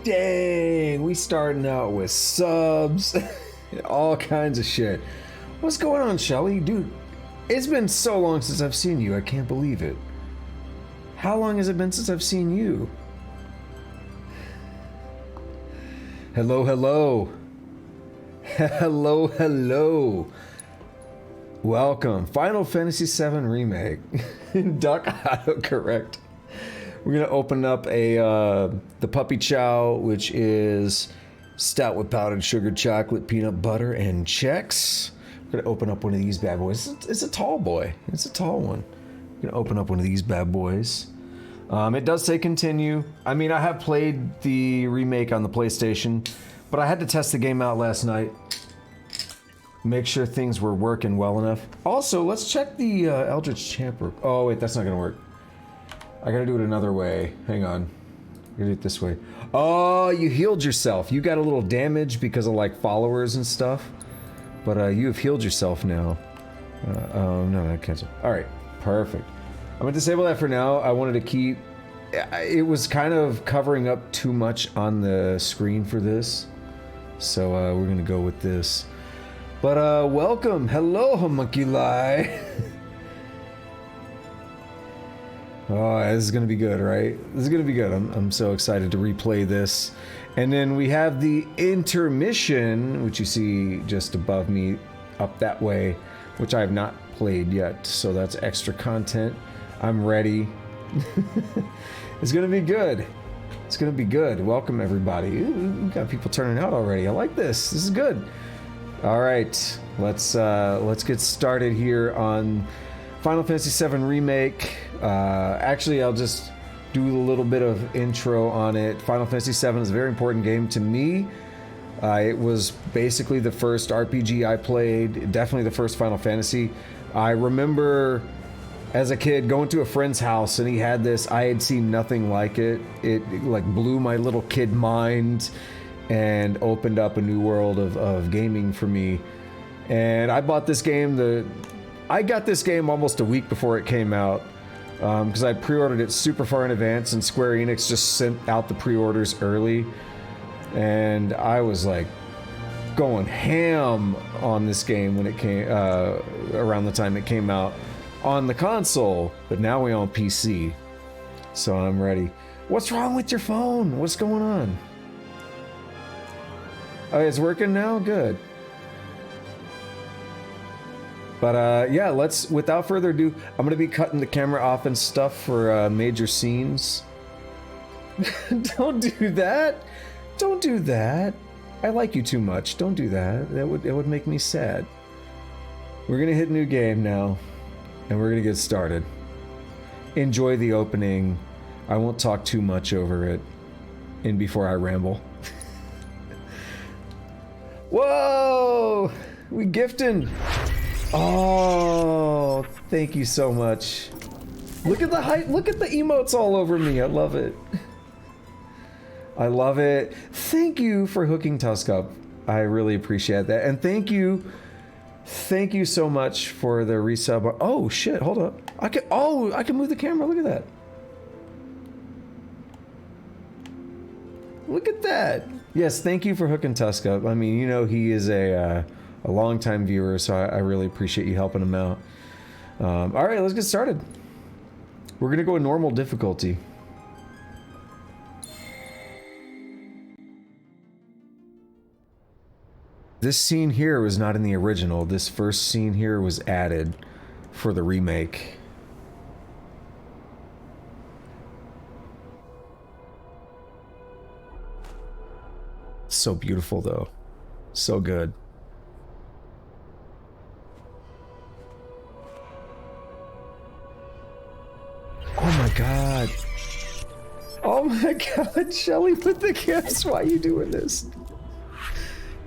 Dang, we starting out with subs, all kinds of shit. What's going on, Shelly? Dude, it's been so long since I've seen you, I can't believe it. How long has it been since I've seen you? Hello, hello. Hello, hello. Welcome. Final Fantasy VII Remake. Duck autocorrect. We're gonna open up the puppy chow, which is stout with powdered sugar, chocolate, peanut butter, and Chex. We're gonna open up one of these bad boys. It's a tall boy. It's a tall one. We're gonna open up one of these bad boys. It does say continue. I mean, I have played the remake on the PlayStation, but I had to test the game out last night. Make sure things were working well enough. Also, let's check the Eldritch Champer. Oh wait, that's not gonna work. I gotta do it another way. Hang on. I gotta do it this way. Oh, you healed yourself. You got a little damage because of like followers and stuff. But you have healed yourself now. Oh, no, I cancel. Alright, perfect. I'm gonna disable that for now. I wanted to keep... It was kind of covering up too much on the screen for this. So we're gonna go with this. But welcome. Hello, homunculi. Oh, this is gonna be good, right? This is gonna be good. I'm so excited to replay this. And then we have the intermission, which you see just above me, up that way, which I have not played yet. So that's extra content. I'm ready. It's gonna be good. It's gonna be good. Welcome everybody. Ooh, we got people turning out already. I like this. This is good. All right, let's get started here on Final Fantasy VII Remake. Actually, I'll just do a little bit of intro on it. Final Fantasy VII is a very important game to me. It was basically the first RPG I played, definitely the first Final Fantasy. I remember as a kid going to a friend's house and he had this. I had seen nothing like it. It like blew my little kid mind and opened up a new world of gaming for me. And I bought this game, I got this game almost a week before it came out, because I pre-ordered it super far in advance, and Square Enix just sent out the pre-orders early, and I was like going ham on this game when it came around the time it came out on the console. But now we're on PC, so I'm ready. What's wrong with your phone? What's going on? Oh, it's working now? Good. But yeah, without further ado, I'm gonna be cutting the camera off and stuff for major scenes. Don't do that. Don't do that. I like you too much. Don't do that. It would make me sad. We're gonna hit new game now, and we're gonna get started. Enjoy the opening. I won't talk too much over it, and before I ramble. Whoa! We gifting. Oh, thank you so much. Look at the height. Look at the emotes all over me. I love it. I love it. Thank you for hooking Tusk up. I really appreciate that. And thank you so much for the resub. Oh shit, hold up. I can move the camera. Look at that. Look at that. Yes, thank you for hooking Tusk up. I mean, you know, he is a long-time viewer, so I really appreciate you helping him out. All right, let's get started. We're gonna go in normal difficulty. This scene here was not in the original. This first scene here was added for the remake. So beautiful, though. So good. Oh my god. Oh my god, Shelly, with the gifts. Why are you doing this?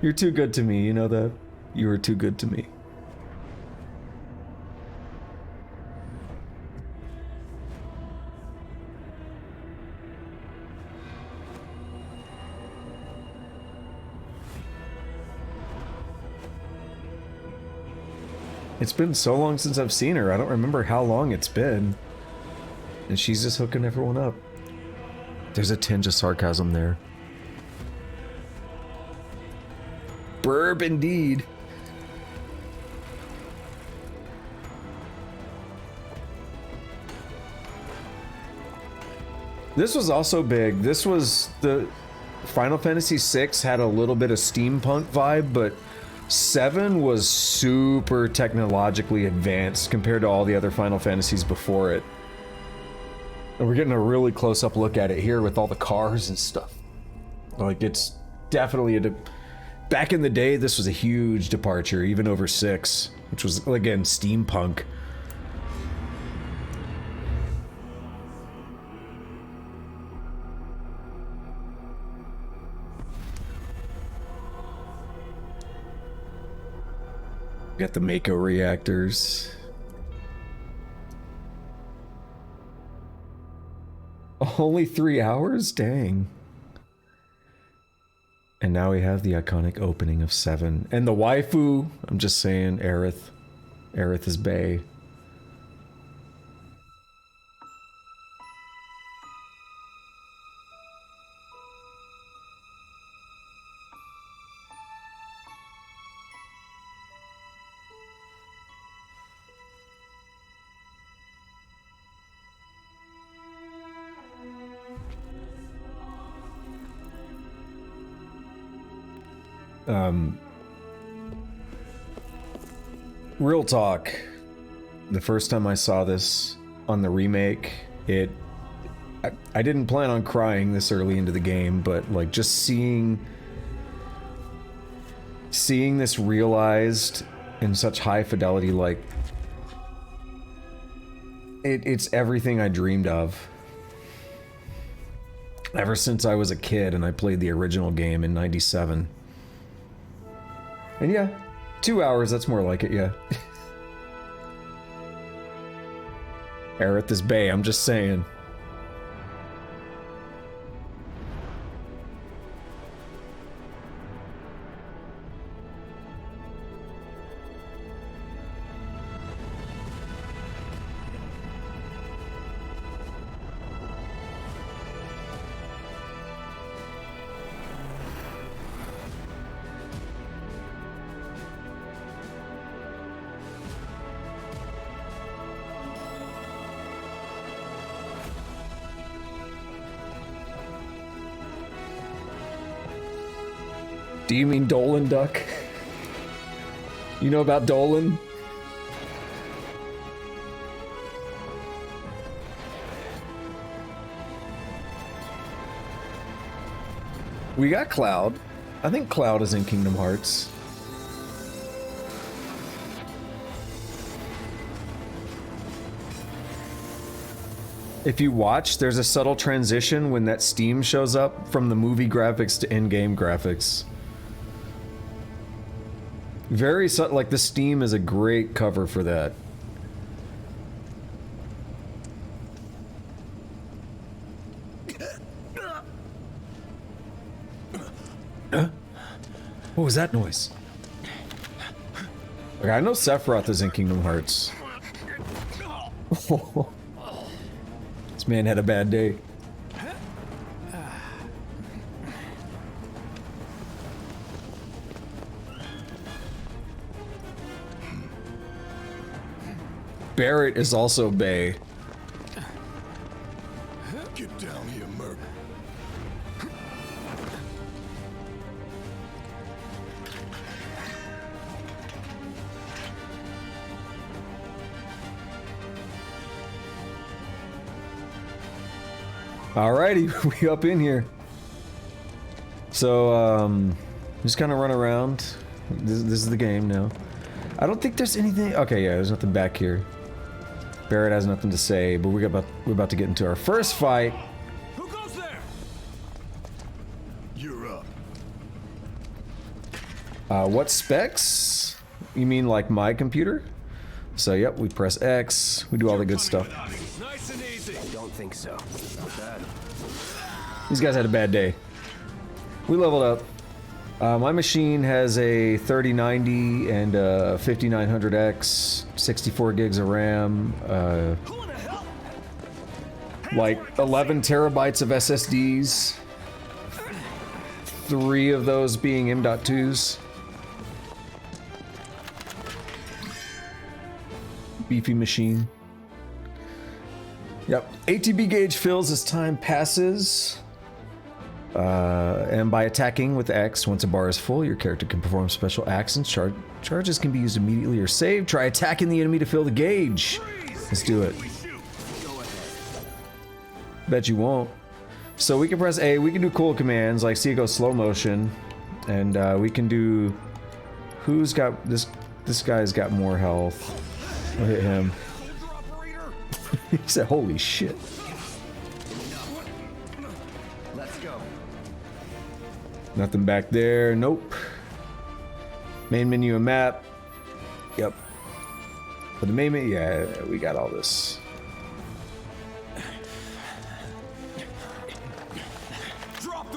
You're too good to me, you know that? You are too good to me. It's been so long since I've seen her, I don't remember how long it's been. And she's just hooking everyone up. There's a tinge of sarcasm there. Burp indeed. This was also big. This was the Final Fantasy VI had a little bit of steampunk vibe, but 7 was super technologically advanced compared to all the other Final Fantasies before it. And we're getting a really close-up look at it here with all the cars and stuff. Like, it's definitely back in the day, this was a huge departure, even over 6, which was, again, steampunk. Got the Mako reactors. Only 3 hours? Dang. And now we have the iconic opening of 7. And the waifu, I'm just saying, Aerith. Aerith is bae. Real talk, the first time I saw this on the remake, I didn't plan on crying this early into the game, but like just seeing this realized in such high fidelity, like it's everything I dreamed of ever since I was a kid and I played the original game in '97. And yeah, 2 hours, that's more like it, yeah. Aerith is bae, I'm just saying. Do you mean Dolan Duck? You know about Dolan? We got Cloud. I think Cloud is in Kingdom Hearts. If you watch, there's a subtle transition when that steam shows up from the movie graphics to in-game graphics. Very subtle, like the steam is a great cover for that. Huh? What was that noise? Okay, I know Sephiroth is in Kingdom Hearts. This man had a bad day. Barrett is also bae. Get down here, Merc. Alrighty, we up in here. So, just kind of run around. This is the game now. I don't think there's anything. Okay, yeah, there's nothing back here. Barrett has nothing to say, but we're about to get into our first fight. Who goes there? You're up. What specs? You mean like my computer? So, yep, we press X. We do all the good stuff. Nice and easy. Don't think so. Not bad. These guys had a bad day. We leveled up. My machine has a 3090 and a 5900X, 64 gigs of RAM, like 11 terabytes of SSDs, 3 of those being M.2s. beefy machine. Yep. ATB gauge fills as time passes. And by attacking with X, once a bar is full, your character can perform special actions. Charges can be used immediately or saved. Try attacking the enemy to fill the gauge. Let's do it. Bet you won't. So we can press A. We can do cool commands like see it go slow motion. And we can do... Who's got... This guy's got more health. I'll hit him. He said, holy shit. Let's go. Nothing back there. Nope. Main menu and map. Yep. But the main menu, yeah, we got all this.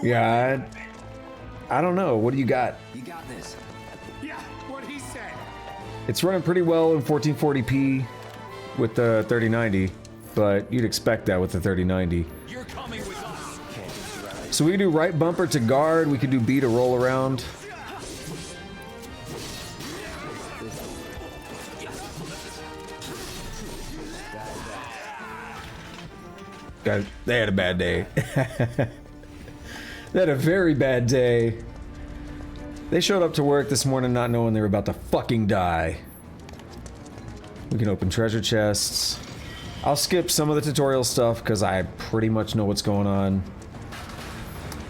Yeah, I don't know. What do you got? You got this. Yeah, what he said. It's running pretty well in 1440p with the 3090, but you'd expect that with the 3090. You're coming with us. So we can do right bumper to guard. We can do B to roll around. They had a bad day. They had a very bad day. They showed up to work this morning not knowing they were about to fucking die. We can open treasure chests. I'll skip some of the tutorial stuff because I pretty much know what's going on.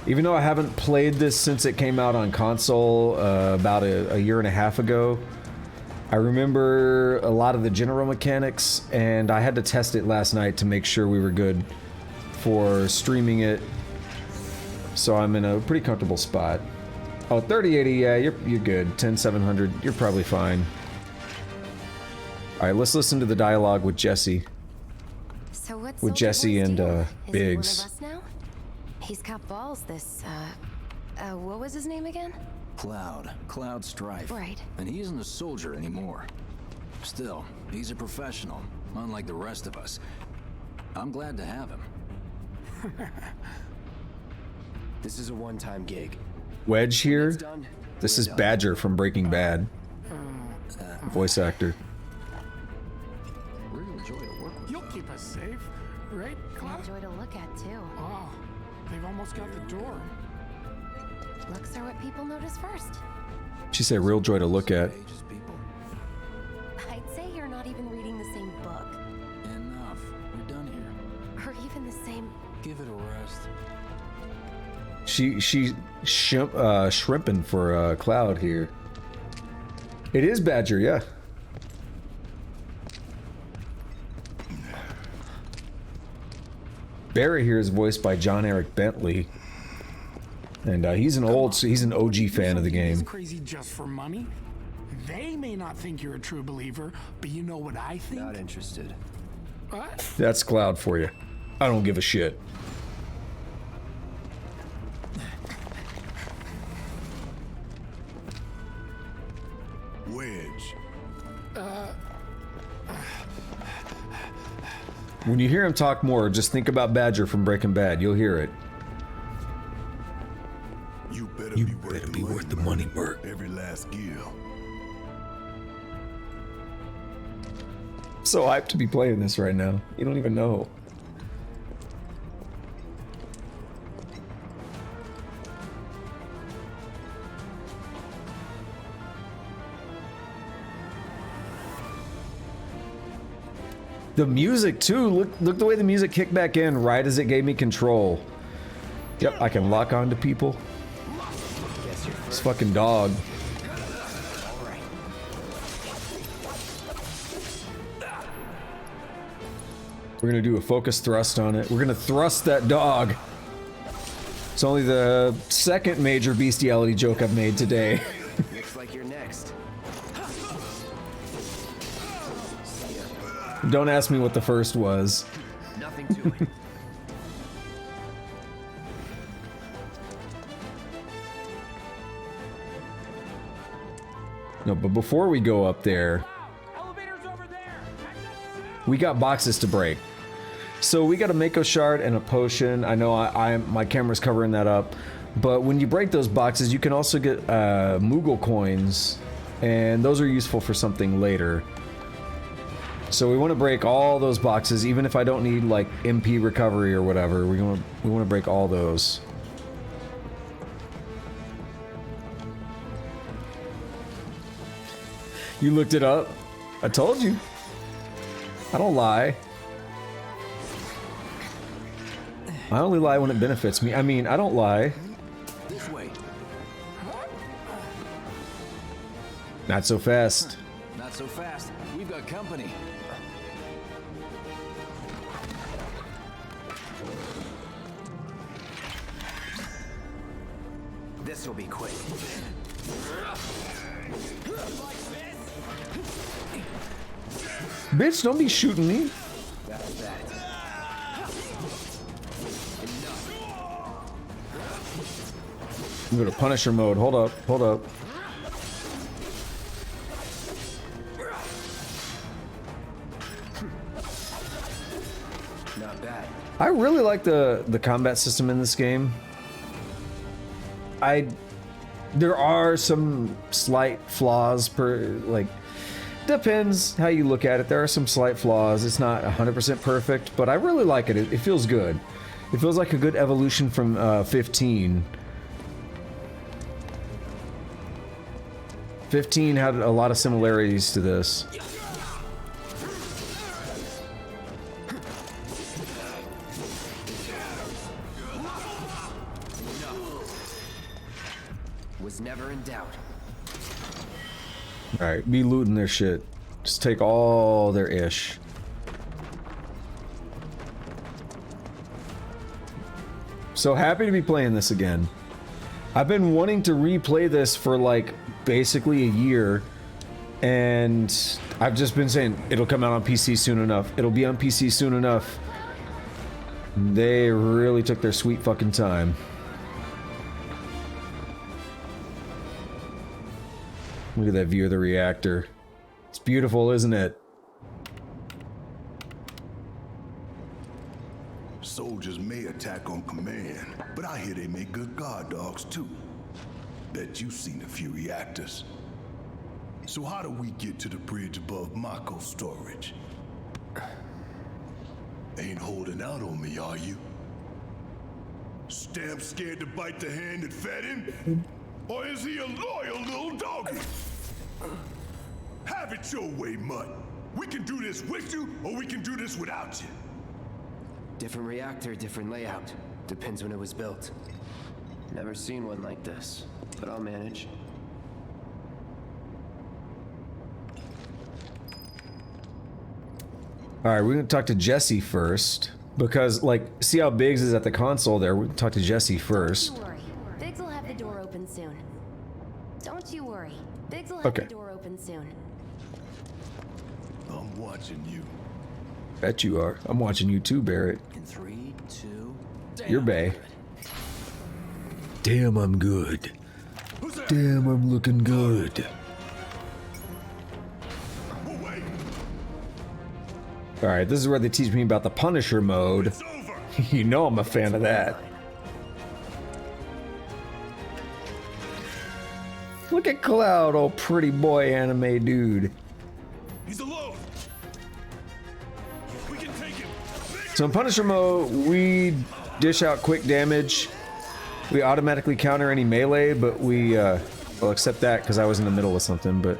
Even though I haven't played this since it came out on console about a year and a half ago, I remember a lot of the general mechanics, and I had to test it last night to make sure we were good for streaming it. So I'm in a pretty comfortable spot. Oh, 3080, yeah, you're good. 10700, you're probably fine. All right, let's listen to the dialogue with Jesse. So what's With Jesse and Biggs. Is he one of us now? He's got balls. This what was his name again? Cloud Strife. Right. And he isn't a soldier anymore. Still, he's a professional, unlike the rest of us. I'm glad to have him. This is a one-time gig. Wedge here. It's done. This is Badger from Breaking Bad. Voice actor. Real joy to work with. You'll keep us safe, right, An Cloud? joy to look at too. Oh, they've almost got the door. Looks are what people notice first. She said real joy to look at. Pages, people. I'd say you're not even reading the same book, Enough. We're done here. or even the same. Give it a rest. She shrimping for Cloud here. It is Badger, yeah. Barry here is voiced by John Eric Bentley, and he's an OG fan of the He's game. crazy just for money. They may not think you're a true believer, but you know what I think? Not interested. What? That's Cloud for you. I don't give a shit. Wedge. When you hear him talk more, just think about Badger from Breaking Bad. You'll hear it. You better be worth the money, Bert. Every last gill. So hyped to be playing this right now. You don't even know. The music too. Look the way the music kicked back in right as it gave me control. Yep, I can lock onto people. This fucking dog. We're gonna do a focus thrust on it. We're gonna thrust that dog. It's only the second major bestiality joke I've made today. Looks like you're next. Don't ask me what the first was. Nothing to it. No, but before we go up there, Elevator's over there. we got boxes to break. So we got a Mako shard and a potion. I know my camera's covering that up, but when you break those boxes, you can also get Moogle coins, and those are useful for something later. So we want to break all those boxes, even if I don't need like MP recovery or whatever. We want to break all those. You looked it up? I told you. I don't lie. I only lie when it benefits me. I mean, I don't lie. This way. Not so fast. Not so fast. We've got company. This will be quick. Bitch, don't be shooting me. That's that. I'm going to Punisher mode. Hold up, hold up. Not bad. I really like the combat system in this game. There are some slight flaws depends how you look at it. There are some slight flaws. It's not 100% perfect, but I really like it. It feels good. It feels like a good evolution from 15. 15 had a lot of similarities to this. Was never in doubt. Alright, be looting their shit. Just take all their ish. So happy to be playing this again. I've been wanting to replay this for like basically a year, and I've just been saying it'll come out on PC soon enough. It'll be on PC soon enough. They really took their sweet fucking time. Look at that view of the reactor. It's beautiful, isn't it? Soldiers may attack on command, but I hear they make good guard dogs too. Bet you've seen a few reactors. So how do we get to the bridge above Mako storage? Ain't holding out on me, are you? Stamp scared to bite the hand that fed him? Or is he a loyal little doggy? Have it your way, Mutt. We can do this with you, or we can do this without you. Different reactor, different layout. Depends when it was built. Never seen one like this, but I'll manage. Alright, we're gonna talk to Jesse first. Because, like, see how Biggs is at the console there? We can talk to Jesse first. Don't you worry. Biggs will have the door open soon. Don't you worry. Biggs will have the door open soon. I'm watching you. Bet you are. I'm watching you too, Barrett. In 3, 2. You're bae. Damn, I'm good. Damn, I'm looking good. Alright, this is where they teach me about the Punisher mode. You know I'm a fan of that. Look at Cloud, oh pretty boy anime dude. He's alone. We can take him. So in Punisher mode, we dish out quick damage. We automatically counter any melee, but we, well, except that because I was in the middle of something, but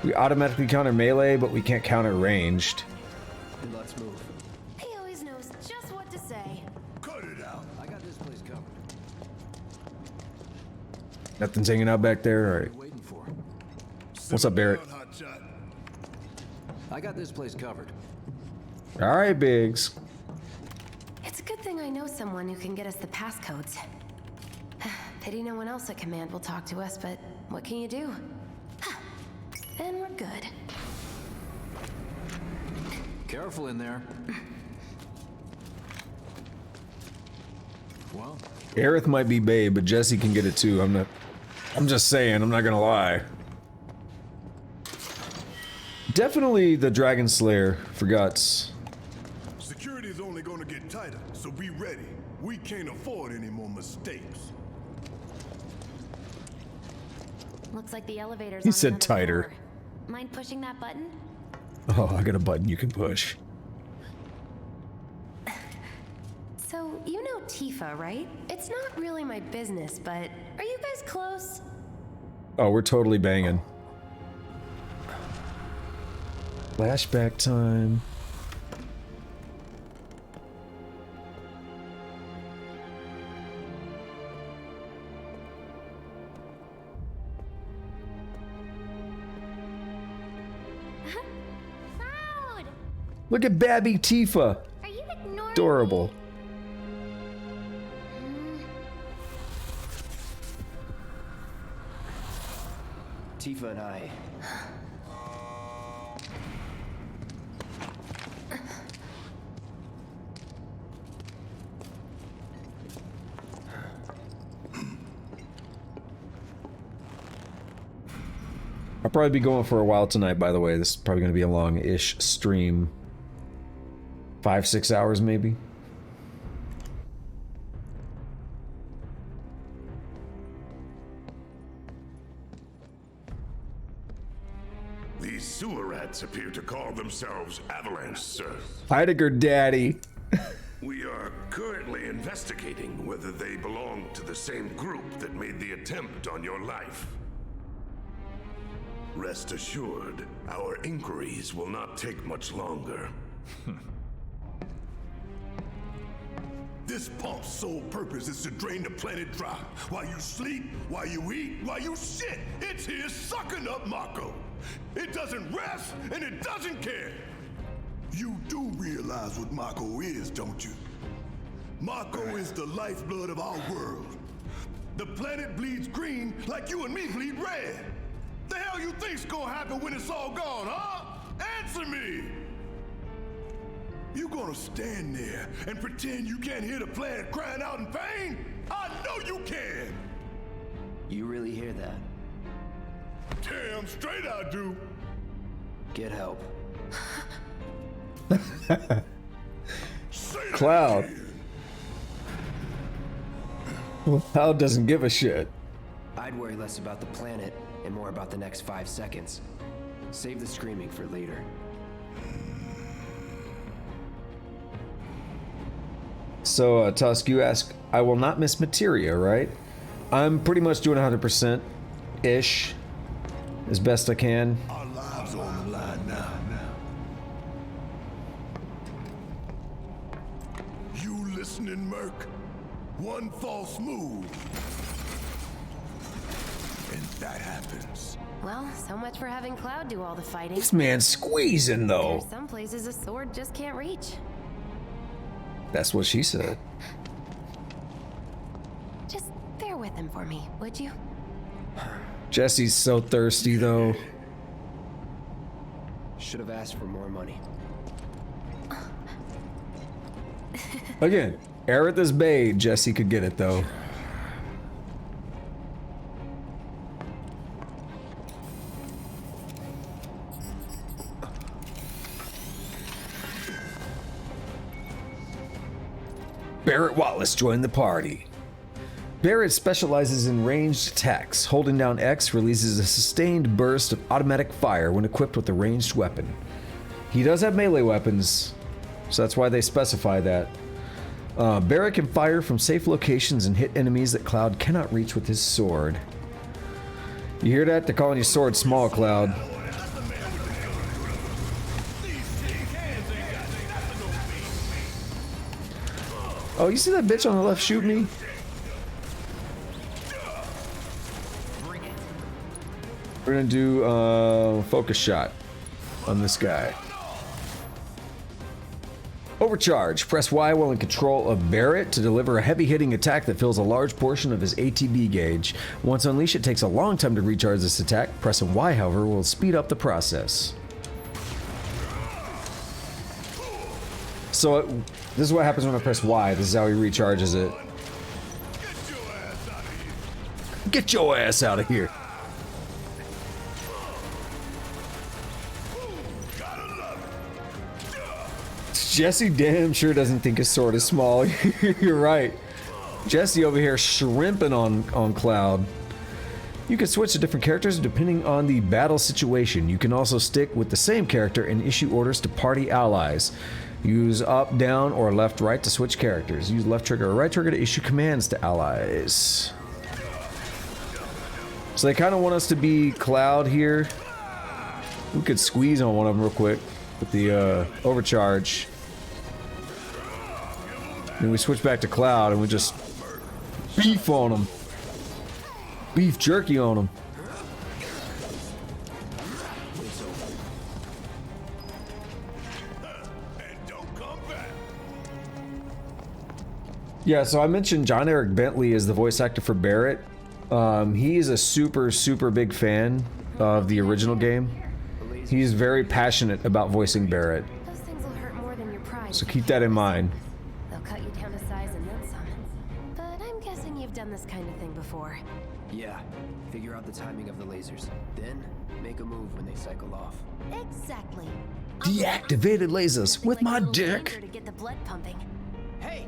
we automatically counter melee, but we can't counter ranged. Let's move. He always knows just what to say. Cut it out. I got this place covered. Nothing's hanging out back there? Alright. Waiting for. What's up, Barrett? I got this place covered. Alright, Biggs. It's a good thing I know someone who can get us the passcodes. Pity no one else at command will talk to us, but what can you do? Then we're good. Careful in there. Well, Aerith might be babe, but Jesse can get it too. I'm just saying, I'm not gonna lie. Definitely the Dragon Slayer for guts. Security is only gonna get tighter, so be ready. We can't afford any more mistakes. Looks like the elevator's He on said another tighter. floor. Mind pushing that button? Oh, I got a button you can push. So, you know Tifa, right? It's not really my business, but are you guys close? Oh, we're totally banging. Flashback time. Cloud! Look at Babby Tifa. Are you ignoring Adorable. Tifa and I. I'll probably be going for a while tonight, by the way. This is probably going to be a long-ish stream. 5-6 hours, maybe. These sewer rats appear to call themselves Avalanche, sir. Heidegger Daddy. We are currently investigating whether they belong to the same group that made the attempt on your life. Rest assured, our inquiries will not take much longer. This pump's sole purpose is to drain the planet dry. While you sleep, while you eat, while you shit, it's here sucking up Mako. It doesn't rest, and it doesn't care. You do realize what Mako is, don't you? Mako is the lifeblood of our world. The planet bleeds green like you and me bleed red. The hell you think's gonna happen when it's all gone, huh? Answer me! You gonna stand there and pretend you can't hear the planet crying out in pain? I know you can! You really hear that? Damn straight I do! Get help. Say that Cloud. again. Cloud doesn't give a shit. I'd worry less about the planet and more about the next 5 seconds. Save the screaming for later. So, Tusk, you ask, I will not miss materia, right? I'm pretty much doing 100%-ish. As best I can. Our lives are on the line now. You listening, Merc? One false move. And that happens. Well, so much for having Cloud do all the fighting. This man's squeezing, though. There's some places a sword just can't reach. That's what she said. Just bear with him for me, would you? Jesse's so thirsty, though. Should have asked for more money. Again, Aerith's Bay, Jesse could get it, though. Barrett Wallace joined the party. Barrett specializes in ranged attacks. Holding down X releases a sustained burst of automatic fire when equipped with a ranged weapon. He does have melee weapons, so that's why they specify that. Barrett can fire from safe locations and hit enemies that Cloud cannot reach with his sword. You hear that? They're calling your sword small, Cloud. Oh, you see that bitch on the left shoot me? We're gonna do focus shot on this guy. Overcharge. Press Y while in control of Barrett to deliver a heavy-hitting attack that fills a large portion of his ATB gauge. Once unleashed, it takes a long time to recharge this attack. Pressing Y, however, will speed up the process. So this is what happens when I press Y. This is how he recharges it. Get your ass out of here. Jesse damn sure doesn't think his sword is small. You're right. Jesse over here shrimping on Cloud. You can switch to different characters depending on the battle situation. You can also stick with the same character and issue orders to party allies. Use up, down, or left, right to switch characters. Use left trigger or right trigger to issue commands to allies. So they kind of want us to be Cloud here. We could squeeze on one of them real quick with the overcharge. Then we switch back to Cloud and we just beef on them. Beef jerky on them. Yeah, so I mentioned John Eric Bentley is the voice actor for Barrett. He is a super big fan of the original game. He's very passionate about voicing Barrett. Those things will hurt more than your pride. So keep that in mind. They'll cut you down to size and then some. But I'm guessing you've done this kind of thing before. Yeah, figure out the timing of the lasers. Then, make a move when they cycle off. Exactly. Deactivated lasers with my dick. To get the blood pumping. Hey!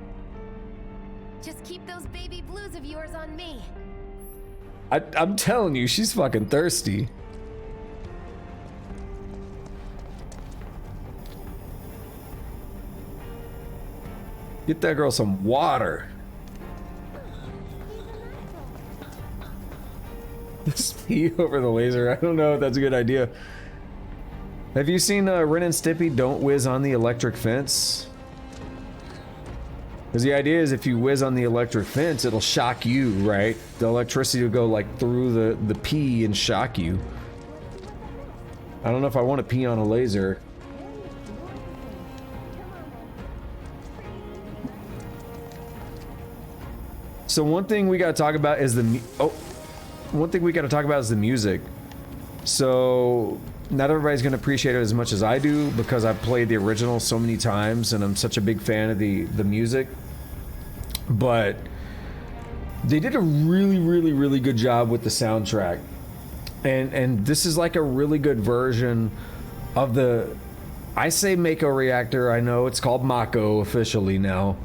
Just keep those baby blues of yours on me. I'm telling you, she's fucking thirsty. Get that girl some water. Speed over the laser. I don't know if that's a good idea. Have you seen Ren and Stimpy Don't Whiz on the Electric Fence? Because the idea is if you whiz on the electric fence, it'll shock you, right? The electricity will go like through the pee and shock you. I don't know if I want to pee on a laser. So one thing we gotta talk about is the music. So not everybody's gonna appreciate it as much as I do because I've played the original so many times and I'm such a big fan of the music. But they did a really good job with the soundtrack. And this is like a really good version of the, I say Mako Reactor, I know it's called Mako officially now.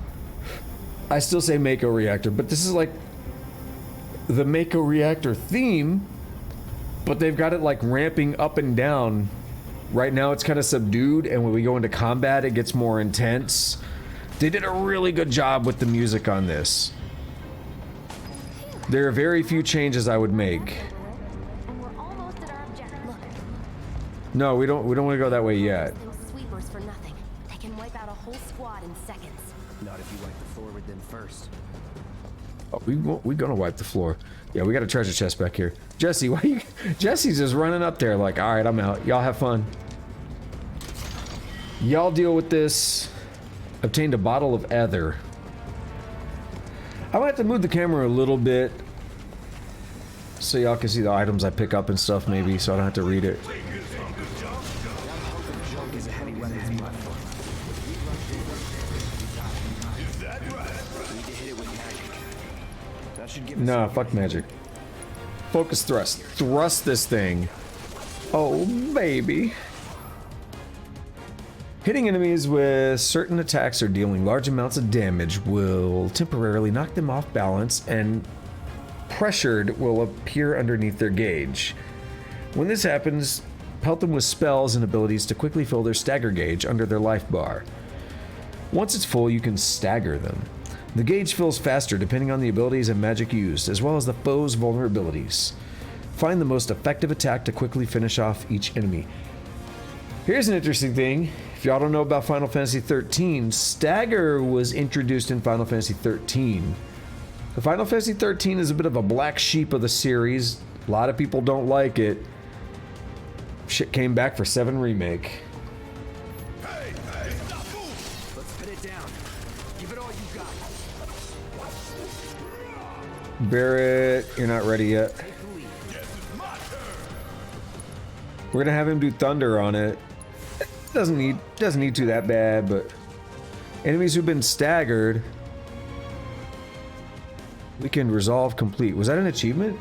I still say Mako Reactor, but this is like the Mako Reactor theme, but they've got it like ramping up and down. Right now it's kind of subdued, and when we go into combat it gets more intense. They did a really good job with the music on this. There are very few changes I would make. And we're almost at our objective. Look, No, we don't want to go that way yet. those sweepers for nothing. They can wipe out a whole squad in seconds. Not if you wipe the floor with them first. Oh, we gonna wipe the floor. Yeah, we got a treasure chest back here. Jesse, why you? Jesse's just running up there like, all right, I'm out. Y'all have fun. Y'all deal with this. Obtained a bottle of ether. I might have to move the camera a little bit so y'all can see the items I pick up and stuff, maybe, so I don't have to read it. Nah, fuck magic. Focus thrust. Thrust this thing. Oh, baby. Hitting enemies with certain attacks or dealing large amounts of damage will temporarily knock them off balance, and pressured will appear underneath their gauge. When this happens, pelt them with spells and abilities to quickly fill their stagger gauge under their life bar. Once it's full, you can stagger them. The gauge fills faster depending on the abilities and magic used, as well as the foe's vulnerabilities. Find the most effective attack to quickly finish off each enemy. Here's an interesting thing. If y'all don't know about Final Fantasy XIII, stagger was introduced in Final Fantasy XIII. The Final Fantasy XIII is a bit of a black sheep of the series. A lot of people don't like it. Shit came back for VII Remake. Let's pin it down. Give it all you got. Barrett, you're not ready yet. We're gonna have him do thunder on it. Doesn't need to that bad, but enemies who've been staggered, we can resolve complete. Was that an achievement?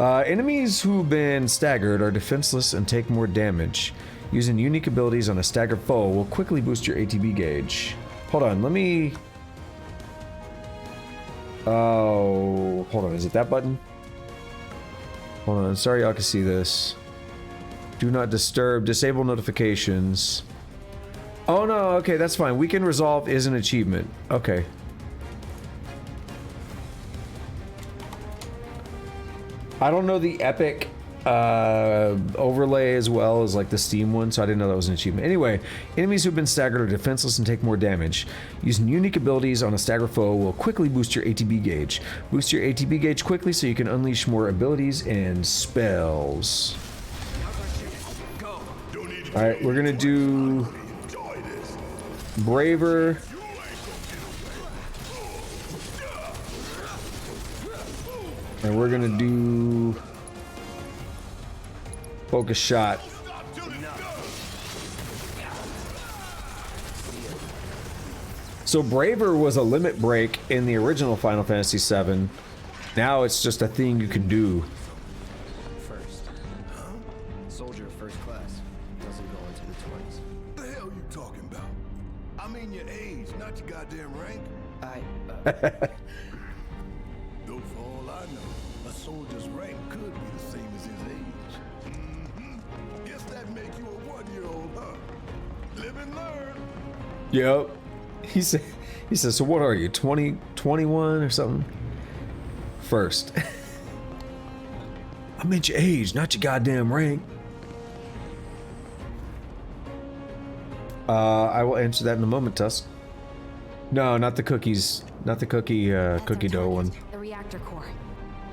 Enemies who've been staggered are defenseless and take more damage. Using unique abilities on a staggered foe will quickly boost your ATB gauge. Hold on, let me... Oh, hold on, is it that button? Hold on. Sorry y'all can see this. Do not disturb. Disable notifications. Oh no, okay, that's fine. Weekend resolve is an achievement. Okay. I don't know the epic overlay as well as like the Steam one, so I didn't know that was an achievement. Anyway, enemies who've been staggered are defenseless and take more damage. Using unique abilities on a stagger foe will quickly boost your ATB gauge. Boost your ATB gauge quickly so you can unleash more abilities and spells. Alright, we're gonna do Braver. And we're gonna do Focus Shot. So Braver was a limit break in the original Final Fantasy VII. Now it's just a thing you can do. First. Soldier of first class. Doesn't go into the 20s. The hell you talking about? I mean your age, not your goddamn rank. Though for all I know, a soldier's rank could be the same as his age. Guess that make you a 1-year-old, huh? Live and learn. Yep. He says, so what are you, 20, 21 or something? First. I meant your age, not your goddamn rank. I will answer that in a moment, Tusk. No, not the cookies. Not the cookie dough one. The reactor core.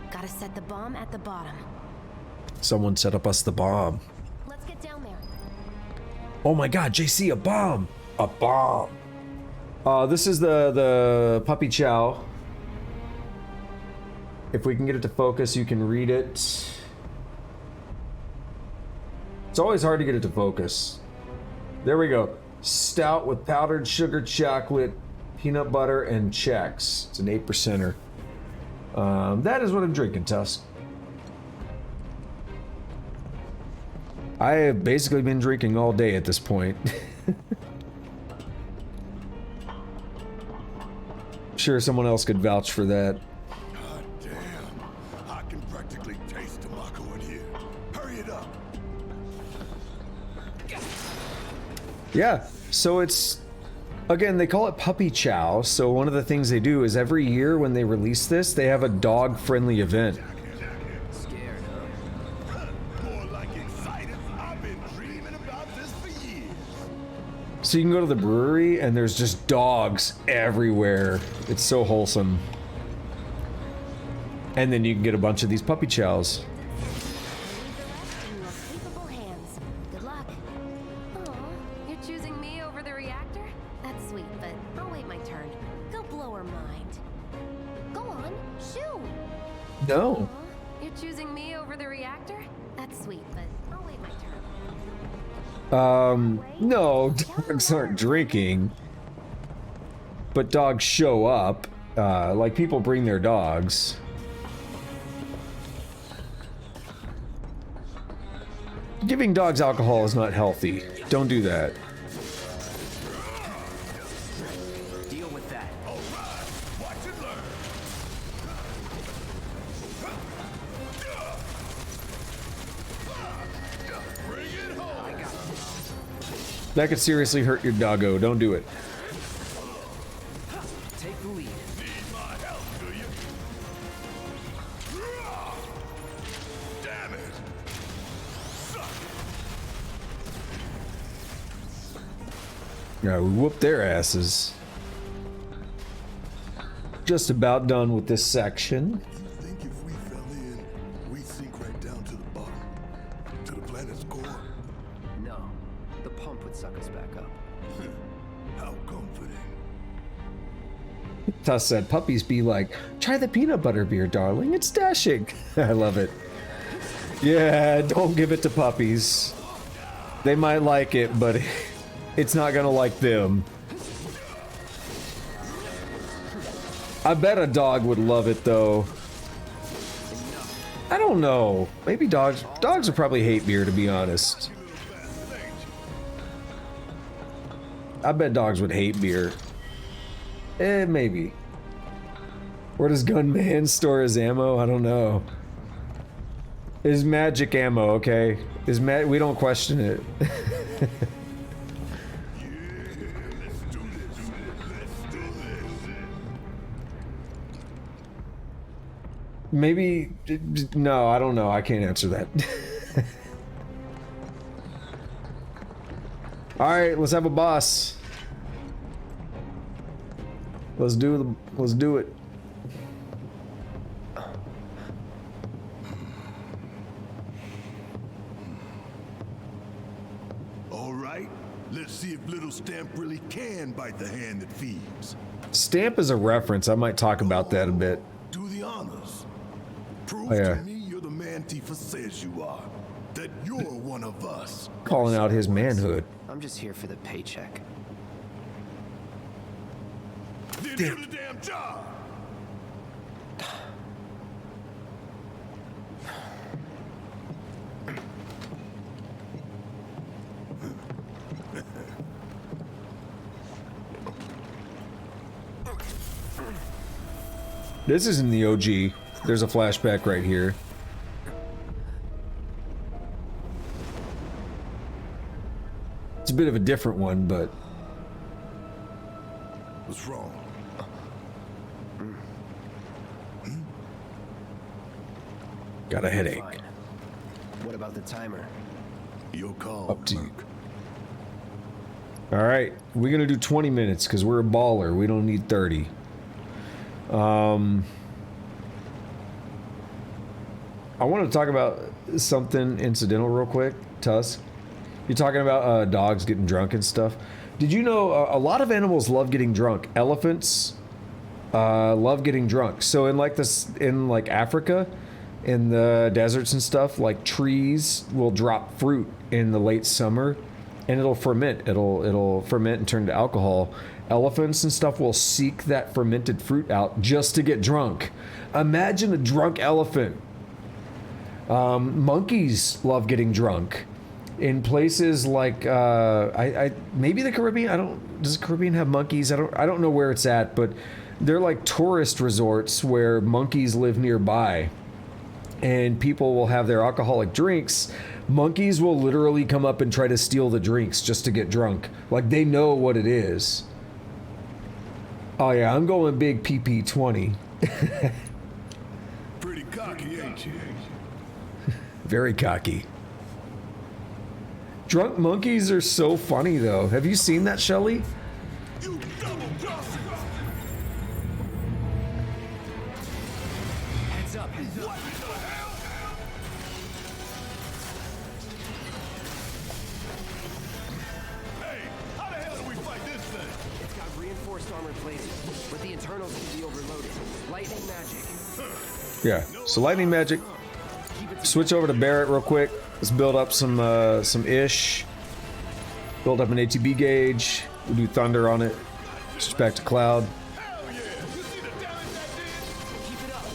Gotta set the bomb at the bottom. Someone set up us the bomb. Let's get down there. Oh my god, JC, a bomb! A bomb! This is the puppy chow. If we can get it to focus, you can read it. It's always hard to get it to focus. There we go. Stout with powdered sugar chocolate, peanut butter, and Chex. It's an 8%er. That is what I'm drinking, Tusk. I have basically been drinking all day at this point. Sure, someone else could vouch for that. God damn. I can practically taste tobacco in here. Hurry it up. Yeah, so it's... Again, they call it Puppy Chow, so one of the things they do is every year when they release this, they have a dog-friendly event. Scared, huh? More like excited. I've been dreaming about this for years. So you can go to the brewery and there's just dogs everywhere. It's so wholesome. And then you can get a bunch of these Puppy Chows. In your capable hands. Good luck. Aw, you're choosing me over the reactor? That's sweet, but I'll wait my turn. Go blow her mind. Go on, shoo! No. Aw, you're choosing me over the reactor? That's sweet, but I'll wait my turn. No, dogs aren't drinking. But dogs show up. Like people bring their dogs. Giving dogs alcohol is not healthy. Don't do that. Deal with that. Watch and learn. Bring it home. That could seriously hurt your doggo. Don't do it. Take the lead. Need my help, do you? Damn it. Suck it. Yeah, we whooped their asses. Just about done with this section. You think if we fell in, we'd sink right down to the bottom? To the planet's core? No. The pump would suck us back up. How comforting. Tuss said, puppies be like, try the peanut butter beer, darling. It's dashing. I love it. Yeah, don't give it to puppies. They might like it, but it's not gonna like them. I bet a dog would love it, though. I don't know. Maybe dogs would probably hate beer, to be honest. I bet dogs would hate beer. Maybe. Where does Gunman store his ammo? I don't know. Is magic ammo, okay? We don't question it. Maybe no, I don't know. I can't answer that. All right, let's have a boss. Let's do it. All right, let's see if little Stamp really can bite the hand that feeds. Stamp is a reference. I might talk about that a bit. Do the honors. Prove Oh, yeah. to me you're the man Tifa says you are. That you're one of us. Calling out his manhood. I'm just here for the paycheck. Then do the damn job. This is in the OG. There's a flashback right here. It's a bit of a different one, but What's wrong? got a headache. Fine. What about the timer? Your call. Up to you. All right, we're gonna do 20 minutes because we're a baller. We don't need 30. I want to talk about something incidental real quick. Tusk, you're talking about dogs getting drunk and stuff. Did you know a lot of animals love getting drunk? Elephants love getting drunk. So in like Africa, in the deserts and stuff, like trees will drop fruit in the late summer, and it'll ferment. It'll ferment and turn to alcohol. Elephants and stuff will seek that fermented fruit out just to get drunk. Imagine a drunk elephant. Monkeys love getting drunk. In places like maybe the Caribbean. Does the Caribbean have monkeys? I don't know where it's at, but they're like tourist resorts where monkeys live nearby, and people will have their alcoholic drinks. Monkeys will literally come up and try to steal the drinks just to get drunk. Like they know what it is. Oh yeah, I'm going big PP20. Pretty cocky, ain't you? Very cocky. Drunk monkeys are so funny though. Have you seen that, Shelly? You double crosser! Heads up. What the hell? Hey, how the hell do we fight this thing? It's got reinforced armor plating, but the internals can be overloaded. Lightning magic. Yeah. So lightning magic. Switch over to Barrett real quick. Let's build up some ish. Build up an ATB gauge. We'll do thunder on it. Switch back to cloud. Hell yeah! You see the damage that did? Keep it up.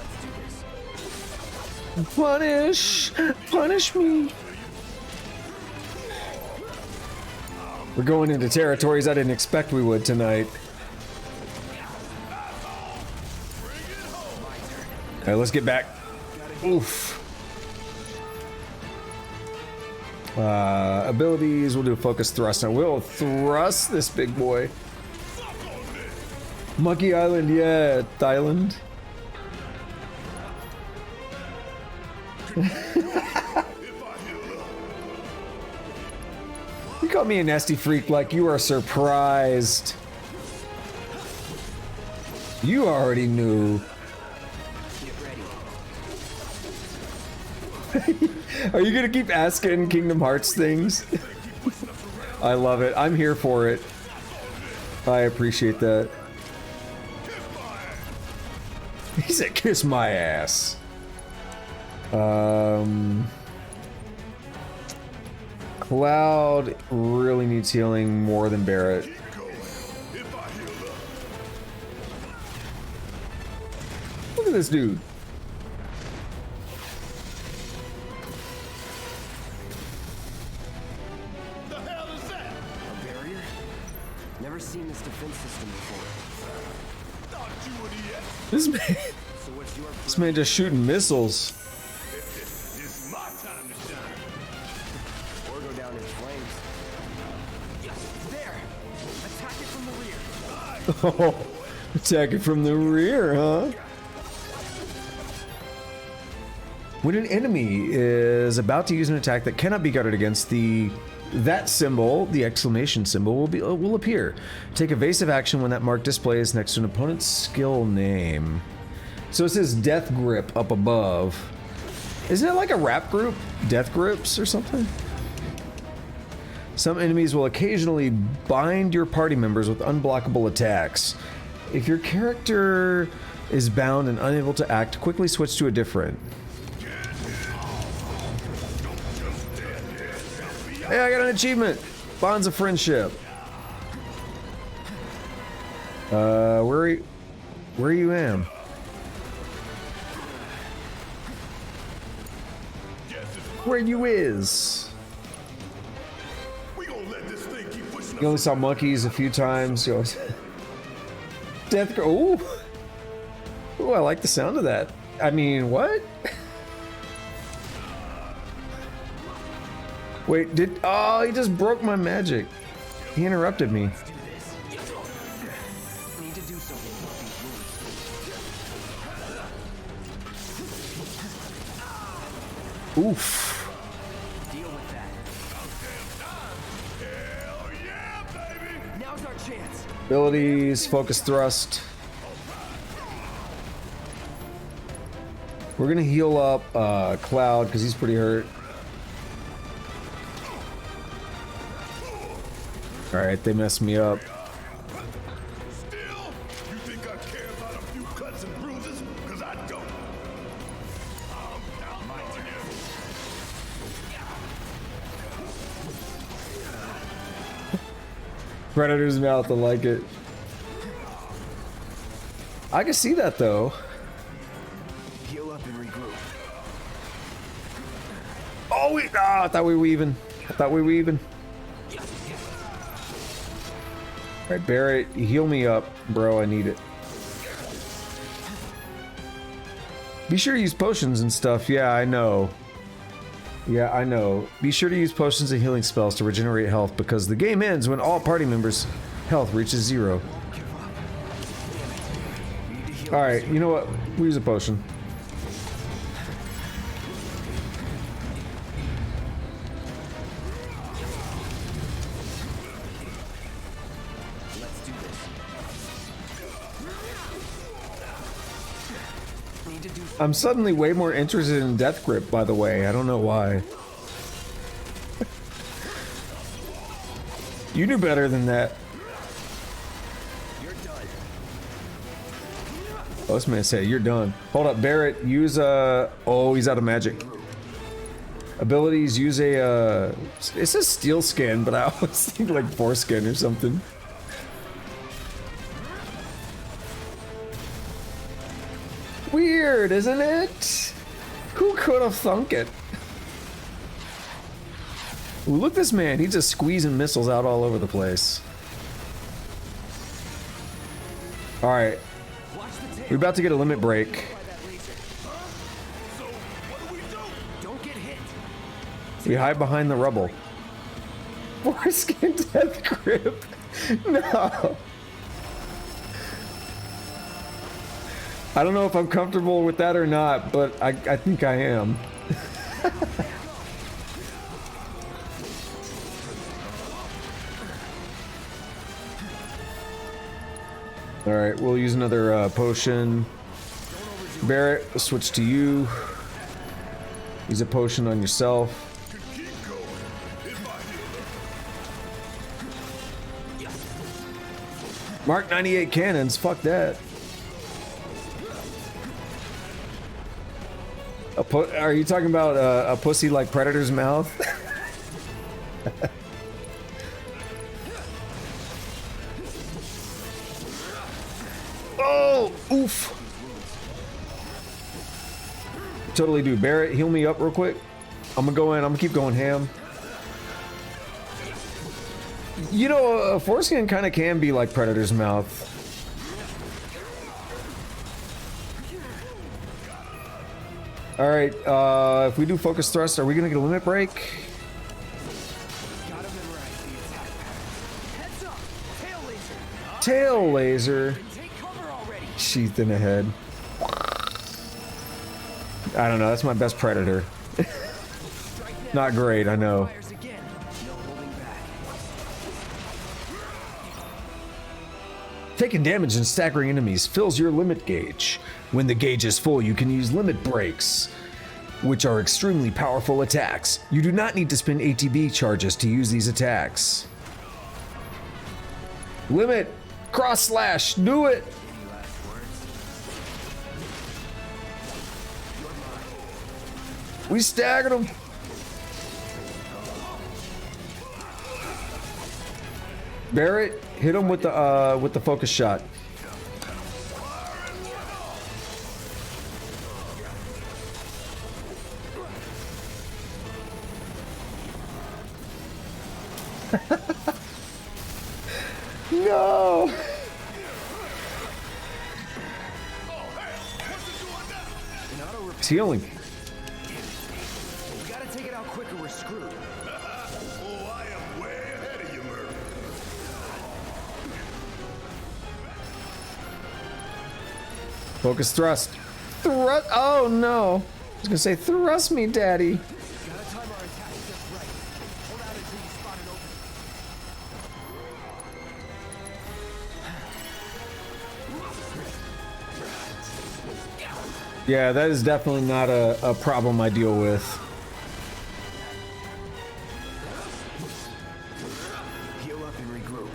Let's do this. Punish! Punish me! We're going into territories I didn't expect we would tonight. Alright, let's get back. Oof. Abilities, we'll do a focus thrust. Now we'll thrust this big boy. Monkey Island, yeah, Island. You call me a nasty freak like you are surprised. You already knew. Are you gonna keep asking Kingdom Hearts things? I love it. I'm here for it. I appreciate that. He said, "Kiss my ass." Cloud really needs healing more than Barrett. Look at this dude. Never seen this defense system before. This man just shooting missiles. down in flames. There! Attack it from the rear! Oh, attack it from the rear, huh? When an enemy is about to use an attack that cannot be guarded against, that symbol, the exclamation symbol, will appear. Take evasive action when that mark displays next to an opponent's skill name. So it says Death Grip up above. Isn't it like a rap group? Death Grips or something? Some enemies will occasionally bind your party members with unblockable attacks. If your character is bound and unable to act, quickly switch to a different. Hey, I got an achievement! Bonds of Friendship. Where you am? Where you is? You only saw monkeys a few times. You always... Death Grip. Ooh. Ooh, I like the sound of that. I mean, what? Wait, oh, he just broke my magic. He interrupted me. Oof. Abilities, focus thrust. We're gonna heal up Cloud because he's pretty hurt. Alright, they messed me up. Predator's mouth, I like it. I can see that though. Heal up and regroup. Oh, I thought we were even. Alright, Barrett, heal me up, bro. I need it. Be sure to use potions and stuff. Yeah, I know. Be sure to use potions and healing spells to regenerate health because the game ends when all party members' health reaches 0. Alright, you know what? We use a potion. I'm suddenly way more interested in Death Grip, by the way. I don't know why. You knew better than that. You're done. Oh, this man said, you're done. Hold up, Barrett, use oh, he's out of magic. Abilities, use a, it says steel skin, but I always think like foreskin or something. Weird, isn't it? Who could have thunk it? Ooh, look at this man, he's just squeezing missiles out all over the place. Alright. We're about to get a limit break. We hide behind the rubble. Foreskin Death Grip. No. I don't know if I'm comfortable with that or not, but I think I am. Alright, we'll use another potion. Barrett, we'll switch to you. Use a potion on yourself. Mark 98 cannons, fuck that. Are you talking about a pussy like Predator's mouth? Oh, oof. Totally do. Barrett, heal me up real quick. I'm gonna go in. I'm gonna keep going ham. You know, a foreskin kind of can be like Predator's mouth. Alright, if we do focus thrust, are we gonna get a limit break? tail laser. Take cover already. Sheath in the head. I don't know, that's my best predator. Not great, I know. Fires again. No holding back. Taking damage and staggering enemies fills your limit gauge. When the gauge is full, you can use limit breaks, which are extremely powerful attacks. You do not need to spend ATB charges to use these attacks. Limit! Cross slash! Do it! We staggered him! Barrett, hit him with the focus shot. No! It's healing. We gotta take it out quick or we're screwed. Oh, I am way ahead of you, Murphy. Focus thrust. Thrust. Oh no! I was gonna say thrust me, daddy. Gotta time our attacks just right. Hold out until you spot an opening. Yeah, that is definitely not a problem I deal with. Heal up and regroup.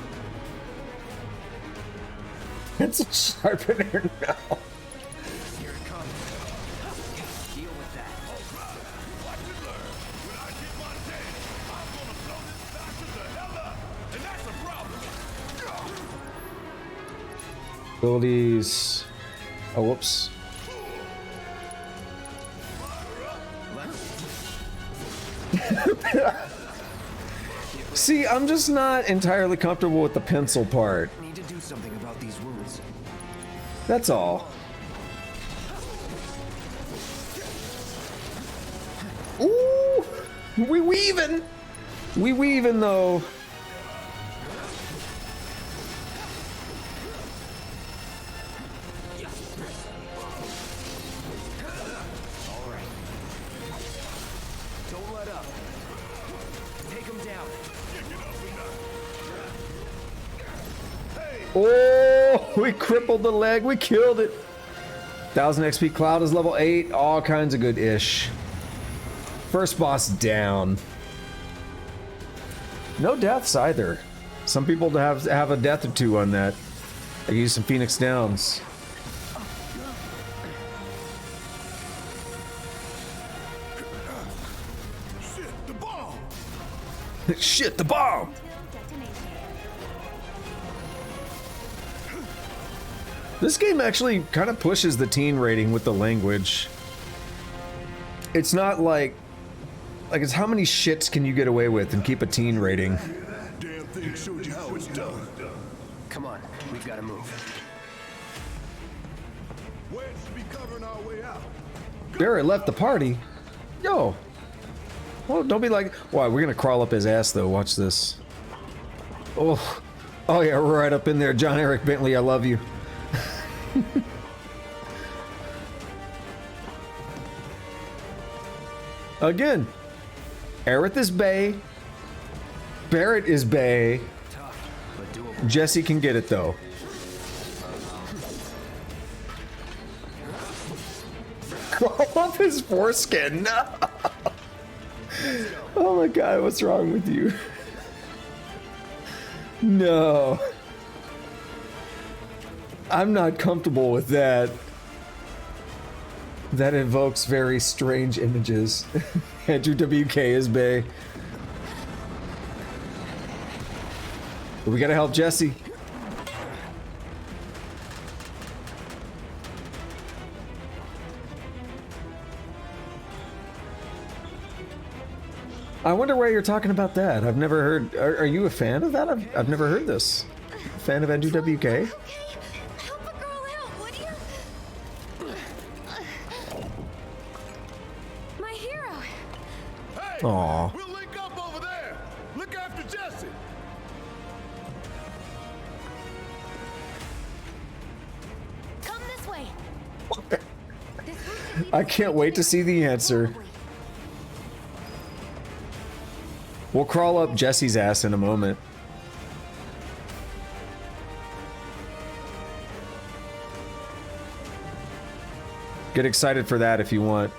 It's a sharpener now. Here it comes. Deal with that. Abilities. Oh, whoops. See, I'm just not entirely comfortable with the pencil part. Need to do something about these wounds. That's all. Ooh! We weaving! We weaving though. Don't let up. Take him down. Oh, we crippled the leg. We killed it. 1000 XP. Cloud is level 8. All kinds of good ish. First boss down. No deaths either. Some people have a death or two on that. I use some Phoenix Downs. Shit, the ball! Shit, the bomb! This game actually kind of pushes the teen rating with the language. It's not like it's how many shits can you get away with and keep a teen rating? Damn thing showed you how it's done. Come on, we've got to move. Wedge should be covering our way out. Barrett left the party. Yo. Well, don't be like. Why? We're gonna crawl up his ass though. Watch this. Oh. Oh yeah, right up in there, John Eric Bentley. I love you. Again, Aerith is bae. Barrett is bae. Tough, but doable. Jesse can get it though. Crawl up his foreskin. No. Oh my god, what's wrong with you? No. I'm not comfortable with that. That evokes very strange images. Andrew WK is bae. But we gotta help Jesse. I wonder why you're talking about that. I've never heard. Are you a fan of that? I've never heard this. Fan of Andrew WK? Okay, help a girl out, would you? My hero. Hey! Aw. We'll link up over there! Look after Jesse! I can't wait to see the answer. We'll crawl up Jesse's ass in a moment. Get excited for that if you want.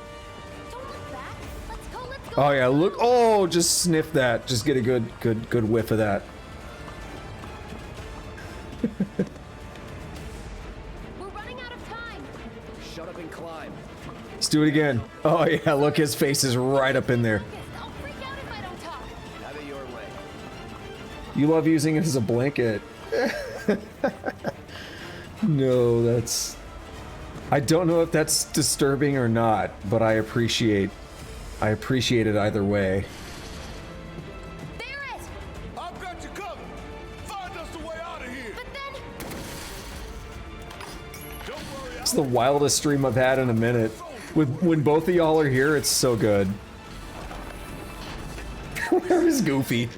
Don't look back. Let's go, let's go. Oh yeah, look. Oh, just sniff that. Just get a good whiff of that. We're running out of time. Shut up and climb. Let's do it again. Oh yeah, look, his face is right up in there. I'll freak out if I don't talk. Have it your way. You love using it as a blanket. No, that's... I don't know if that's disturbing or not, but I appreciate it either way. There it. I've got you covered. Find us a way out of here. But then Don't worry, It's the wildest stream I've had in a minute. When both of y'all are here, it's so good. Where is Goofy?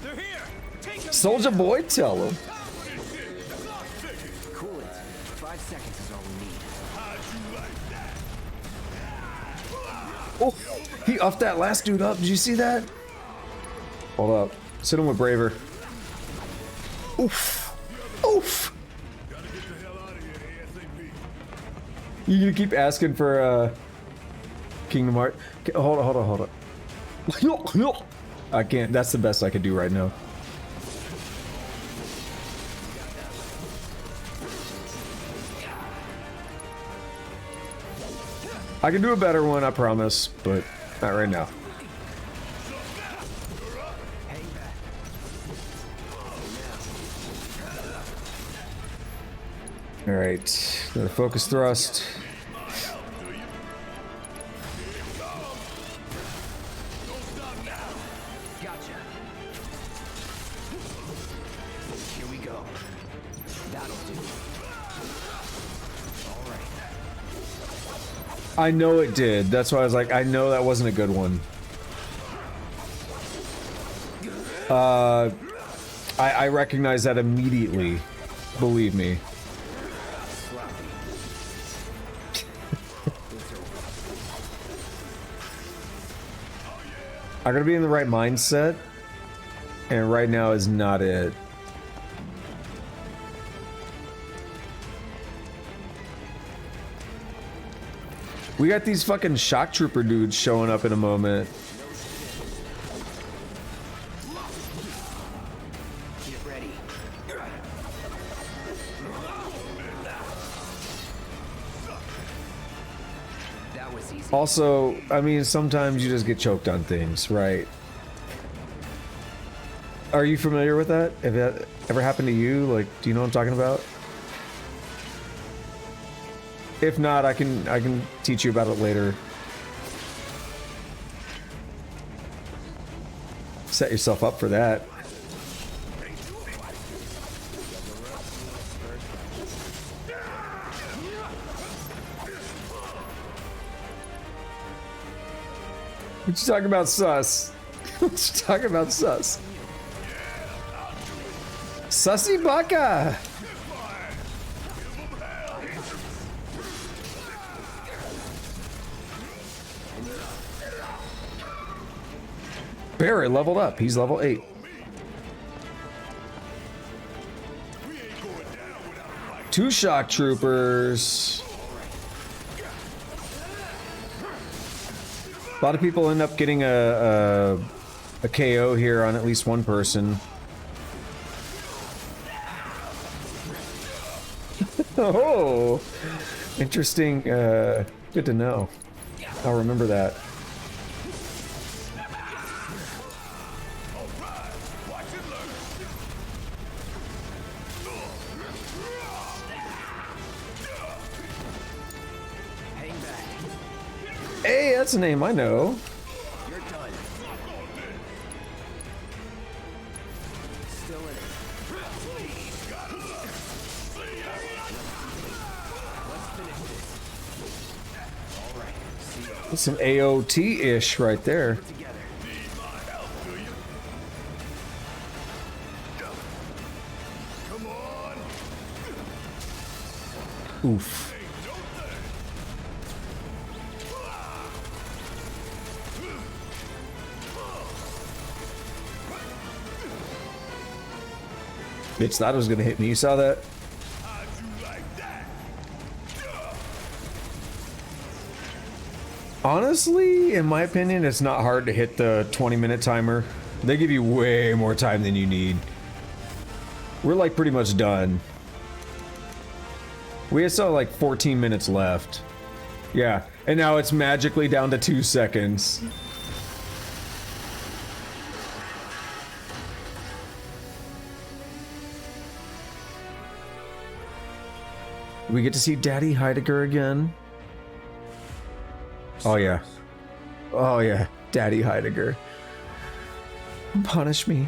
they're here. Take them. Soldier Boy, tell him. Cool it. 5 seconds is all we need. How'd you like that? Oh, he upped that last dude up. Did you see that? Hold up. Sit him with Braver. Oof. Oof. Gotta get the hell out of here ASAP. You gonna keep asking for Kingdom Hearts? Hold on. No. I can't. That's the best I could do right now. I can do a better one, I promise, but not right now. All right, the focus thrust. Gotcha. Here we go. That'll do. All right. I know it did. That's why I was like, I know that wasn't a good one. I recognize that immediately. Believe me. I gotta be in the right mindset, and right now is not it. We got these fucking shock trooper dudes showing up in a moment. Get ready. That was easy. Also, I mean, sometimes you just get choked on things, right? Are you familiar with that? Have that ever happened to you? Like, do you know what I'm talking about? If not, I can teach you about it later. Set yourself up for that. What you talking about, sus? What you talking about, sus? Sussy baka! Barrett leveled up. He's level 8. Two shock troopers. A lot of people end up getting a KO here on at least one person. Oh, interesting. Good to know. I'll remember that. Hey, that's a name I know. You're done. Still in it. Let's finish this. All right. See you That's some AOT-ish right there. together. Come on. Oof. Bitch thought it was gonna hit me. You saw that? How'd you like that? Honestly, in my opinion, it's not hard to hit the 20-minute timer. They give you way more time than you need. We're like pretty much done. We still have like 14 minutes left. Yeah, and now it's magically down to 2 seconds. We get to see Daddy Heidegger again. Oh yeah. Oh yeah, Daddy Heidegger. Punish me.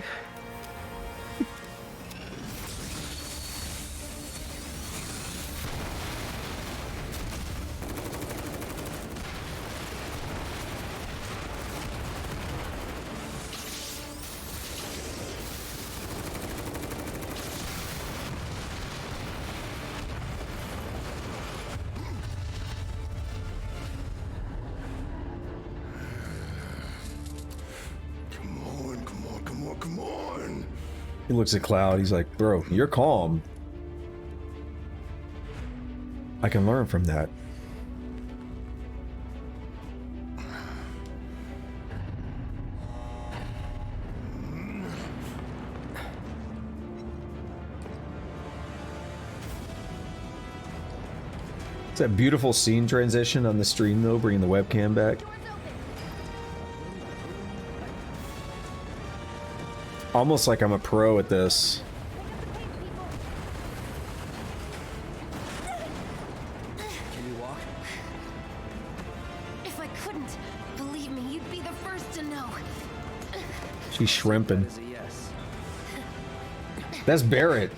He looks at Cloud, he's like, bro, you're calm. I can learn from that. It's that beautiful scene transition on the stream though, bringing the webcam back. Almost like I'm a pro at this. Can you walk? If I couldn't, believe me, you'd be the first to know. She's shrimping. That is a yes. That's Barrett.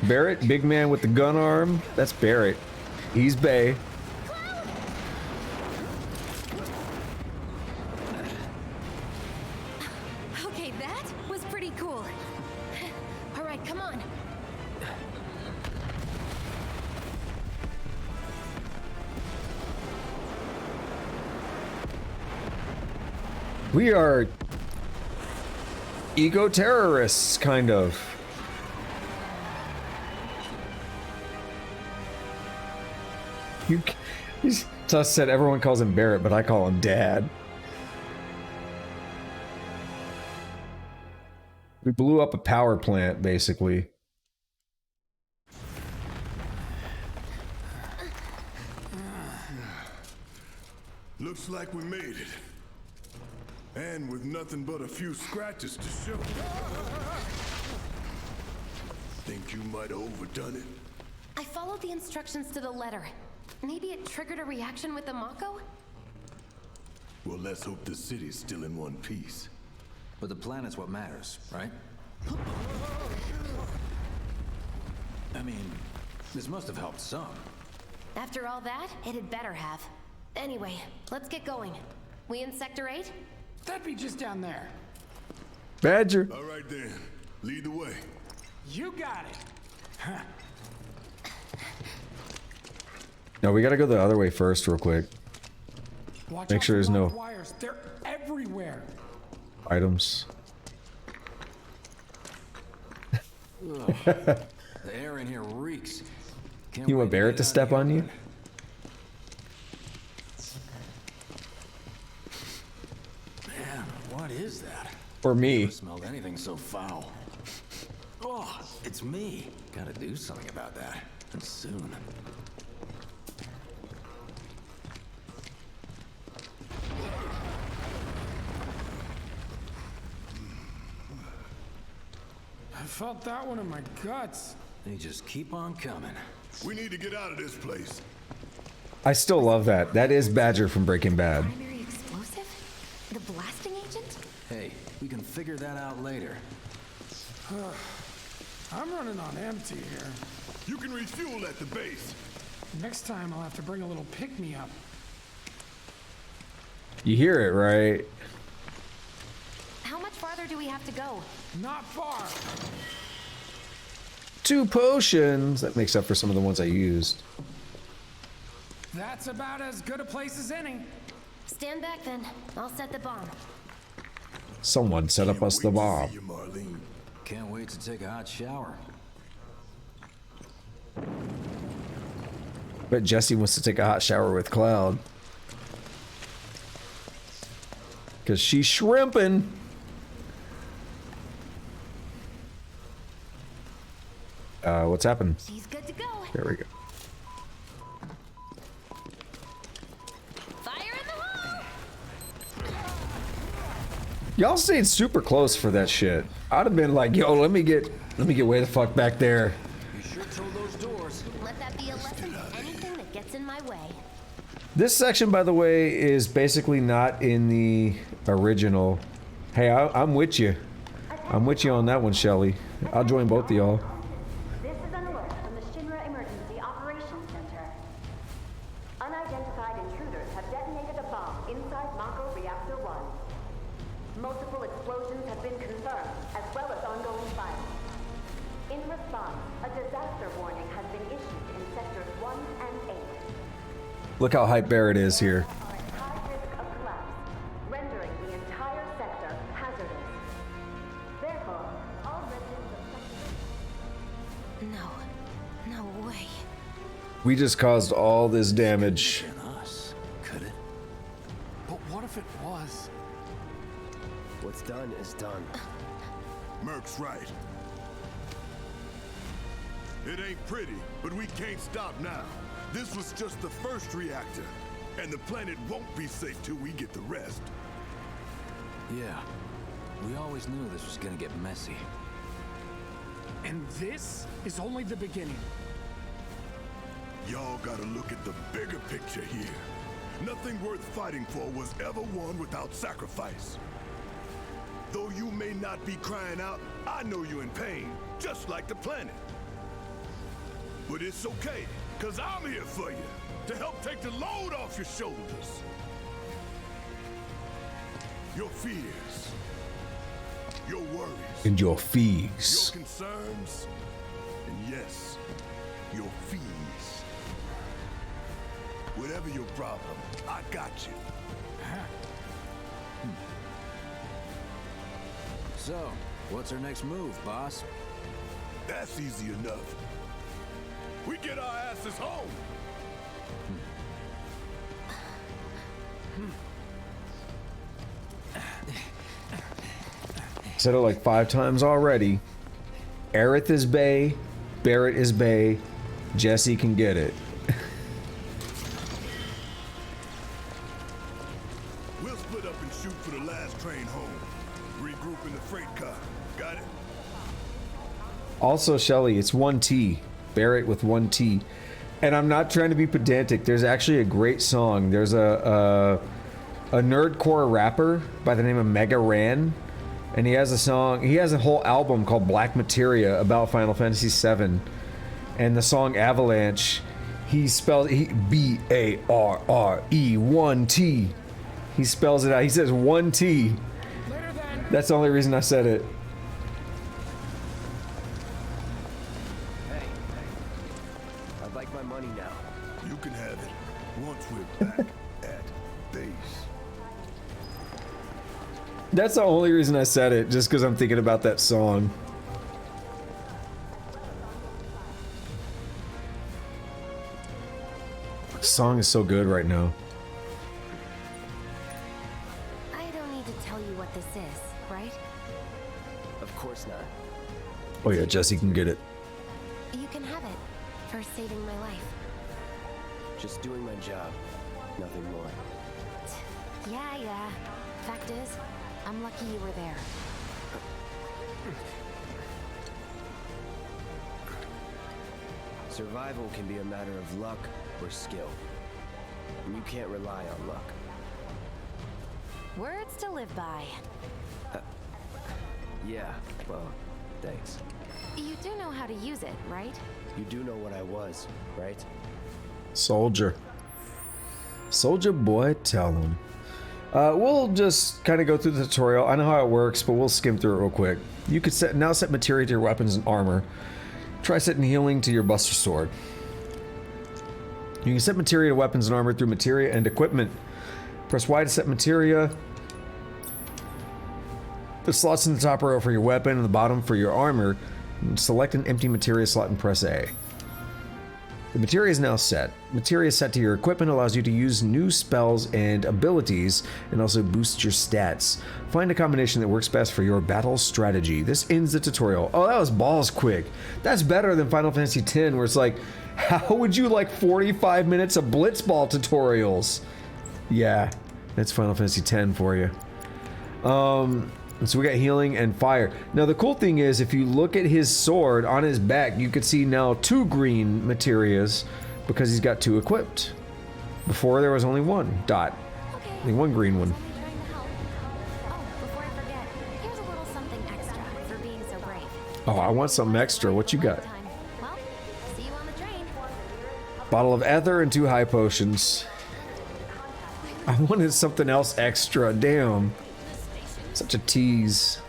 Barrett, big man with the gun arm. That's Barrett. He's Bay. Okay, that was pretty cool. All right, come on. We are eco-terrorists, kind of. Tuss said everyone calls him Barrett, but I call him Dad. We blew up a power plant, basically. Looks like we made it. And with nothing but a few scratches to show. Think you might have overdone it? I followed the instructions to the letter. Maybe it triggered a reaction with the Mako? Well, let's hope the city's still in one piece. But the planet's what matters, right? I mean, this must have helped some. After all that, it had better have. Anyway, let's get going. We in Sector 8? That'd be just down there. Badger. All right then, lead the way. You got it. Huh. No, we gotta go the other way first, real quick. Watch Make out sure for there's no locked wires. They're everywhere. items. The air in here reeks. Can't You wait want Barrett get to out step of on here. you? Man, what is that? Or me? Never smelled anything so foul. Oh, it's me. Gotta do something about that. And soon. I felt that one in my guts. They just keep on coming. We need to get out of this place. I still love that. That is Badger from Breaking Bad. Primary explosive? The blasting agent? Hey, we can figure that out later. I'm running on empty here. You can refuel at the base. Next time I'll have to bring a little pick-me-up. You hear it, right? How much farther do we have to go? Not far. 2 potions. That makes up for some of the ones I used. That's about as good a place as any. Stand back then. I'll set the bomb. Someone set up us the Can't wait to bomb. see you, Marlene. Can't wait to take a hot shower. Bet Jesse wants to take a hot shower with Cloud. Because she's shrimping. What's happened? She's good to go. There we go. Fire in the hole! Y'all stayed super close for that shit. I'd have been like, yo, let me get way the fuck back there. You sure told those doors. Let that be a lesson to anything that gets in my way. This section, by the way, is basically not in the original. Hey, I'm with you. I'm with you on that one, Shelly. I'll join both of y'all. This is an alert from the Shinra Emergency Operations Center. Unidentified intruders have detonated a bomb inside Mako Reactor 1. Multiple explosions have been confirmed, as well as ongoing fire. In response, a disaster warning has been issued in sectors 1 and 8. Look how hype Barrett is here. Are at high risk of collapse, rendering the entire sector hazardous. Therefore, all residents of sector... No way. We just caused all this damage. And us, could it? But what if it was? What's done is done. Merc's right. It ain't pretty, but we can't stop now. This was just the first reactor, and the planet won't be safe till we get the rest. Yeah. We always knew this was gonna get messy. And this is only the beginning. Y'all gotta look at the bigger picture here. Nothing worth fighting for was ever won without sacrifice. Though you may not be crying out, I know you're in pain, just like the planet. But it's okay, cause I'm here for you, to help take the load off your shoulders. Your fears, your worries, And your your fees. concerns, and yes, your fees. Whatever your problem, I got you. So, what's our next move, boss? That's easy enough. We get our asses home. Said it like 5 times already. Aerith is Bay, Barrett is Bay, Jesse can get it. We'll split up and shoot for the last train home. Regroup in the freight car. Got it? Also, Shelly, it's 1T. Barrett with 1T. And I'm not trying to be pedantic. There's actually a great song. There's a nerdcore rapper by the name of Mega Ran. And he has a song, he has a whole album called Black Materia about Final Fantasy VII. And the song Avalanche, he spells B-A-R-R-E 1T. He spells it out. He says 1T. Later then. That's the only reason I said it. Hey, I'd like my money now. You can have it once we're back at base. That's the only reason I said it, just because I'm thinking about that song. The song is so good right now. I don't need to tell you what this is, right? Of course not. Oh yeah, Jesse can get it. You can have it for saving my life. Just doing my job. Nothing more. Yeah. Fact is, I'm lucky you were there. Survival can be a matter of luck or skill. And you can't rely on luck. Words to live by. Yeah, well, thanks. You do know how to use it, right? You do know what I was, right? Soldier. Soldier boy, tell him. We'll just kind of go through the tutorial. I know how it works, but we'll skim through it real quick. You could now set materia to your weapons and armor. Try setting healing to your Buster Sword. You can set materia to weapons and armor through materia and equipment. Press Y to set materia. The slots in the top row for your weapon and the bottom for your armor. Select an empty materia slot and press A. The materia is now set. Materia set to your equipment allows you to use new spells and abilities and also boosts your stats. Find a combination that works best for your battle strategy. This ends the tutorial. Oh, that was balls quick. That's better than Final Fantasy X, where it's like, how would you like 45 minutes of blitzball tutorials? Yeah, that's Final Fantasy X for you. So we got healing and fire. Now the cool thing is, if you look at his sword on his back, you can see now 2 green materias because he's got 2 equipped. Before there was only 1 dot. Okay. Only 1 green one. Trying to help. Oh, before I forget, here's a little something extra for being so brave. Oh, I want something extra. What you got? Well, see you on the train. Bottle of ether and 2 high potions. I wanted something else extra. Damn. Such a tease.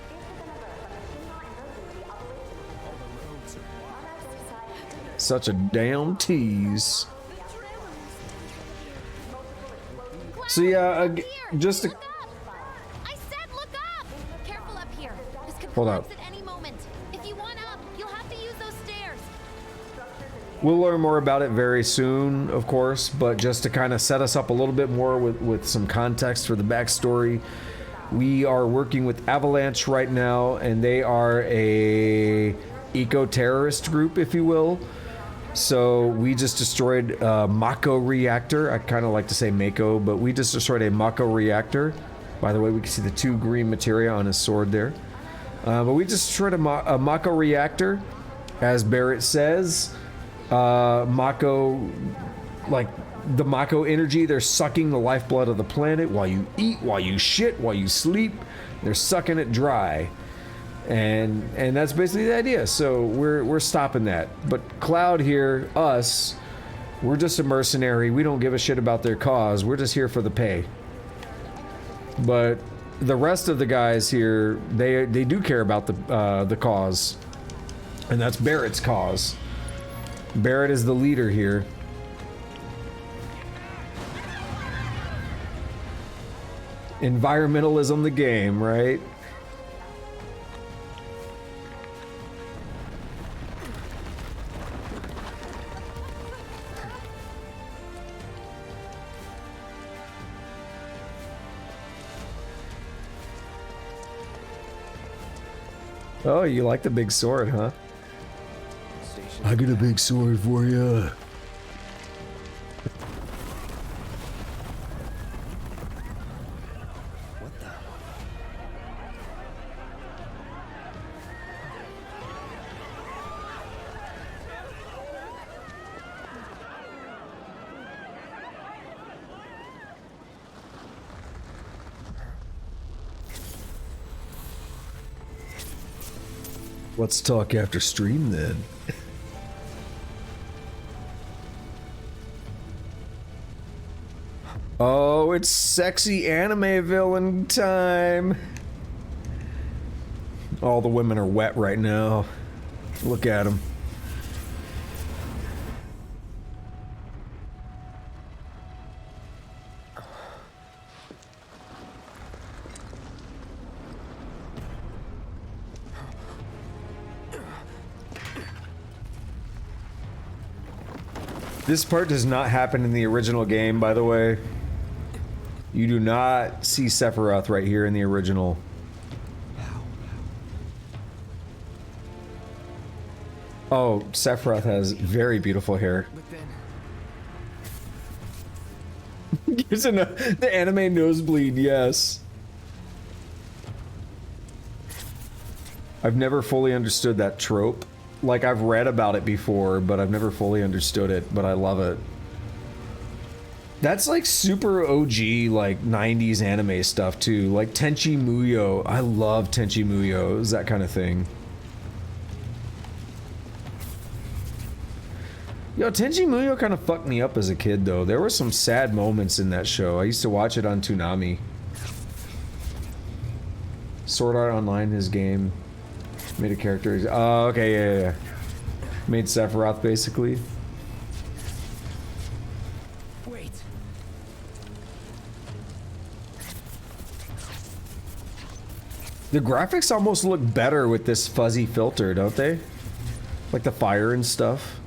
Such a damn tease. So yeah, just to... Look up! I said look up! Careful up here. This could Hold up. collapse at any moment. If you want up, you'll have to use those stairs. We'll learn more about it very soon, of course, but just to kind of set us up a little bit more with some context for the backstory, we are working with Avalanche right now, and they are a eco-terrorist group, if you will. So we just destroyed a Mako reactor. I kind of like to say Mako, but we just destroyed a Mako reactor. By the way, we can see the 2 green materia on his sword there. But we just destroyed a Mako reactor, as Barrett says. Mako, like the Mako energy, they're sucking the lifeblood of the planet while you eat, while you shit, while you sleep. They're sucking it dry. And that's basically the idea. So we're stopping that. But Cloud here, us, we're just a mercenary. We don't give a shit about their cause. We're just here for the pay. But the rest of the guys here, they do care about the cause. And that's Barrett's cause. Barrett is the leader here. Environmentalism the game, right? Oh, you like the big sword, huh? I got a big sword for you. Let's talk after stream then. Oh, it's sexy anime villain time. All the women are wet right now. Look at them. This part does not happen in the original game, by the way. You do not see Sephiroth right here in the original. Oh, Sephiroth has very beautiful hair. Gives the anime nosebleed, yes. I've never fully understood that trope. Like, I've read about it before, but I've never fully understood it, but I love it. That's like super OG, like 90s anime stuff too. Like Tenchi Muyo. I love Tenchi Muyo. It was that kind of thing. Yo, Tenchi Muyo kind of fucked me up as a kid though. There were some sad moments in that show. I used to watch it on Toonami. Sword Art Online, his game. Made a character. Oh, okay, yeah. Made Sephiroth basically. The graphics almost look better with this fuzzy filter, don't they? Like the fire and stuff.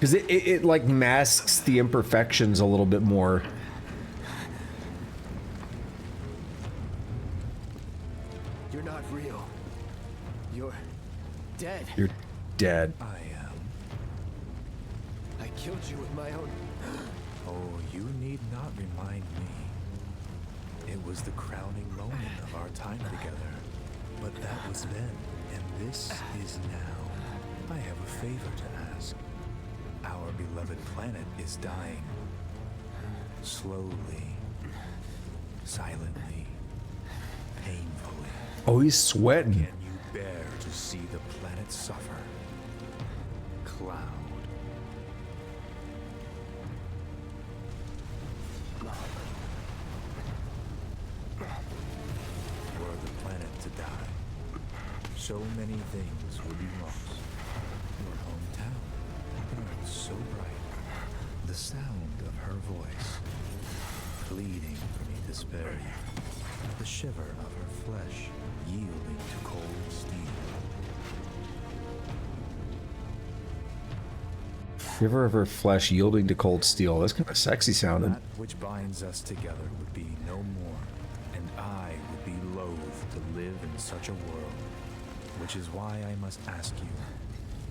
Because it like masks the imperfections a little bit more. You're not real. You're dead. You're dead. I am. I killed you with my own... Oh, you need not remind me. It was the crowning moment of our time together. But that was then, and this is now. I have a favor to ask. Our beloved planet is dying. Slowly. Silently. Painfully. Oh, he's sweating. Can you bear to see the planet suffer? Cloud. Were the planet to die, so many things would be lost. Your hometown, burned so bright. The sound of her voice, pleading for me to spare you. The shiver of her flesh, yielding to cold steel. Shiver of her flesh yielding to cold steel. That's kind of sexy sounding. That which binds us together would be no more, and I would be loath to live in such a world. Which is why I must ask you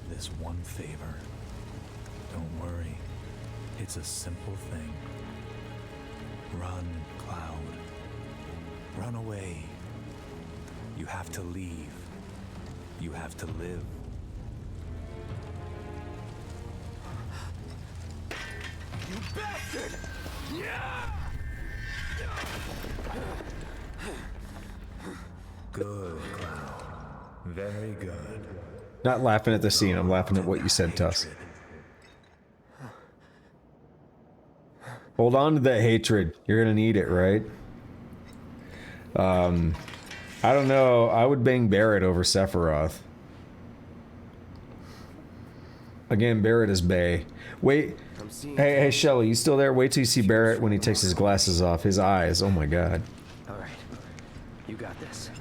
this one favor. Don't worry, it's a simple thing. Run, Cloud. Run away. You have to leave. You have to live. You bastard! Good, Cloud. Very good. Not laughing at the scene, I'm laughing at what you said, Tusk. Hold on to that hatred. You're gonna need it, right? I don't know. I would bang Barrett over Sephiroth. Again, Barrett is Bay. Wait. Hey, Shelly, you still there? Wait till you see Barrett when he takes his glasses off. His eyes. Oh my god. All right. You got this.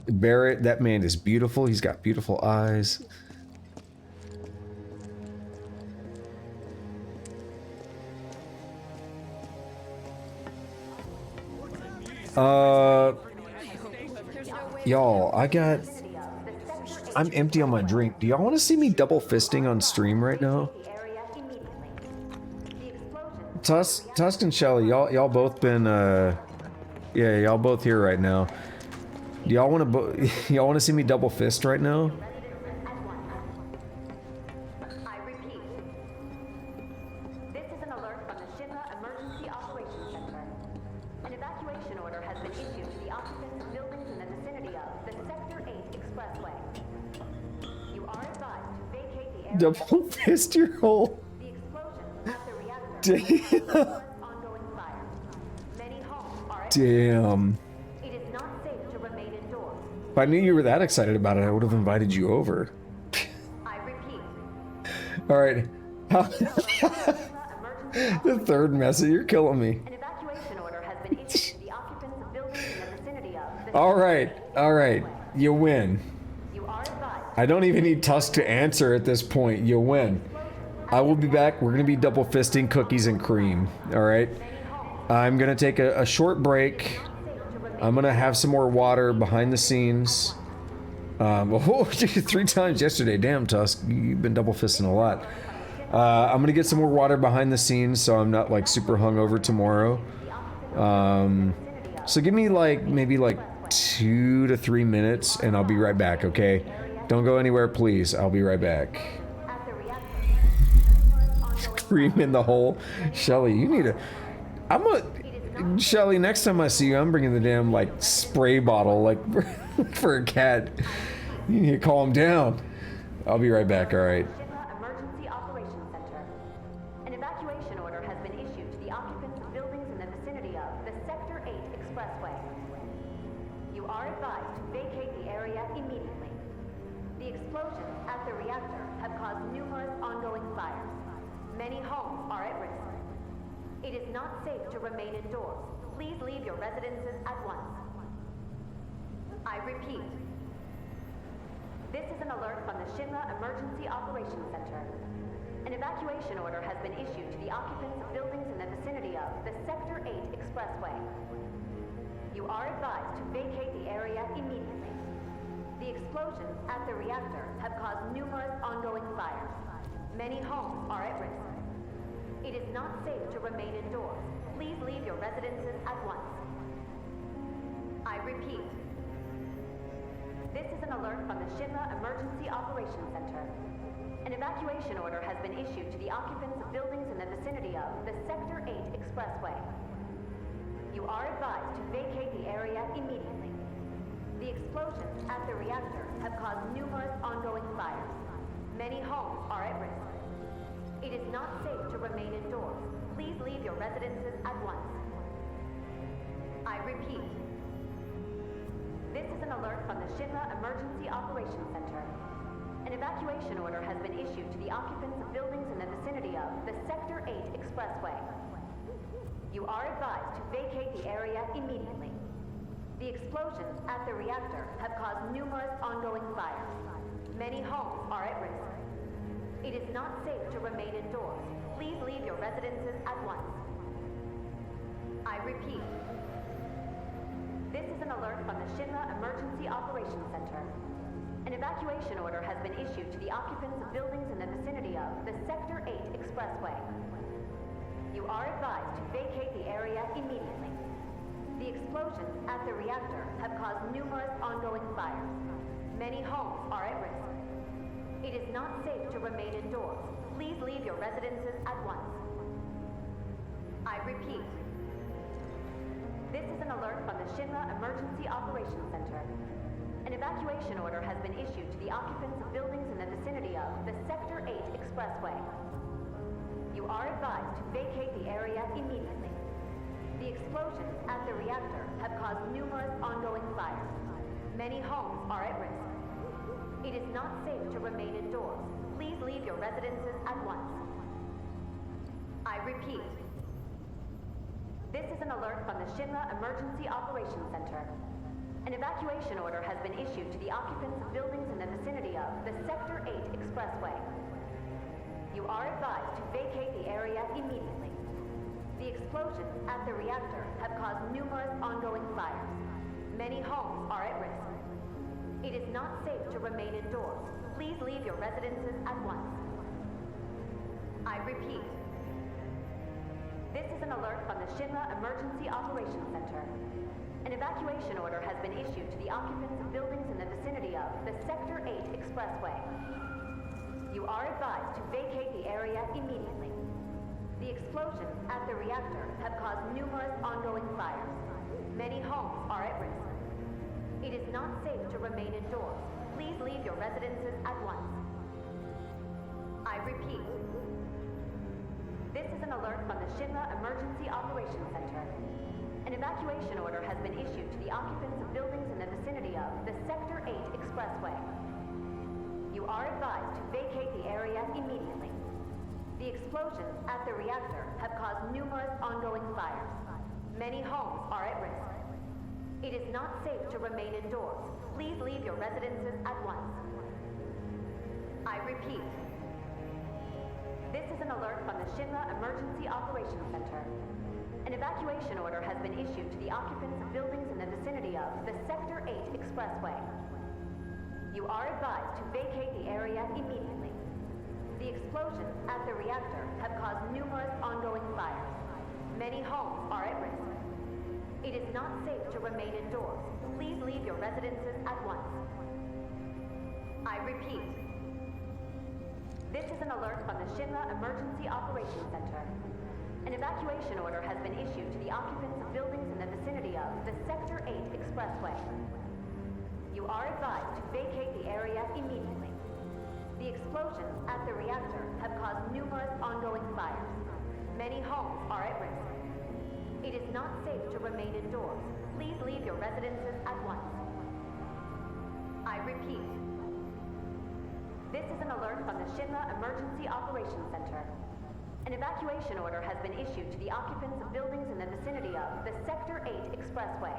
Barrett, that man is beautiful. He's got beautiful eyes. Y'all, I'm empty on my drink. Do y'all want to see me double fisting on stream right now? Tusk and Shelly, y'all both been, yeah, y'all both here right now. Do y'all want to y'all want to see me double fist right now? I repeat. This is an alert from the Shinra Emergency Operations Center. An evacuation order has been issued to the occupants of buildings in the vicinity of the Sector 8 Expressway. You are advised to vacate the area. Double fist your hole. The explosions at the reactor. Damn. Ongoing fire. Many homes are at Damn. It is not safe to remain indoors. If I knew you were that excited about it, I would have invited you over. I repeat. All right. The third message, you're killing me. An evacuation order has been issued to the occupants of buildings in the vicinity of the All right. You win. You are advised. I don't even need Tusk to answer at this point. You win. I will be back. We're going to be double fisting cookies and cream. All right. I'm going to take a short break. I'm going to have some more water behind the scenes. Oh, 3 times yesterday. Damn, Tusk. You've been double fisting a lot. I'm going to get some more water behind the scenes so I'm not like super hungover tomorrow. So give me like maybe like 2 to 3 minutes and I'll be right back, okay? Don't go anywhere, please. I'll be right back. Cream in the hole. Shelly, you need Shelly, next time I see you, I'm bringing the damn like spray bottle like for a cat. You need to calm down. I'll be right back, all right? Emergency Operations Center. An evacuation order has been issued to the occupants of buildings in the vicinity of the Sector 8 Expressway. You are advised to vacate the area immediately. The explosions at the reactor have caused numerous ongoing fires. Many homes are at risk. It is not safe to remain indoors. Please leave your residences at once. I repeat. This is an alert from the Shinra Emergency Operations Center. An evacuation order has been issued to the occupants of buildings in the vicinity of the Sector 8 Expressway. You are advised to vacate the area immediately. The explosions at the reactor have caused numerous ongoing fires. Many homes are at risk. It is not safe to remain indoors. Please leave your residences at once. I repeat. This is an alert from the Shinra Emergency Operations Center. An evacuation order has been issued to the occupants of buildings in the vicinity of the Sector 8 Expressway. You are advised to vacate the area immediately. The explosions at the reactor have caused numerous ongoing fires. Many homes are at risk. It is not safe to remain indoors. Please leave your residences at once. I repeat. This is an alert from the Shinra Emergency Operations Center. An evacuation order has been issued to the occupants of buildings in the vicinity of the Sector 8 Expressway. You are advised to vacate the area immediately. The explosions at the reactor have caused numerous ongoing fires. Many homes are at risk. It is not safe to remain indoors. Please leave your residences at once. I repeat. This is an alert from the Shinra Emergency Operations Center. An evacuation order has been issued to the occupants of buildings in the vicinity of the Sector 8 Expressway. You are advised to vacate the area immediately. The explosions at the reactor have caused numerous ongoing fires. Many homes are at risk. It is not safe to remain indoors. Please leave your residences at once. I repeat. This is an alert from the Shinra Emergency Operations Center. An evacuation order has been issued to the occupants of buildings in the vicinity of the Sector 8 Expressway. You are advised to vacate the area immediately. The explosions at the reactor have caused numerous ongoing fires. Many homes are at risk. It is not safe to remain indoors. Please leave your residences at once. I repeat. This is an alert from the Shinra Emergency Operations Center. An evacuation order has been issued to the occupants of buildings in the vicinity of the Sector 8 Expressway. You are advised to vacate the area immediately. The explosions at the reactor have caused numerous ongoing fires. Many homes are at risk. It is not safe to remain indoors. Please leave your residences at once. I repeat. This is an alert from the Shinra Emergency Operations Center. An evacuation order has been issued to the occupants of buildings in the vicinity of the Sector 8 Expressway. You are advised to vacate the area immediately. The explosions at the reactor have caused numerous ongoing fires. Many homes are at risk. It is not safe to remain indoors. Please leave your residences at once. I repeat. This is an alert from the Shinra Emergency Operations Center. An evacuation order has been issued to the occupants of buildings in the vicinity of the Sector 8 Expressway. You are advised to vacate the area immediately. The explosions at the reactor have caused numerous ongoing fires. Many homes are at risk. It is not safe to remain indoors. Please leave your residences at once. I repeat. This is an alert from the Shinra Emergency Operations Center. An evacuation order has been issued to the occupants of buildings in the vicinity of the Sector 8 Expressway. You are advised to vacate the area immediately. The explosions at the reactor have caused numerous ongoing fires. Many homes are at risk. It is not safe to remain indoors. Please leave your residences at once. I repeat. This is an alert from the Shinra Emergency Operations Center. An evacuation order has been issued to the occupants of buildings in the vicinity of the Sector 8 Expressway. You are advised to vacate the area immediately. The explosions at the reactor have caused numerous ongoing fires. Many homes are at risk. It is not safe to remain indoors. Please leave your residences at once. I repeat. This is an alert from the Shinra Emergency Operations Center. An evacuation order has been issued to the occupants of buildings in the vicinity of the Sector 8 Expressway.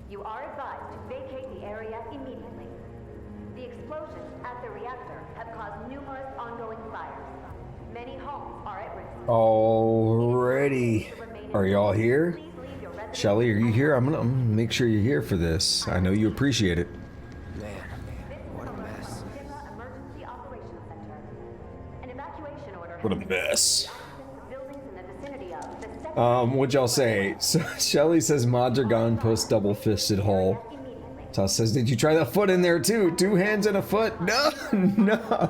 You are advised to vacate the area immediately. The explosions at the reactor have caused numerous ongoing fires. Many homes are at risk. Alrighty. Are y'all here? Please leave your residence. Shelly, are you here? I'm gonna make sure you're here for this. I know you appreciate it. Man, what a mess. Shinra Emergency Operations Center. An evacuation order What a has been mess. issued to the buildings in the vicinity of the Sector What'd y'all say? So Shelly says mods are gone post double fisted haul. Toss says, did you try that foot in there too? 2 hands and a foot? No, no.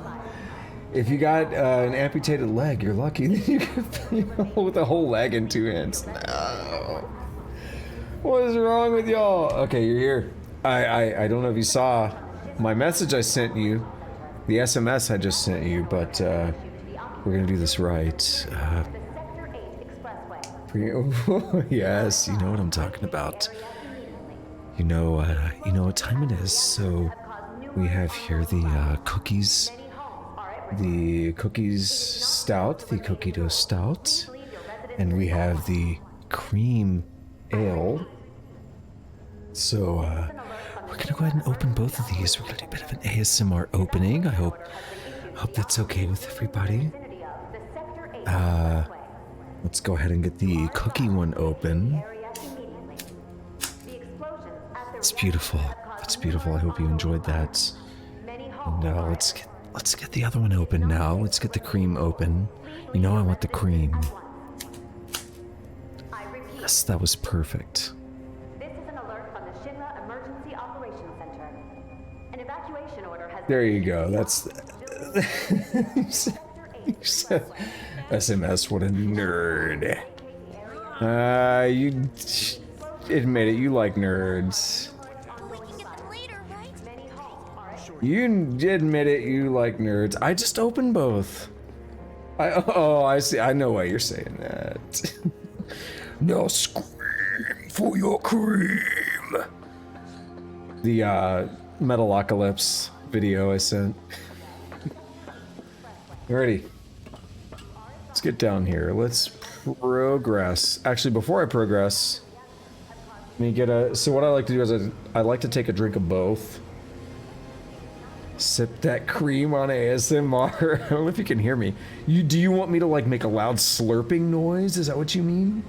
If you got an amputated leg, you're lucky. You can with a whole leg and 2 hands. No. What is wrong with y'all? Okay, you're here. I don't know if you saw my message I sent you, the SMS I just sent you, but we're gonna do this right. Sector 8 Expressway. Yes, you know what I'm talking about. You know what time it is. So we have here the cookies, the cookies stout, the cookie dough stout, and we have the cream ale. So we're gonna go ahead and open both of these. We're gonna do a bit of an ASMR opening. I hope that's okay with everybody. Let's go ahead and get the cookie one open. It's beautiful. It's beautiful. I hope you enjoyed that. And let's get the other one open now. Let's get the cream open. You know I want the cream. Yes, that was perfect. This is an alert from the Shinra Emergency Operations Center. An evacuation order has There you go. That's SMS. What a nerd. You admit it. You like nerds. We can get them later, right? You admit it. You like nerds. I just opened both. I see. I know why you're saying that. Now scream for your cream. The Metalocalypse video I sent. Alrighty. Let's get down here. Let's progress. Actually, before I progress, let me get a. So what I like to do is I like to take a drink of both. Sip that cream on ASMR. I don't know if you can hear me. Do you want me to like make a loud slurping noise? Is that what you mean?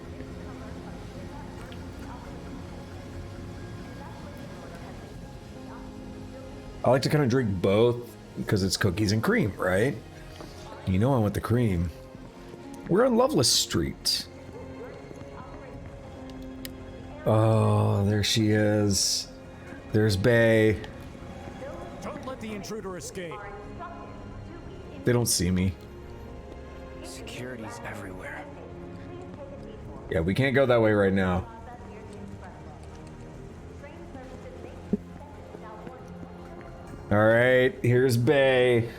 I like to kind of drink both because it's cookies and cream, right? You know I want the cream. We're on Loveless Street. Oh, there she is. There's Bay. Don't let the intruder escape. They don't see me. Security's everywhere. Yeah, we can't go that way right now. All right, here's Bay.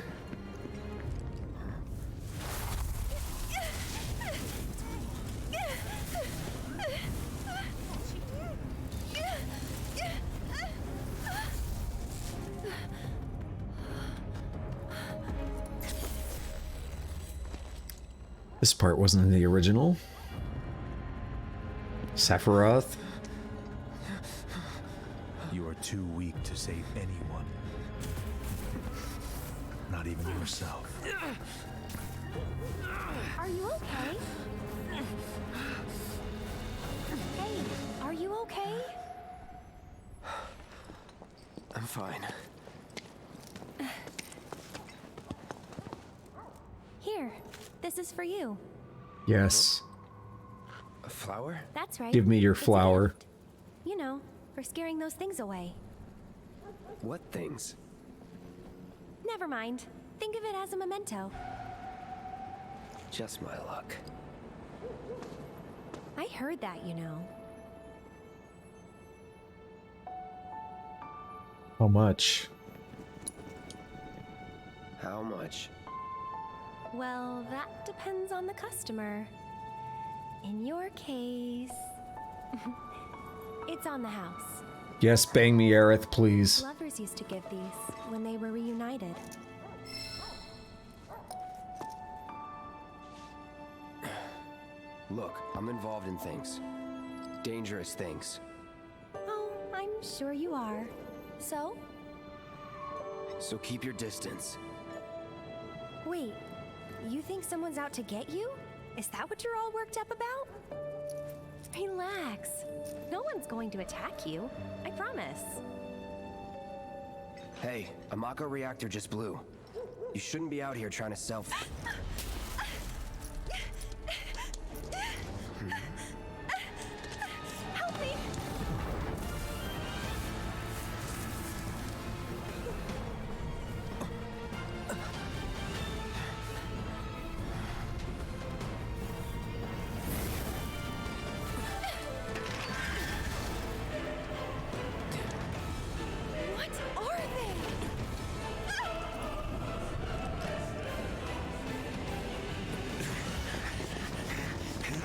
This part wasn't in the original. Sephiroth. You are too weak to save anyone. Not even yourself. Are you okay? Hey, are you okay? I'm fine. Here, this is for you. Yes. A flower? That's right. Give me your It's a flower. gift. You know, for scaring those things away. What things? Never mind. Think of it as a memento. Just my luck. I heard that, you know. How much? How much? Well, that depends on the customer. In your case, it's on the house. Yes, bang me, Aerith, please. Lovers used to give these when they were reunited. Look, I'm involved in things. Dangerous things. Oh, I'm sure you are. So? So keep your distance. Wait, you think someone's out to get you? Is that what you're all worked up about? Relax. No one's going to attack you. I promise. Hey, a Mako reactor just blew. You shouldn't be out here trying to self... Help me! What are they?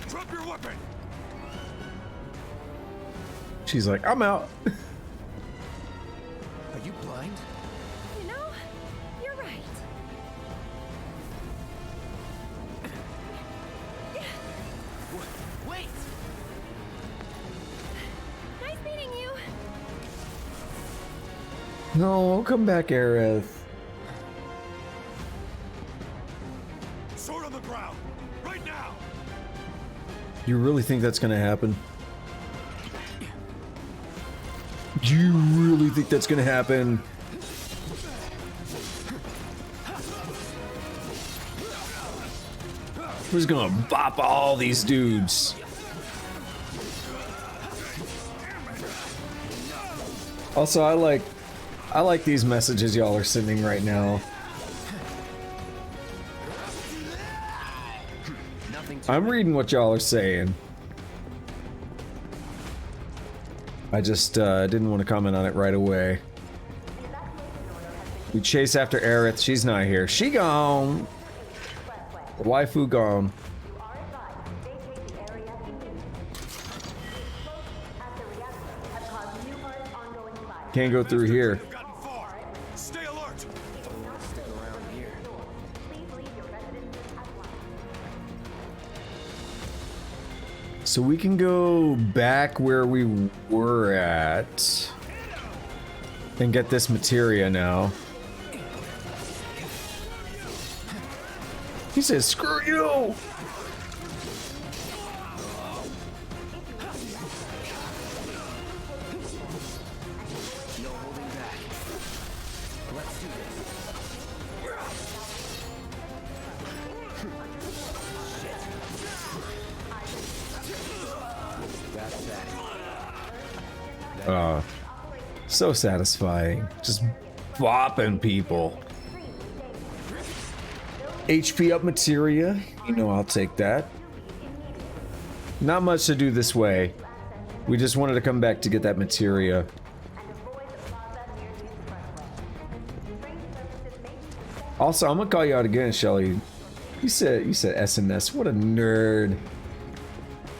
Drop your weapon! She's like, I'm out. Are you blind? You know, you're right. Wait! Nice meeting you. No, come back, Aerith. Sword on the ground! Right now! You really think that's gonna happen? You really think that's gonna happen? Who's gonna bop all these dudes? Also, I like these messages y'all are sending right now. I'm reading what y'all are saying. I just didn't want to comment on it right away. We chase after Aerith. She's not here. She gone. The waifu gone. You are advised, vacate the area immediately. Explosions at the reactor have caused numerous ongoing fires. Can't go through here. You've gotten far! Stay alert! Stick around here. Please leave your residences at once. So we can go back where we were at and get this materia now. He says, screw you! No holding back. Let's do this. That's that. So satisfying. Just bopping people. HP up materia. You know I'll take that. Not much to do this way. We just wanted to come back to get that materia. And avoid the plaza near the expressway. Train services may be suspended. Also, I'm gonna call you out again, Shelly. You said SNS. What a nerd.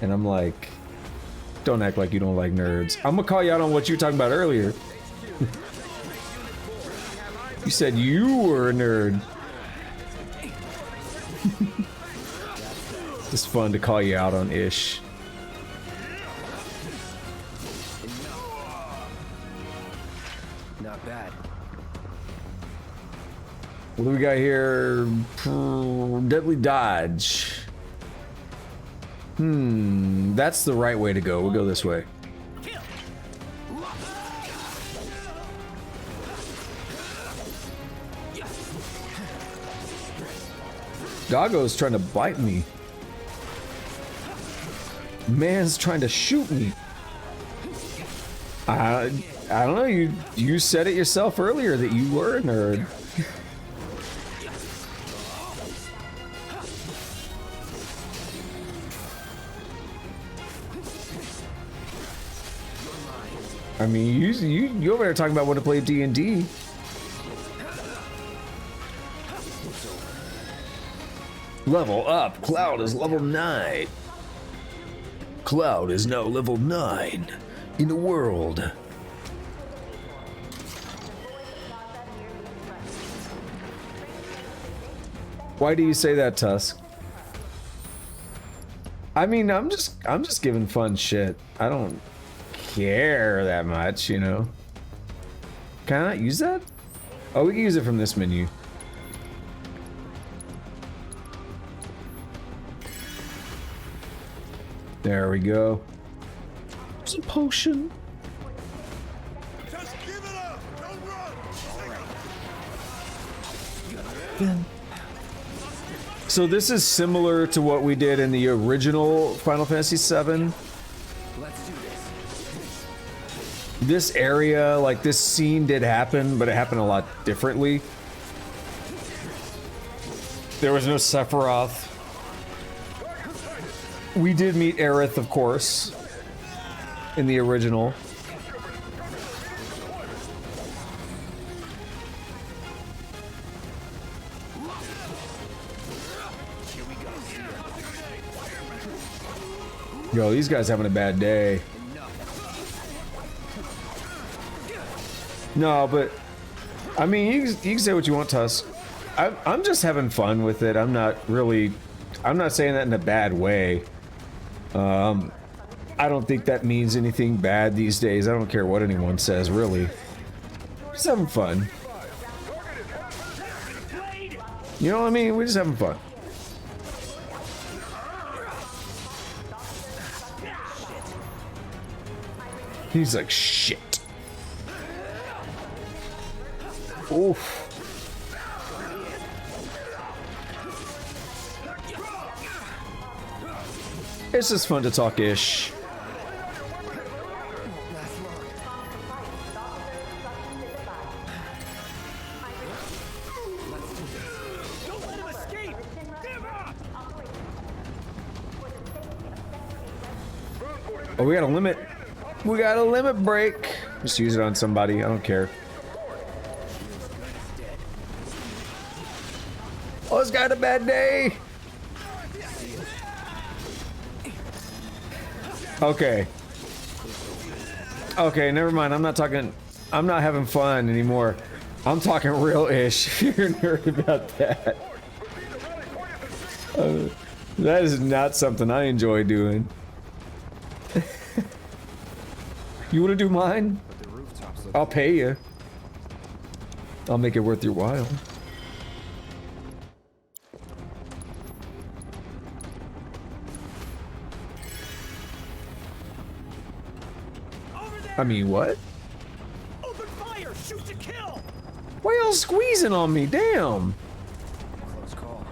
And I'm like, don't act like you don't like nerds. I'm gonna call you out on what you were talking about earlier. You said you were a nerd. It's fun to call you out on ish. Not bad. What do we got here? Deadly dodge. That's the right way to go. We'll go this way. Doggo's trying to bite me. Man's trying to shoot me. I don't know. You said it yourself earlier that you were a nerd. I mean, you over there talking about what to play D&D. Level up. Cloud is level 9. Cloud is now level 9 in the world. Why do you say that, Tusk? I mean, I'm just giving fun shit. I don't care that much, you know. Can I not use that? Oh, we can use it from this menu. There we go. It's a potion. Just give it up! Don't run! Then. So this is similar to what we did in the original Final Fantasy VII. Let's do this. This area, like this scene did happen, but it happened a lot differently. There was no Sephiroth. We did meet Aerith, of course, in the original. Yo, these guys having a bad day. No, but I mean, you can say what you want, Tusk. I'm just having fun with it. I'm not saying that in a bad way. I don't think that means anything bad these days. I don't care what anyone says, really. Just having fun. You know what I mean? We're just having fun. He's like, shit. Oof. It's just fun to talk ish. Oh, we got a limit. We got a limit break. Just use it on somebody. I don't care. Oh, this guy had a bad day. Okay. Okay, never mind. I'm not having fun anymore. I'm talking real ish. If you're a nerd about that. That is not something I enjoy doing. You want to do mine? I'll pay you. I'll make it worth your while. I mean, what? Open fire! Shoot to kill! Why y'all squeezing on me? Damn. Close call.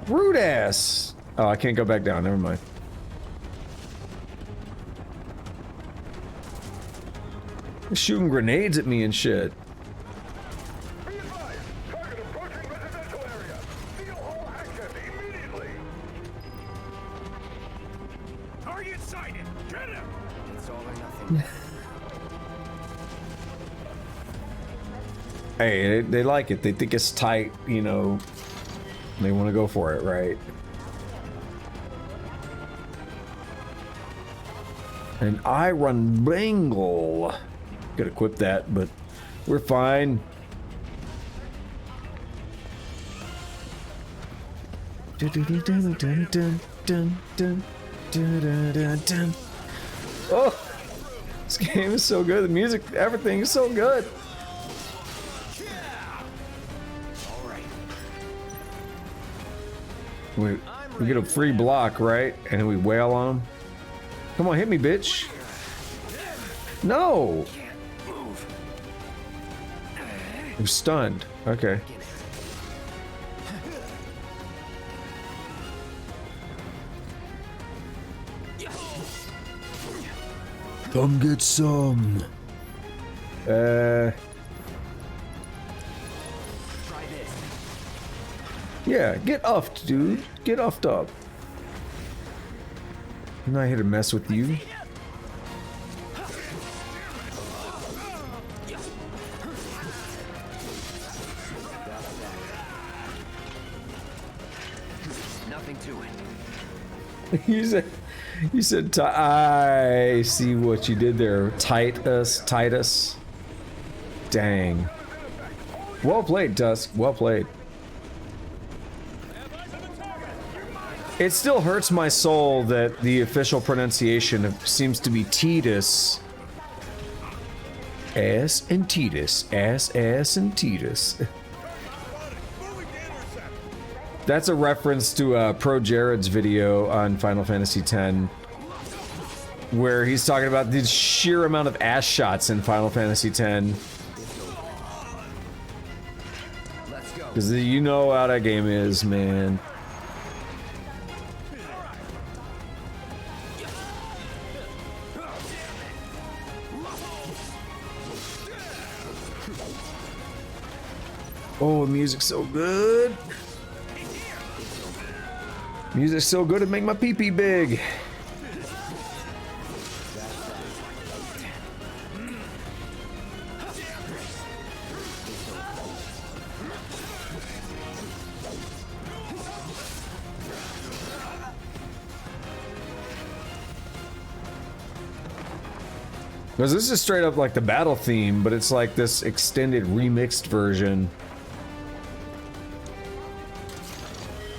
Rude ass. Oh, I can't go back down. Never mind. They're shooting grenades at me and shit. Be advised! Target approaching residential area! Seal all access immediately! Target sighted! Get him! It's all or nothing. Hey, they like it. They think it's tight, you know. They want to go for it, right? And I run Bangle. Could equip that, but we're fine. Oh, this game is so good. The music, everything is so good. We get a free block, right? And then we wail on them. Come on, hit me, bitch. No. I'm stunned. Okay. Come get some. Yeah, get offed, dude. Get offed up. I'm not here to mess with you. Nothing to it. You said I see what you did there. Titus. Dang. Well played, Tusk. Well played. It still hurts my soul that the official pronunciation seems to be Titus. Ass and Titus. Ass and Titus. That's a reference to Pro Jared's video on Final Fantasy X, where he's talking about the sheer amount of ass shots in Final Fantasy X. Because you know how that game is, man. Oh, the music's so good. Music's so good it make my pee-pee big. Because this is straight up like the battle theme, but it's like this extended remixed version.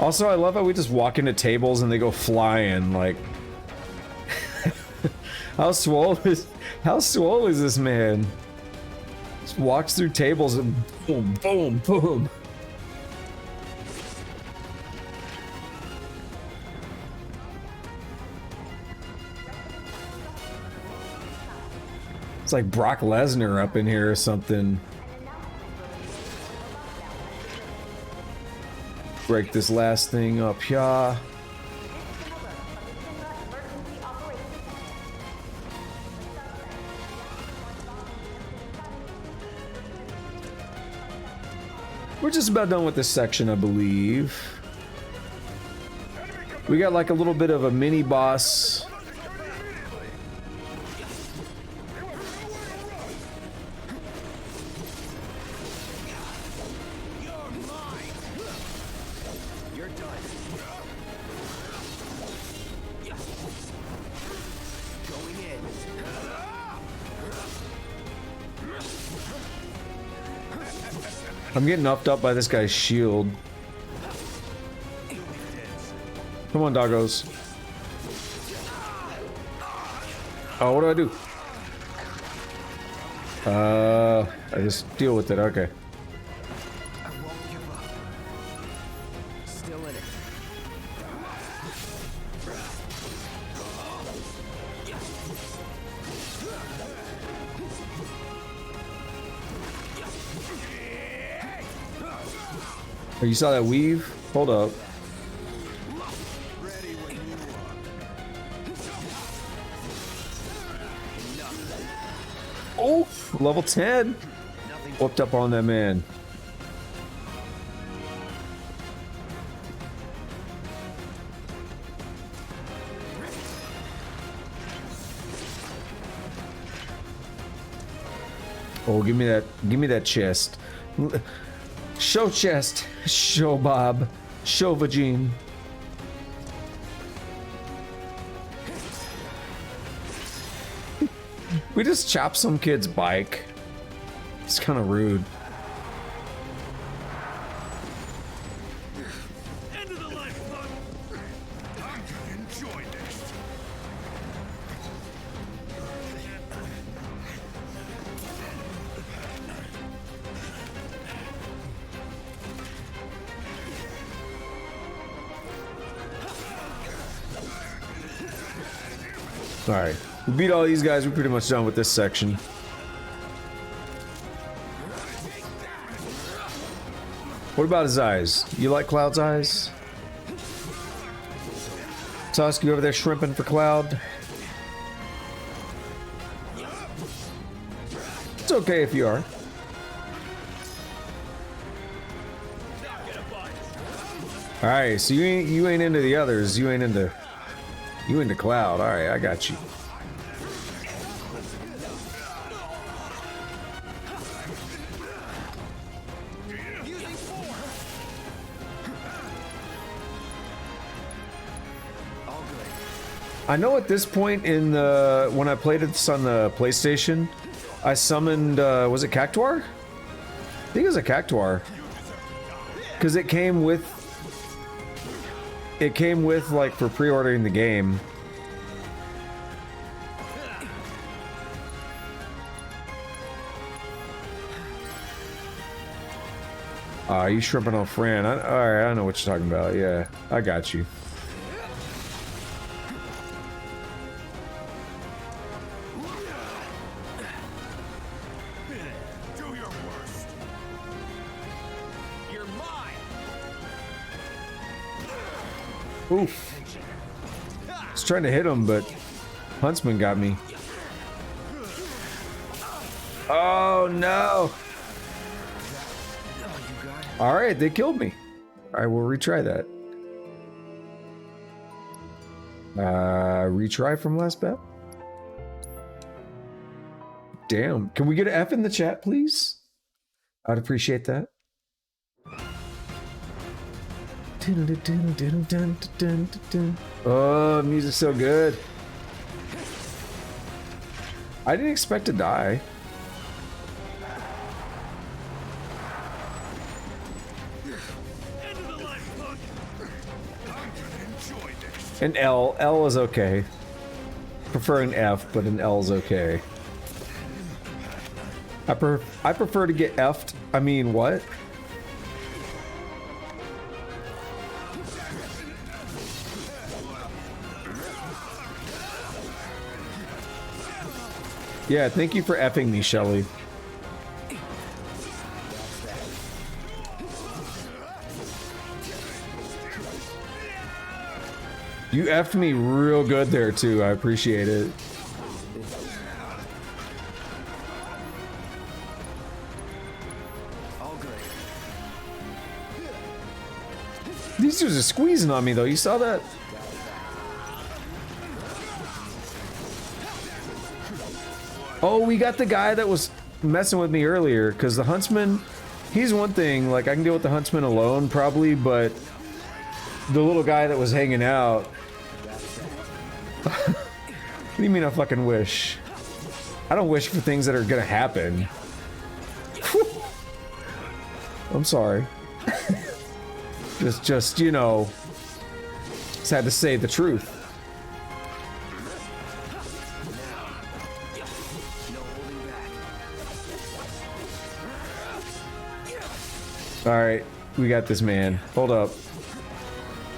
Also, I love how we just walk into tables and they go flying, like... how swole is this man? Just walks through tables and boom, boom, boom. It's like Brock Lesnar up in here or something. Break this last thing up here. We're just about done with this section, I believe. We got like a little bit of a mini boss. I'm getting upped up by this guy's shield. Come on, doggos. Oh, what do? I just deal with it, okay. I won't give up. Still in it. Oh, you saw that weave? Hold up. Oh, level 10. Whooped up on that man. Oh, give me that chest. Show chest, show Bob, show Vagine. We just chopped some kid's bike. It's kind of rude. End of the life, bud. I'm gonna enjoy this. Alright, we beat all these guys, we're pretty much done with this section. What about his eyes? You like Cloud's eyes? Tusk, you over there shrimping for Cloud? It's okay if you are. Alright, so you ain't into the others, you ain't into Cloud. Alright, I got you. I know at this point in the when I played this on the PlayStation, I summoned was it Cactuar? I think it was a Cactuar. Because it came with it came with, like, for pre-ordering the game. You shrimping on Fran. Alright, I know what you're talking about. Yeah, I got you. Do your worst. You're mine. Oof. I was trying to hit him, but Huntsman got me. Oh, no. Alright, they killed me. Alright, we'll retry that. Retry from last bet? Damn. Can we get an F in the chat, please? I'd appreciate that. Oh, music's so good. I didn't expect to die. An L. L is okay. Prefer an F, but an L is okay. I prefer to get F'd. I mean, what? Yeah, thank you for effing me, Shelly. You effed me real good there, too. I appreciate it. These dudes are squeezing on me, though. You saw that? Oh, we got the guy that was messing with me earlier, because the Huntsman, he's one thing. Like, I can deal with the Huntsman alone, probably, but the little guy that was hanging out... What do you mean I fucking wish? I don't wish for things that are gonna happen. Whew. I'm sorry. just, you know, just had to say the truth. Alright, we got this, man. Hold up.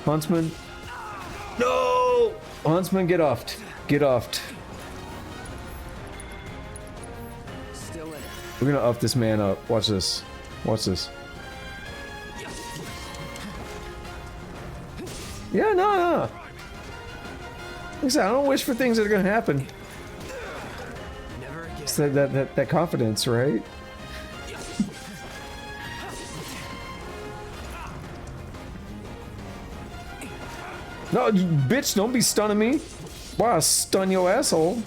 Huntsman? No! Huntsman, get offed. Get offed. We're gonna up this man up. Watch this. Watch this. Yeah, no. Like I said, I don't wish for things that are gonna happen. It's that confidence, right? No, you bitch, don't be stunning me. Why, I'll stun your asshole.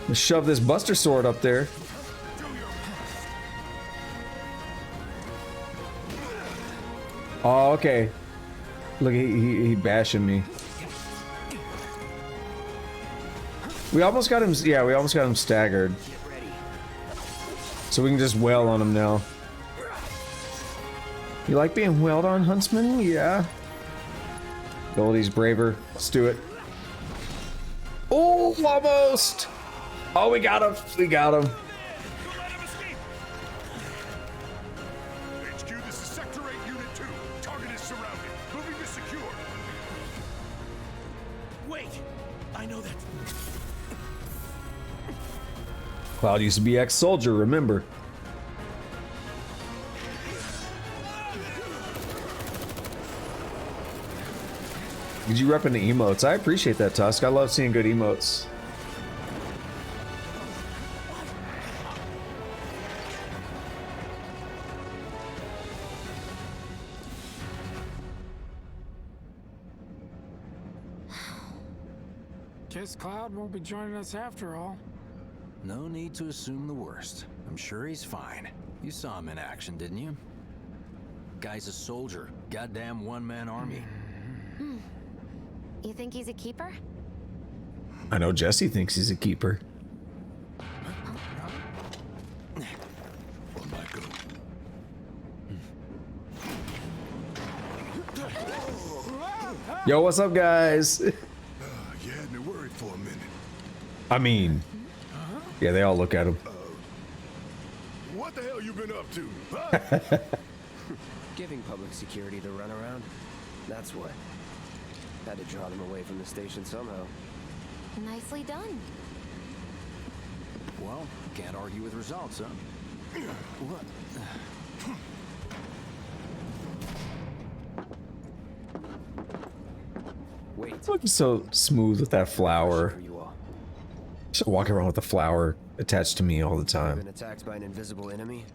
Let's shove this Buster Sword up there. Oh, okay. Look, he bashing me. We almost got him, yeah, we almost got him staggered. So we can just wail on him now. You like being wailed on, Huntsman? Yeah. Ability's braver. Let's do it. Oh, almost! Oh, we got him. We got him. HQ, this is Sector 8, Unit 2. Target is surrounded. Moving to secure. Wait, I know that. Cloud used to be ex-soldier, remember? Did you repping the emotes? I appreciate that, Tusk. I love seeing good emotes. Guess Cloud won't be joining us after all. No need to assume the worst. I'm sure he's fine. You saw him in action, didn't you? Guy's a soldier. Goddamn one-man army. You think he's a keeper? I know Jesse thinks he's a keeper. Yo, what's up, guys? You had me worried for a minute. I mean, yeah, they all look at him. What the hell you been up to? Huh? Giving public security the runaround. That's what. Had to draw them away from the station somehow. Nicely done. Well, can't argue with results, huh? What? Wait. Looking so smooth with that flower. For you all. Just walking around with a flower attached to me all the time. Been attacked by an invisible enemy?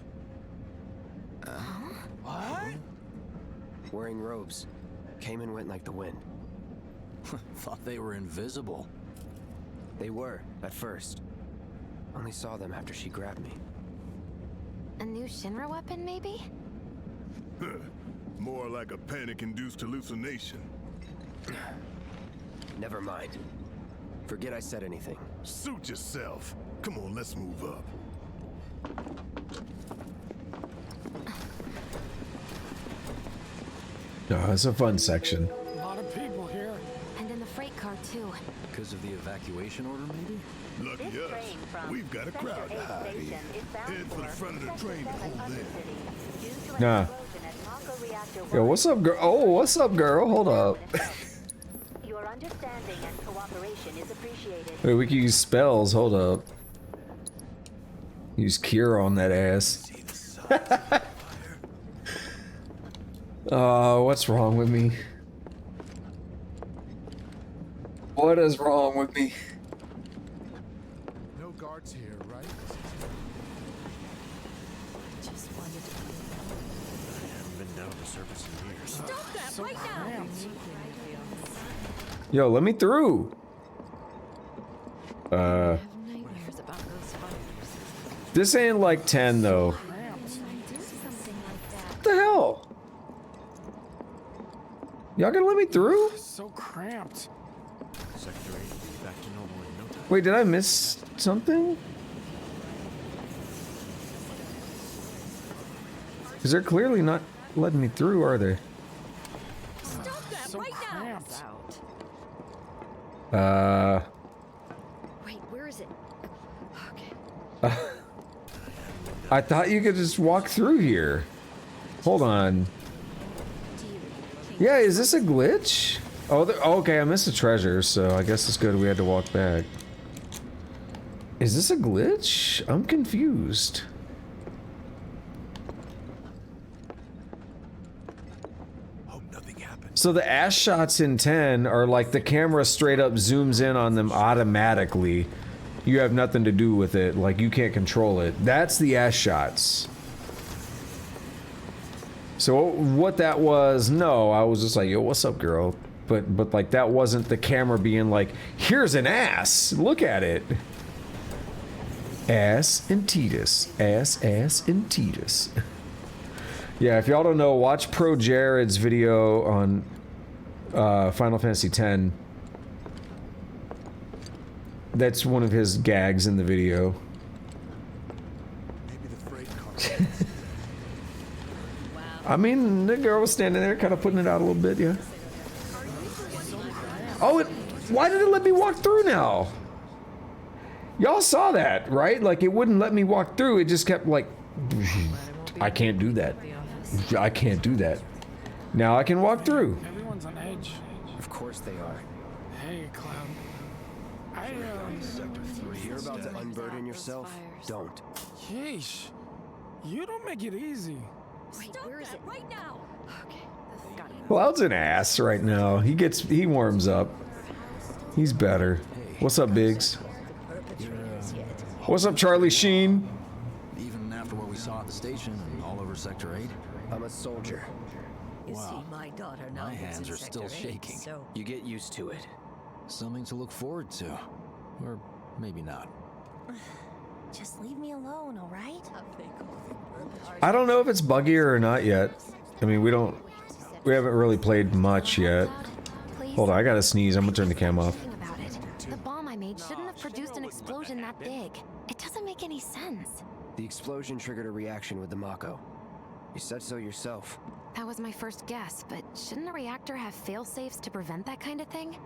What? Wearing robes. Came and went like the wind. Thought they were invisible. They were, at first. Only saw them after she grabbed me. A new Shinra weapon, maybe? More like a panic-induced hallucination. Never mind. Forget I said anything. Suit yourself. Come on, let's move up. Oh, it's a fun section. A lot of people here. And in the freight car, too. Because of the evacuation order, maybe? Lucky This us. train from We've got a crowd to Sector 8 hide in. station is bound Head for the front of the Sector train and 7 hold in. Undercity due to an Nah. explosion at Mako Reactor Yo, 1. what's up, girl? Oh, what's up, girl? Hold up. Your understanding and cooperation is appreciated. Wait, we can use spells. Hold up. Use cure on that ass. Oh, what's wrong with me? What is wrong with me? No guards here, right? Just wanted to. I haven't been down to the surface in years. Stop that So right now! cramped. Yo, let me through. I have nightmares about those fires. This ain't like 10 though. Cramped. Do something like that. What the hell? Y'all gonna let me through? So cramped. Sector 8 will be back to normal in no time. Wait, did I miss something? Because they're clearly not letting me through, are they? Stop that So right now! cramped. Out. Uh, Wait, where is it? Okay. I thought you could just walk through here. Hold on. Do you think Yeah, is this a glitch? Oh, okay, I missed the treasure, so I guess it's good we had to walk back. Is this a glitch? I'm confused. Hope nothing happens. So the ass shots in 10 are like the camera straight up zooms in on them automatically. You have nothing to do with it, like you can't control it. That's the ass shots. So what that was, no, I was just like, yo, what's up, girl? But like that wasn't the camera being like, here's an ass, look at it. Ass and Titus, ass and Titus. Yeah, if y'all don't know, watch Pro Jared's video on Final Fantasy X. That's one of his gags in the video. Maybe the freight car. I mean, the girl was standing there, kind of putting it out a little bit, yeah. Oh, why did it let me walk through now? Y'all saw that, right? Like, it wouldn't let me walk through. It just kept like, I can't do that. I can't do that. Now I can walk through. Everyone's on edge. Of course they are. Hey, Cloud. You're about to unburden yourself? fires. Don't. Yeesh. You don't make it easy. Wait, where is it? Right now! Okay, got it. Cloud's an ass right now. He warms up. He's better. What's up, Biggs? What's up, Charlie Sheen? Even after what we saw at the station and all over Sector 8? I'm a soldier. You Wow. see, my daughter now My lives hands in are still Sector 8, shaking. So You get used to it. Something to look forward to. Or maybe not. Just leave me alone, all right? I don't know if it's buggier or not yet. I mean, we haven't really played much yet. Please. Hold on, I gotta sneeze. I'm gonna turn the cam off. Thinking about it. The bomb I made shouldn't have produced an explosion that big. It doesn't make any sense. The explosion triggered a reaction with the Mako. You said so yourself. That was my first guess, but shouldn't a reactor have fail-safes to prevent that kind of thing?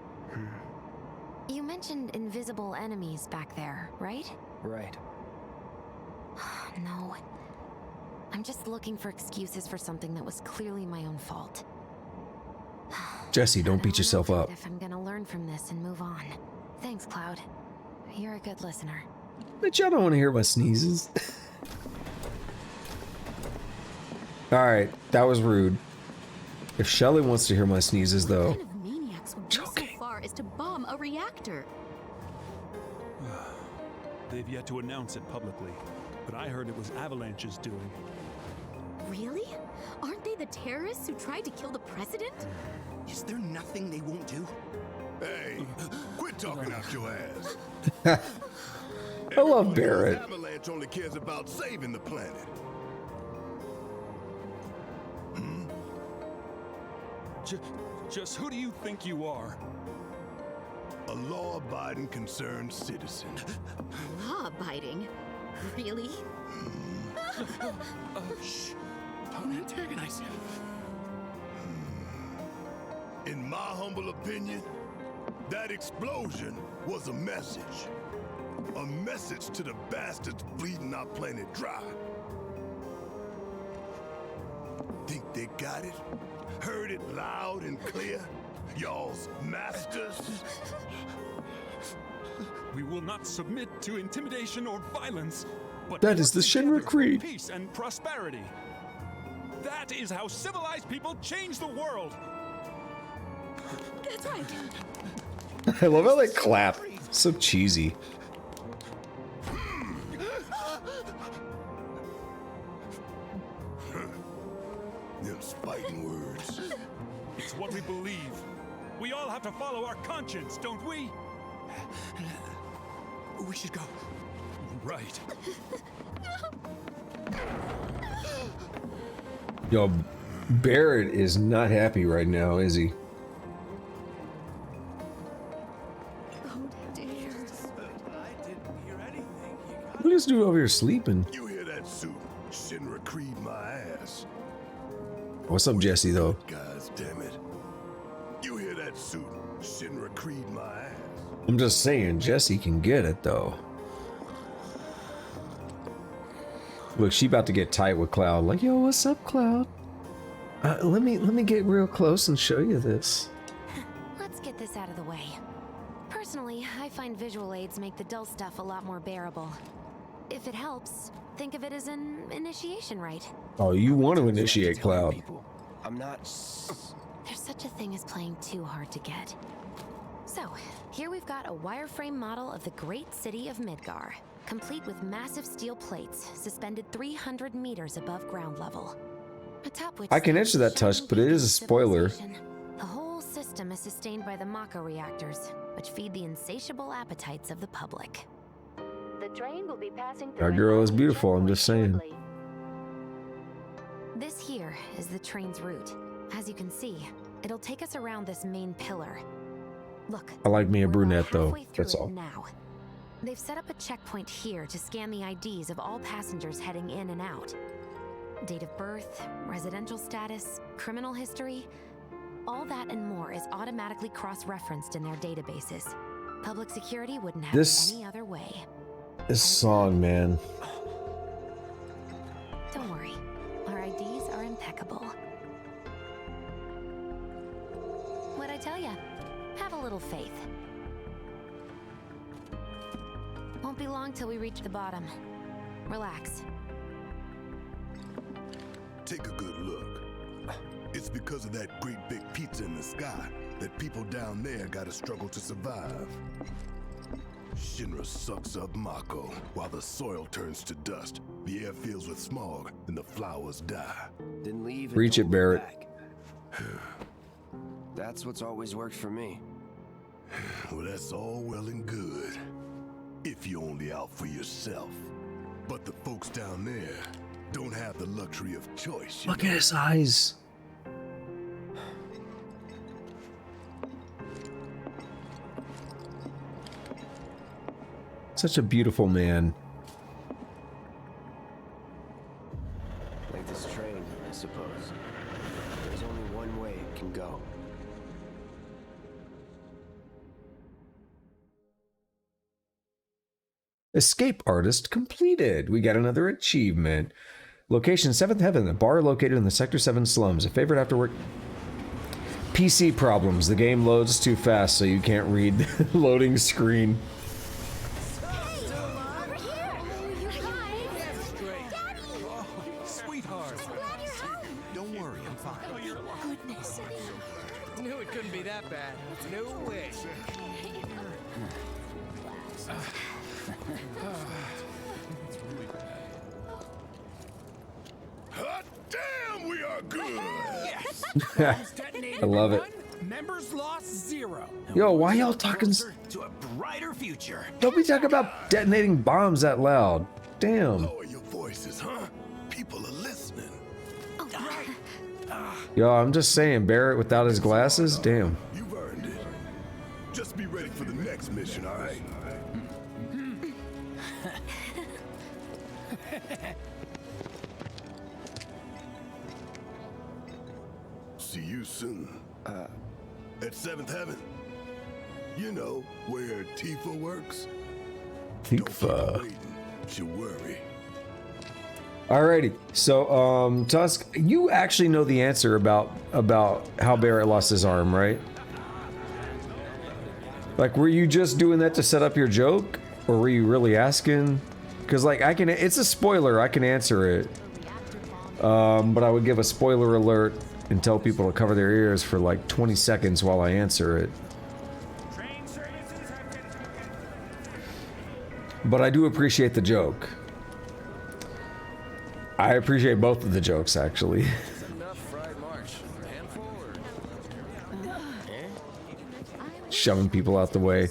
You mentioned invisible enemies back there, right? Right. No. I'm just looking for excuses for something that was clearly my own fault. Jesse, don't beat yourself up. If I'm gonna learn from this and move on. Thanks, Cloud. You're a good listener. But y'all don't want to hear my sneezes. Alright, that was rude. If Shelly wants to hear my sneezes, though. What kind of maniacs would go so far as to bomb a reactor? They've yet to announce it publicly, but I heard it was Avalanche's doing. Really? Aren't they the terrorists who tried to kill the president? Is there nothing they won't do? Hey, quit talking out your ass. I love Barrett. Avalanche only cares about saving the planet. Just who do you think you are? A law-abiding, concerned citizen. Law-abiding? Really? Shh. Don't antagonize him. In my humble opinion, that explosion was a message. A message to the bastards bleeding our planet dry. Think they got it? Heard it loud and clear? Y'all's masters? We will not submit to intimidation or violence, but That is the Shinra Creed. Peace and prosperity. That is how civilized people change the world. That's right. I love how they clap. So cheesy. Them spiting words. It's what we believe. We all have to follow our conscience, don't we? We should go. Right. Yo, Barrett is not happy right now, is he? Oh dear. What is dude over here sleeping? You hear that suit? Shinra Creed my ass. What's up, Jesse, though? Guys, damn it. You hear that suit? Shinra Creed my ass. I'm just saying, Jesse can get it, though. Look, she about to get tight with Cloud. Like, yo, what's up, Cloud? Let me get real close and show you this. Let's get this out of the way. Personally, I find visual aids make the dull stuff a lot more bearable. If it helps, think of it as an initiation rite. Oh, you want to initiate Cloud? I'm not. There's such a thing as playing too hard to get. So, here we've got a wireframe model of the great city of Midgar, complete with massive steel plates suspended 300 meters above ground level. Atop which I can answer that, Tusk, but it is a spoiler. The whole system is sustained by the Mako reactors, which feed the insatiable appetites of the public. The train will be passing through Our girl is beautiful, I'm just saying. This here is the train's route. As you can see, it'll take us around this main pillar. Look, I like me a we're brunette, about though. halfway through That's it all. now. They've set up a checkpoint here to scan the IDs of all passengers heading in and out. Date of birth, residential status, criminal history, all that and more is automatically cross-referenced in their databases. Public security wouldn't have it any other way. This song, man. Don't worry, our IDs are impeccable. What'd I tell ya? Have a little faith. Won't be long till we reach the bottom. Relax. Take a good look. It's because of that great big pizza in the sky that people down there gotta struggle to survive. Shinra sucks up Mako while the soil turns to dust, the air fills with smog, and the flowers die. Didn't leave. Reach it, Barrett. That's what's always worked for me. Well, that's all well and good. If you're only out for yourself. But the folks down there don't have the luxury of choice. Look at his eyes. Such a beautiful man. Like this train. can go. Escape artist completed. We got another achievement. Location 7th Heaven, a bar located in the Sector 7 slums. A favorite after work. PC problems. The game loads too fast, so you can't read the loading screen. Sweetheart. Don't worry, I'm fine. Oh, your goodness. Knew it couldn't be that bad. No way. Hot damn, we are good! Yes! I love it. Members lost 0. Yo, why y'all talking? To a brighter future. Don't be talking about detonating bombs that loud. Damn. Lower your voices, huh? People are listening. Yo, I'm just saying, Barrett without his glasses? Damn. You've earned it. Just be ready for the next mission, all right? See you soon. At 7th Heaven. You know, where Tifa works. Tifa. She'll worry. Alrighty, so Tusk, you actually know the answer about how Barrett lost his arm, right? Like, were you just doing that to set up your joke, or were you really asking? Because like it's a spoiler, I can answer it, but I would give a spoiler alert and tell people to cover their ears for like 20 seconds while I answer it. But I do appreciate the joke. I appreciate both of the jokes, actually. Shoving people out the way.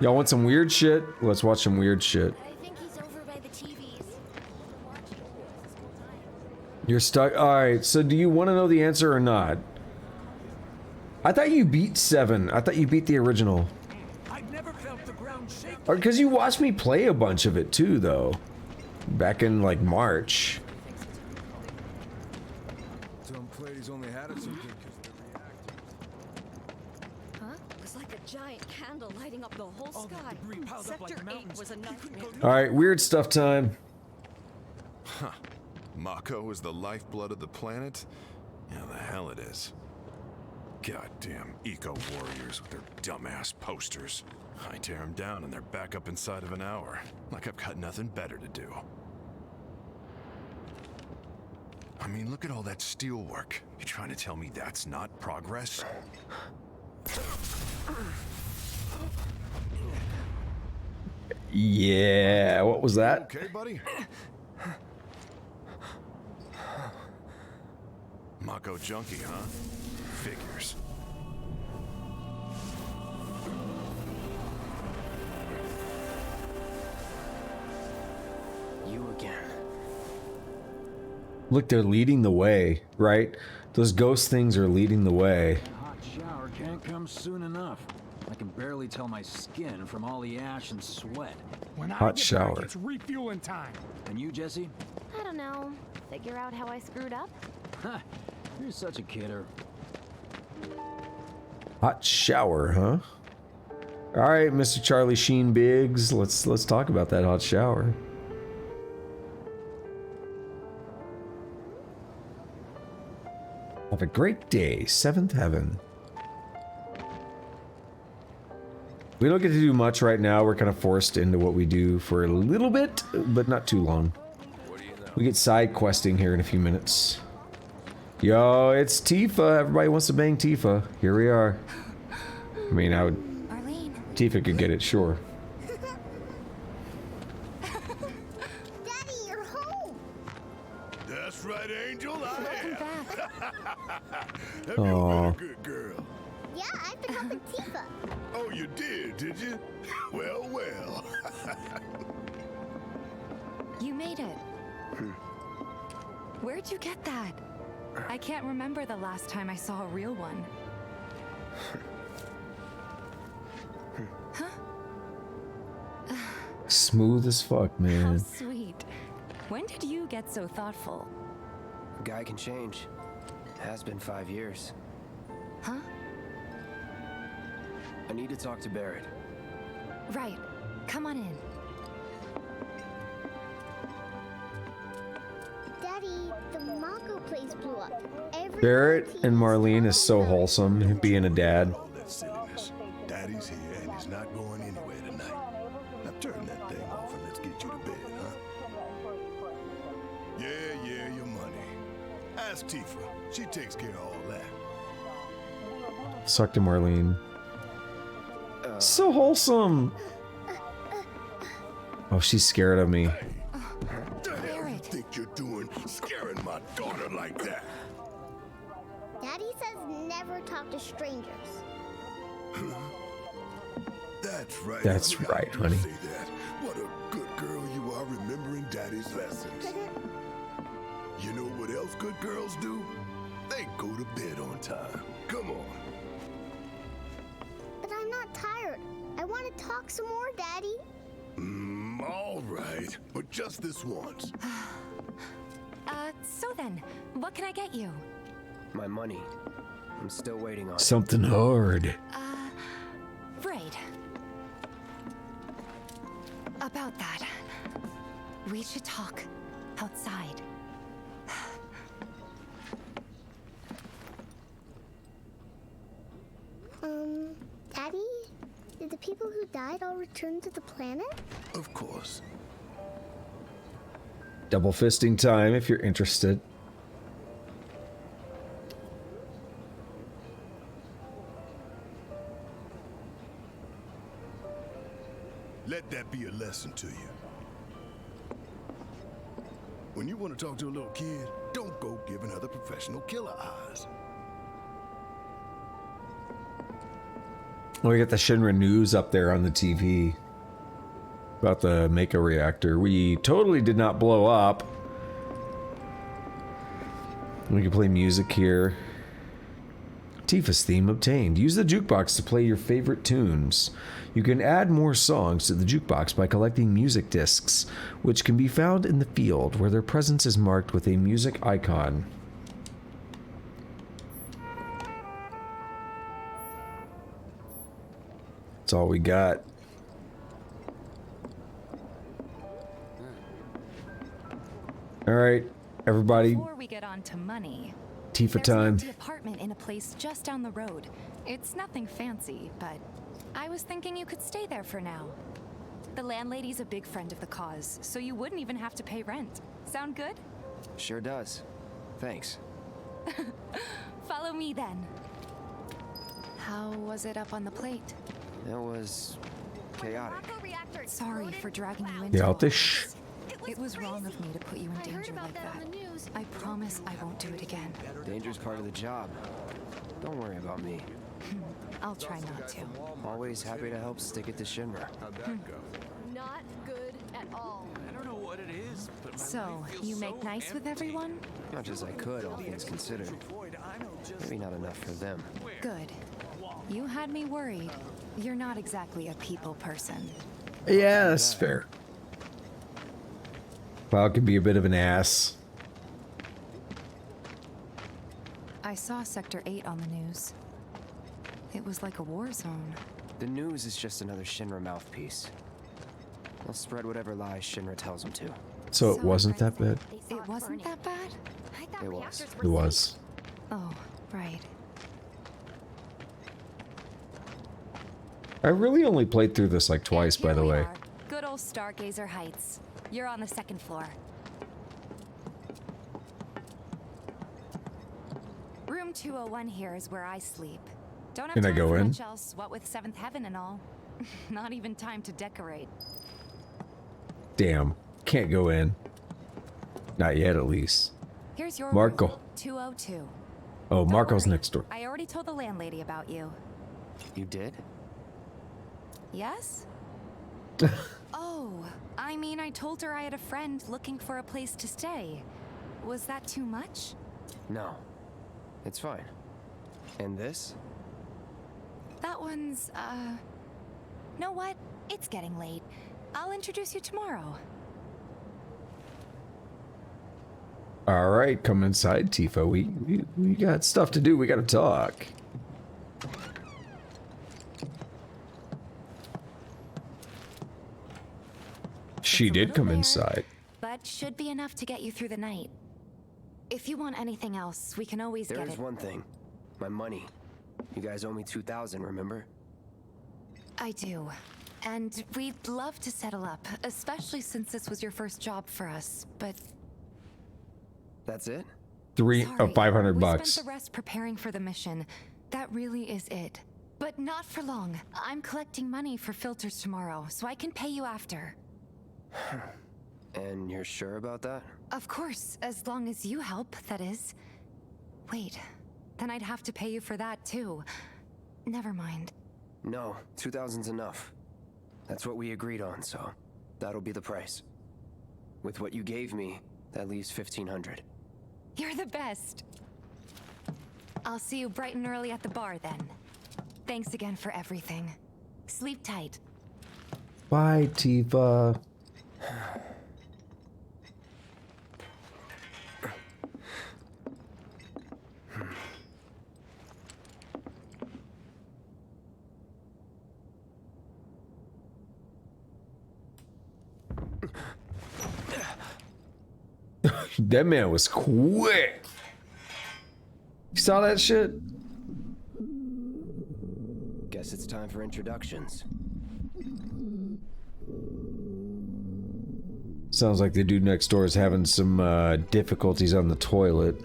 Y'all want some weird shit? Let's watch some weird shit. You're stuck? Alright, so do you want to know the answer or not? I thought you beat 7. I thought you beat the original. Because you watched me play a bunch of it too, though. Back in, like, March. Some players only had it so good because Huh? It was like a giant candle lighting up the whole sky. Sector 8 was a nightmare. Alright, weird stuff time. Huh. Mako is the lifeblood of the planet? Yeah, the hell it is. Goddamn eco-warriors with their dumbass posters. I tear them down and they're back up inside of an hour. Like I've got nothing better to do. I mean, look at all that steel work. You trying to tell me that's not progress? Yeah, what was that? Okay, buddy? Mako junkie, huh? Figures. You again. Look, they're leading the way, right? Those ghost things are leading the way. Hot shower can't come soon enough. I can barely tell my skin from all the ash and sweat. When I Hot get shower. back, it's refueling time. And you, Jesse? I don't know. Figure out how I screwed up? Ha! You're such a kidder. Hot shower, huh? All right, Mr. Charlie Sheen Biggs, let's talk about that hot shower. Have a great day, 7th Heaven. We don't get to do much right now. We're kind of forced into what we do for a little bit, but not too long. We get side questing here in a few minutes. Yo, it's Tifa. Everybody wants to bang Tifa. Here we are. I mean, I would... Tifa could get it, sure. Daddy, you're home. That's right, Angel. I am. Aww. Good girl. Yeah, I've been helping Tifa. Oh, you did you? Well, well. You made it. Where'd you get that? I can't remember the last time I saw a real one. Smooth as fuck, How man. sweet. When did you get so thoughtful? A guy can change. Has been 5 years. Huh? I need to talk to Barrett. Right. Come on in. Daddy, the Mako place blew up. Barrett and Marlene is so wholesome, being a dad. All that silliness. Daddy's here and he's not going anywhere tonight. Now turn that thing off and let's get you to bed, huh? Yeah, your money. Ask Tifa. She takes care of all that. Suck to Marlene. So wholesome. Oh, she's scared of me. What the hell you think you're doing, scaring my daughter like that? Daddy says never talk to strangers. That's right. That's I forgot right, to honey. say that. What a good girl you are, remembering Daddy's lessons. You know what else good girls do? They go to bed on time. Come on. But I'm not tired. I want to talk some more, Daddy. All right, but just this once. So then, what can I get you? My money. I'm still waiting on it. Something hard. Right. About that, we should talk outside. Daddy? Did the people who died all return to the planet? Of course. Double fisting time if you're interested. Let that be a lesson to you. When you want to talk to a little kid, don't go giving other professional killer eyes. We got the Shinra news up there on the TV about the Mako reactor. We totally did not blow up. We can play music here. Tifa's theme obtained. Use the jukebox to play your favorite tunes. You can add more songs to the jukebox by collecting music discs, which can be found in the field where their presence is marked with a music icon. That's all we got. All right, everybody. Before we get on to money, Tifa there's time. an empty apartment in a place just down the road. It's nothing fancy, but I was thinking you could stay there for now. The landlady's a big friend of the cause, so you wouldn't even have to pay rent. Sound good? Sure does. Thanks. Follow me then. How was it up on the plate? It was chaotic. Sorry for dragging you into Yeah, all this. this. It was wrong of me to put you in danger like that. I promise I won't do it again. Danger's part of the job. Don't worry about me. I'll try not to. Always happy to help stick it to Shinra. Not good at all. I don't know what it is, but So, you make nice with everyone? Much as I could, all things considered. Maybe not enough for them. Good. You had me worried. You're not exactly a people person. Yeah, that's fair. Paul can be a bit of an ass. I saw Sector 8 on the news. It was like a war zone. The news is just another Shinra mouthpiece. They'll spread whatever lies Shinra tells them to. So it wasn't that bad? It wasn't that bad? It was. It was. Oh, right. I really only played through this like twice, by the way. Good old Stargazer Heights. You're on the second floor. Room 201 here is where I sleep. Don't have Can I time go for in? much else, what with Seventh Heaven and all. Not even time to decorate. Damn. Can't go in. Not yet, at least. Here's your Marco. room, 202. Oh, Don't Marco's worry, next door. I already told the landlady about you. You did? Yes? Oh, I mean, I told her I had a friend looking for a place to stay. Was that too much? No. It's fine. And this? That one's, know what? It's getting late. I'll introduce you tomorrow. All right, come inside, Tifa. We got stuff to do. We got to talk. She did come inside. But should be enough to get you through the night. If you want anything else, we can always get it. There's one thing. My money. You guys owe me 2,000, remember? I do. And we'd love to settle up, especially since this was your first job for us, but... That's it? Sorry, 500 we bucks. spent the rest preparing for the mission. That really is it. But not for long. I'm collecting money for filters tomorrow, so I can pay you after. And you're sure about that? Of course, as long as you help, that is. Wait, then I'd have to pay you for that too. Never mind. No, 2,000's enough. That's what we agreed on, so that'll be the price. With what you gave me, that leaves 1,500. You're the best. I'll see you bright and early at the bar then. Thanks again for everything. Sleep tight. Bye, Tifa. That man was quick. You saw that shit? Guess it's time for introductions. Sounds like the dude next door is having some difficulties on the toilet.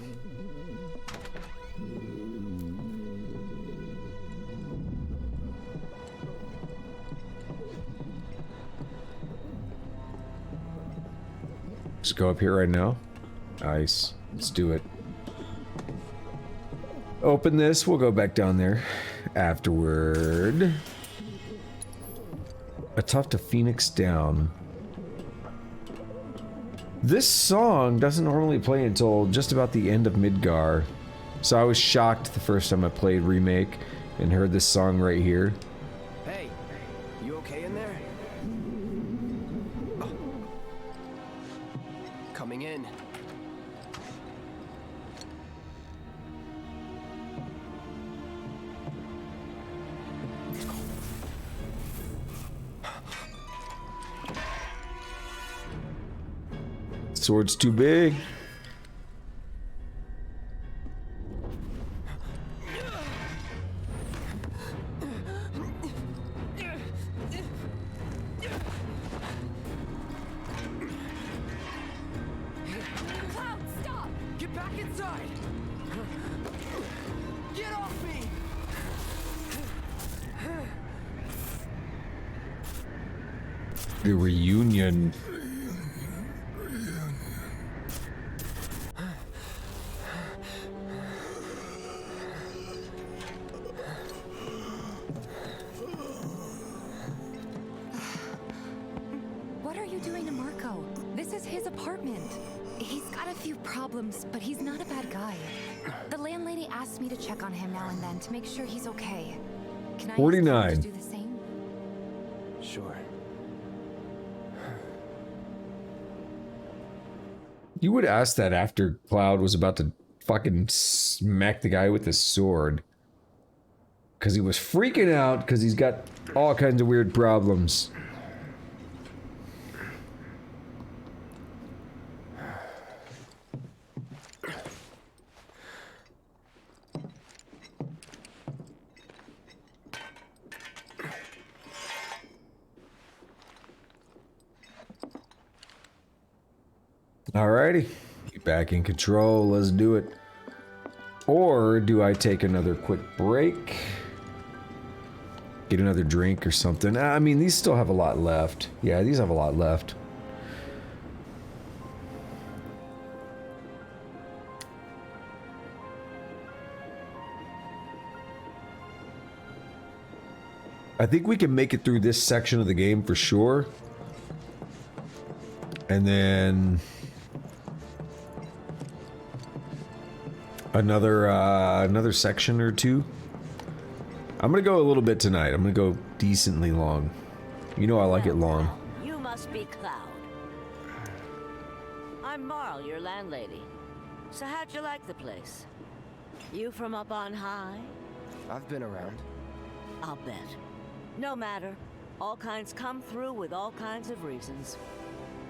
Let's go up here right now. Nice. Let's do it. Open this. We'll go back down there afterward. A tough to Phoenix down. This song doesn't normally play until just about the end of Midgar. So I was shocked the first time I played Remake and heard this song right here. Hey, you okay in there? Oh. Coming in. Sword's too big. Cloud, stop! Get back inside! Get off me! The reunion. What are you doing to Marco? This is his apartment. He's got a few problems, but he's not a bad guy. The landlady asked me to check on him now and then to make sure he's okay. Can I ask you 49. to do the same? Sure. You would ask that after Cloud was about to fucking smack the guy with his sword. Because he was freaking out because he's got all kinds of weird problems. Alrighty, get back in control, let's do it. Or do I take another quick break? Get another drink or something? I mean, these still have a lot left. Yeah, these have a lot left. I think we can make it through this section of the game for sure. And then another section or two. I'm gonna go a little bit tonight. I'm gonna go decently long. You know I like it long. You must be Cloud. I'm Marl, your landlady. So how'd you like the place? You from up on high? I've been around. I'll bet. No matter. All kinds come through with all kinds of reasons.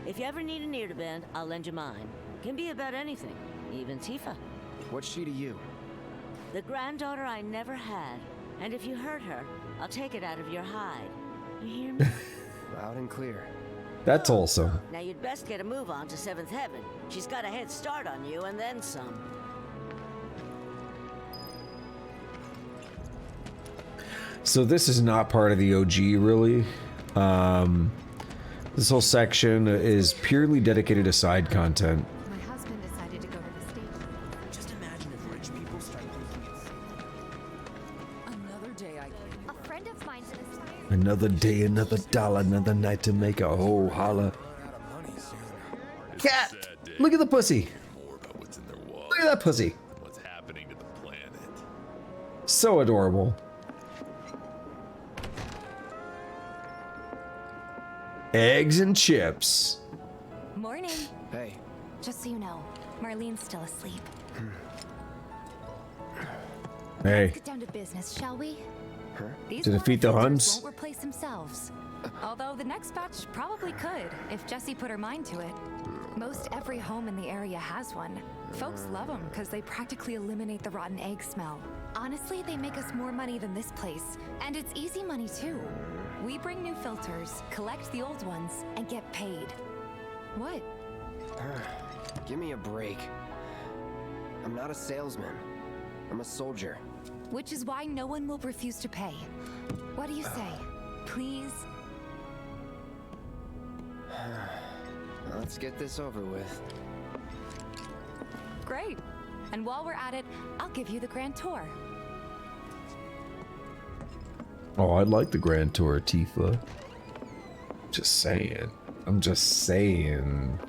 If you ever need an ear to bend, I'll lend you mine. Can be about anything, even Tifa. What's she to you? The granddaughter I never had. And if you hurt her, I'll take it out of your hide. You hear me? Loud and clear. That's awesome. Now you'd best get a move on to 7th Heaven. She's got a head start on you and then some. So this is not part of the OG, really. This whole section is purely dedicated to side content. My husband decided to go to the States. Just imagine if rich people start thinking it's another day I A friend of mine says Another day, another dollar, another night to make a whole holler. Cat! Look at the pussy! Look at that pussy! What's happening to the planet? So adorable. Eggs and chips. Morning. Hey. Just so you know, Marlene's still asleep. Hey. Let's get down to business, shall we? These To defeat the water Huns? filters won't replace themselves. Although the next batch probably could, if Jessie put her mind to it. Most every home in the area has one. Folks love them because they practically eliminate the rotten egg smell. Honestly, they make us more money than this place. And it's easy money too. We bring new filters, collect the old ones, and get paid. What? Give me a break. I'm not a salesman. I'm a soldier. Which is why no one will refuse to pay. What do you say? Please? Let's get this over with. Great. And while we're at it, I'll give you the grand tour. Oh, I'd like the Grand Tour, Tifa. Just saying. I'm just saying.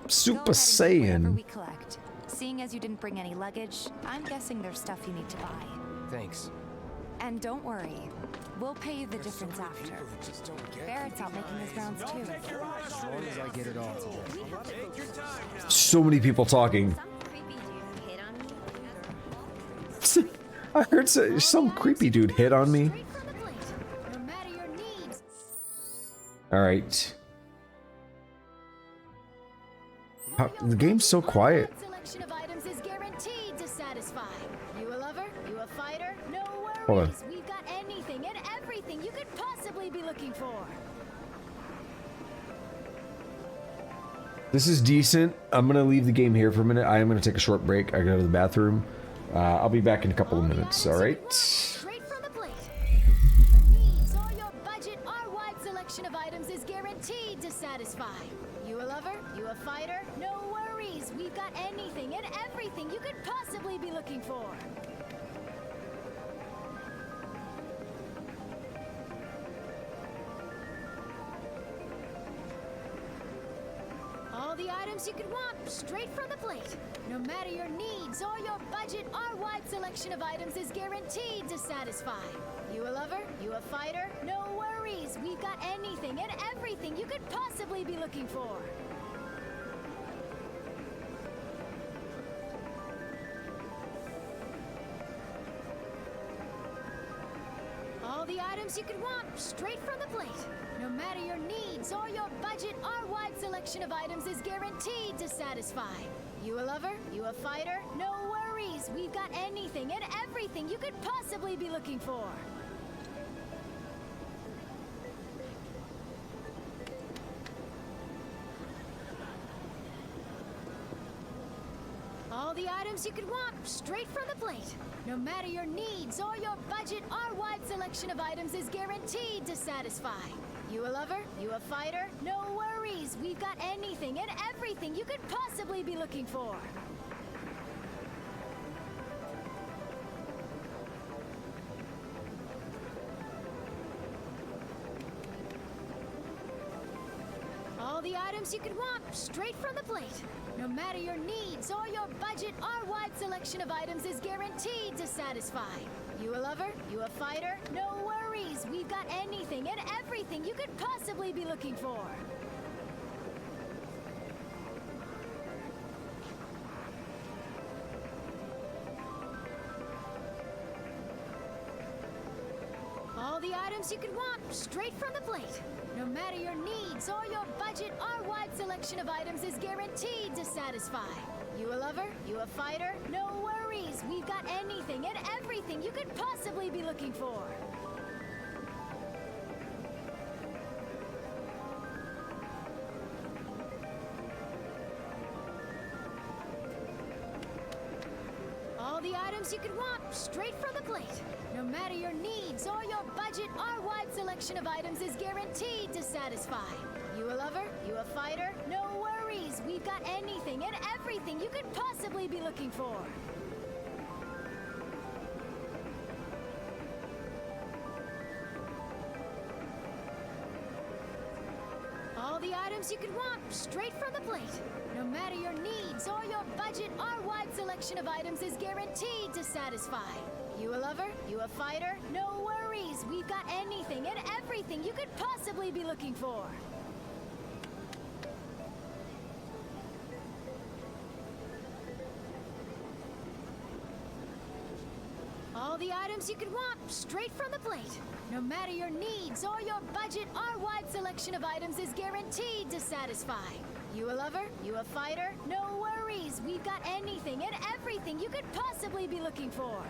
Super Saiyan. We collect. Seeing as you didn't bring any luggage, I'm guessing there's stuff you need to buy. Thanks. And don't worry, we'll pay you the difference after. Barrett's out making his rounds too. As long as I get it all today. So many people talking. I heard some creepy dude hit on me. Alright. The game's so quiet. Selection of items is guaranteed to satisfy. You a lover? You a fighter? No worries. Hold on. We've got anything and everything you could possibly be looking for. This is decent. I'm gonna leave the game here for a minute. I am gonna take a short break. I go to the bathroom. I'll be back in a couple of minutes, alright? Straight from the plate. Needs or your budget, our wide selection of items is guaranteed to satisfy. You a lover? You a fighter? No worries. We've got anything and everything you could possibly be looking for. All the items you could want, straight from the plate. No matter your needs or your budget, our wide selection of items is guaranteed to satisfy. You a lover? You a fighter? No worries. We've got anything and everything you could possibly be looking for. All the items you could want, straight from the plate. No matter your needs or your budget, our wide selection of items is guaranteed to satisfy. You a lover? You a fighter? No worries. We've got anything and everything you could possibly be looking for. All the items you could want, straight from the plate. No matter your needs or your budget, our wide selection of items is guaranteed to satisfy. You a lover? You a fighter? No worries. We've got anything and everything you could possibly be looking for. All the items you could want, straight from the plate. No matter your needs or your budget, our wide selection of items is guaranteed to satisfy. You a lover? You a fighter? No worries. We've got anything and everything you could possibly be looking for. the items you could want, straight from the plate. No matter your needs or your budget, our wide selection of items is guaranteed to satisfy. You a lover? You a fighter? No worries, we've got anything and everything you could possibly be looking for. All the items you could want, straight from the plate. No matter your needs or your budget, our wide selection of items is guaranteed to satisfy. You a lover? You a fighter? No worries, we've got anything and everything you could possibly be looking for. All the items you could want, straight from the plate. No matter your needs or your budget, our wide selection of items is guaranteed to satisfy. You a lover? You a fighter? No worries, we've got anything and everything you could possibly be looking for. All the items you could want, straight from the plate. No matter your needs or your budget, our wide selection of items is guaranteed to satisfy. You a lover? You a fighter? No worries, we've got anything and everything you could possibly be looking for.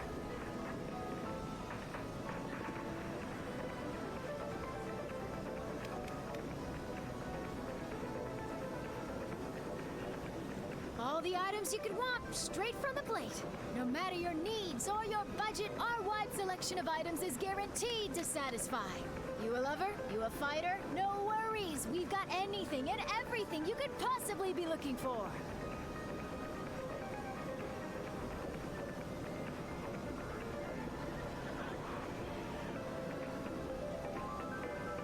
All the items you could want, straight from the plate. No matter your needs or your budget, our wide selection of items is guaranteed to satisfy. You a lover? You a fighter? No worries, we've got anything and everything you could possibly be looking for.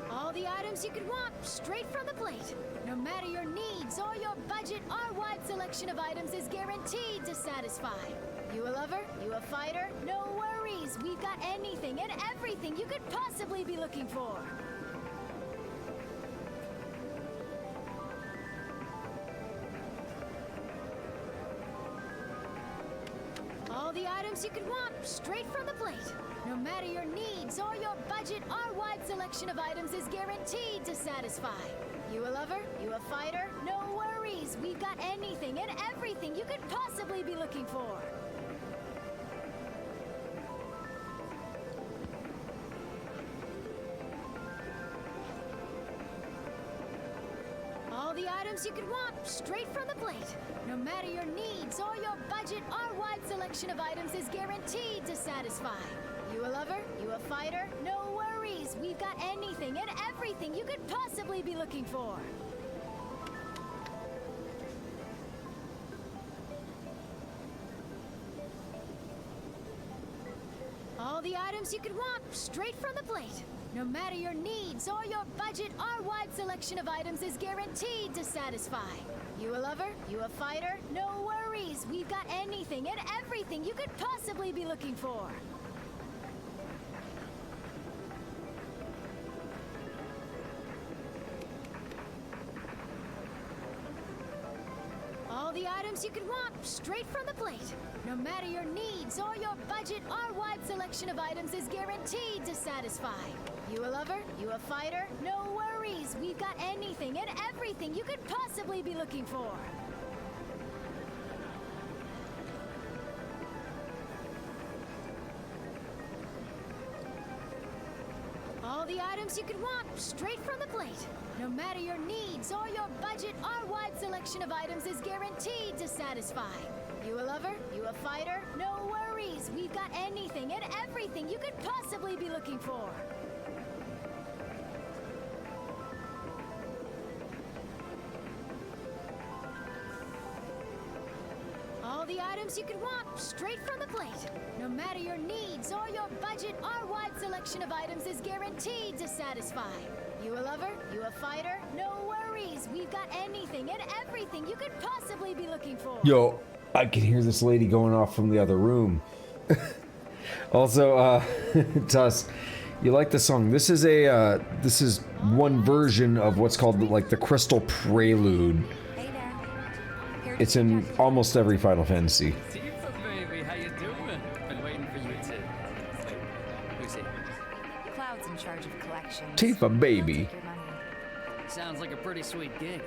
All the items you could want, straight from the plate. No matter your needs or your budget, our wide selection of items is guaranteed to satisfy. You a lover? You a fighter? No worries, we've got anything and everything you could possibly be looking for. All the items you could want, straight from the plate. No matter your needs or your budget, our wide selection of items is guaranteed to satisfy. You a lover? You a fighter? No worries, we've got anything and everything you could possibly be looking for. All the items you could want, straight from the plate. No matter your needs or your budget, our wide selection of items is guaranteed to satisfy. You a lover? You a fighter? No worries, we've got anything and everything you could possibly be looking for. All the items you could want, straight from the plate. No matter your needs or your budget, our wide selection of items is guaranteed to satisfy. You a lover? You a fighter? No worries, we've got anything and everything you could possibly be looking for. All the items you could want, straight from the plate. No matter your needs or your budget, our wide selection of items is guaranteed to satisfy. You a lover? You a fighter? No worries, we've got anything and everything you could possibly be looking for. All the items you could want, straight from the plate. No matter your needs or your budget, our wide selection of items is guaranteed to satisfy. You a lover? You a fighter? No worries, we've got anything and everything you could possibly be looking for. All the items you could want, straight from the plate. No matter your needs or your budget, our wide selection of items is guaranteed to satisfy. You a lover? You a fighter? No worries, we've got anything and everything you could possibly be looking for. Yo, I can hear this lady going off from the other room. Also, Tuss, you like the song? This is one version of what's called like the Crystal Prelude. It's in almost every Final Fantasy. Tifa, baby, how you doing? Been waiting for you to. Wait, who's it? Cloud's in charge. connections. Tifa, baby. Sounds like a pretty sweet gig.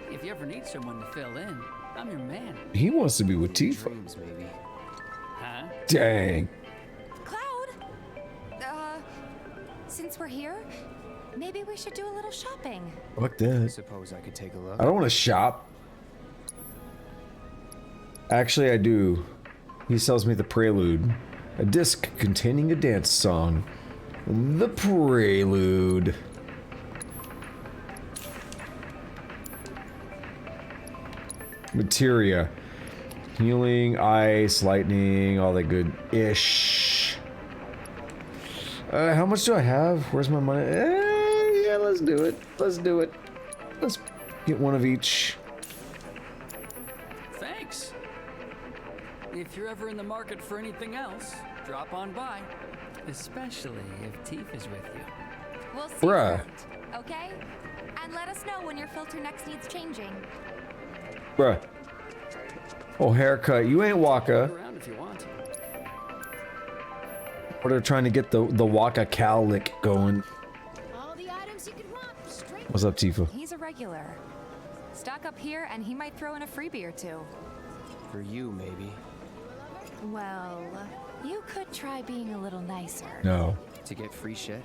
If you ever need someone to fill in, I'm your man. He wants to be with Tifa. Dreams, maybe. Huh? Dang. Cloud! Since we're here, maybe we should do a little shopping. Fuck that. Suppose I could take a look. I don't want to shop. Actually, I do. He sells me the Prelude. A disc containing a dance song. The Prelude. Materia. Healing, ice, lightning, all that good ish. How much do I have? Where's my money? Yeah, let's do it. Let's do it. Let's get one of each. Thanks. If you're ever in the market for anything else, drop on by. Especially if Teef is with you. We'll see. Bruh. Okay? And let us know when your filter next needs changing. Bruh. Oh, haircut. You ain't Waka. Around if you want. Or they're trying to get the Waka cow lick going. All the items you could want, straight. What's up, Tifa? He's a regular. Stock up here and he might throw in a freebie or two. For you, maybe. Well, you could try being a little nicer. No. To get free shit?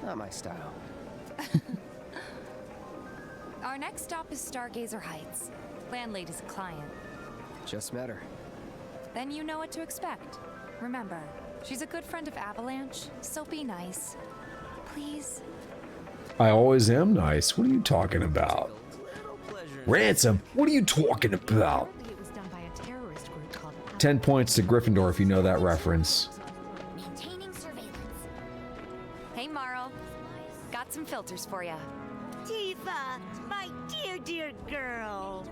Not my style. Our next stop is Stargazer Heights. Landlady's a client. Just met her. Then you know what to expect. Remember, she's a good friend of Avalanche, so be nice. Please. I always am nice. What are you talking about? Ransom, what are you talking about? 10 points to Gryffindor if you know that reference. Maintaining surveillance. Hey, Marl. Got some filters for ya. Tifa, my dear, dear girl.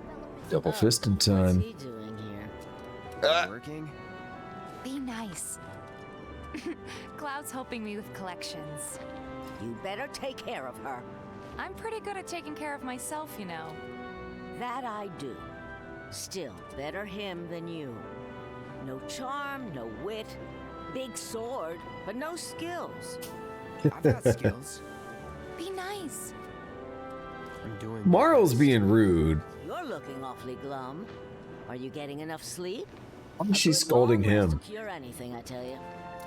Double fisting time. What's he doing here? Working? Be nice. Cloud's helping me with collections. You better take care of her. I'm pretty good at taking care of myself, you know. That I do. Still, better him than you. No charm, no wit. Big sword, but no skills. I've got skills. Be nice. I'm doing. Marl's being rude. You're looking awfully glum. Are you getting enough sleep? Why is she scolding him? Cure anything, I tell you.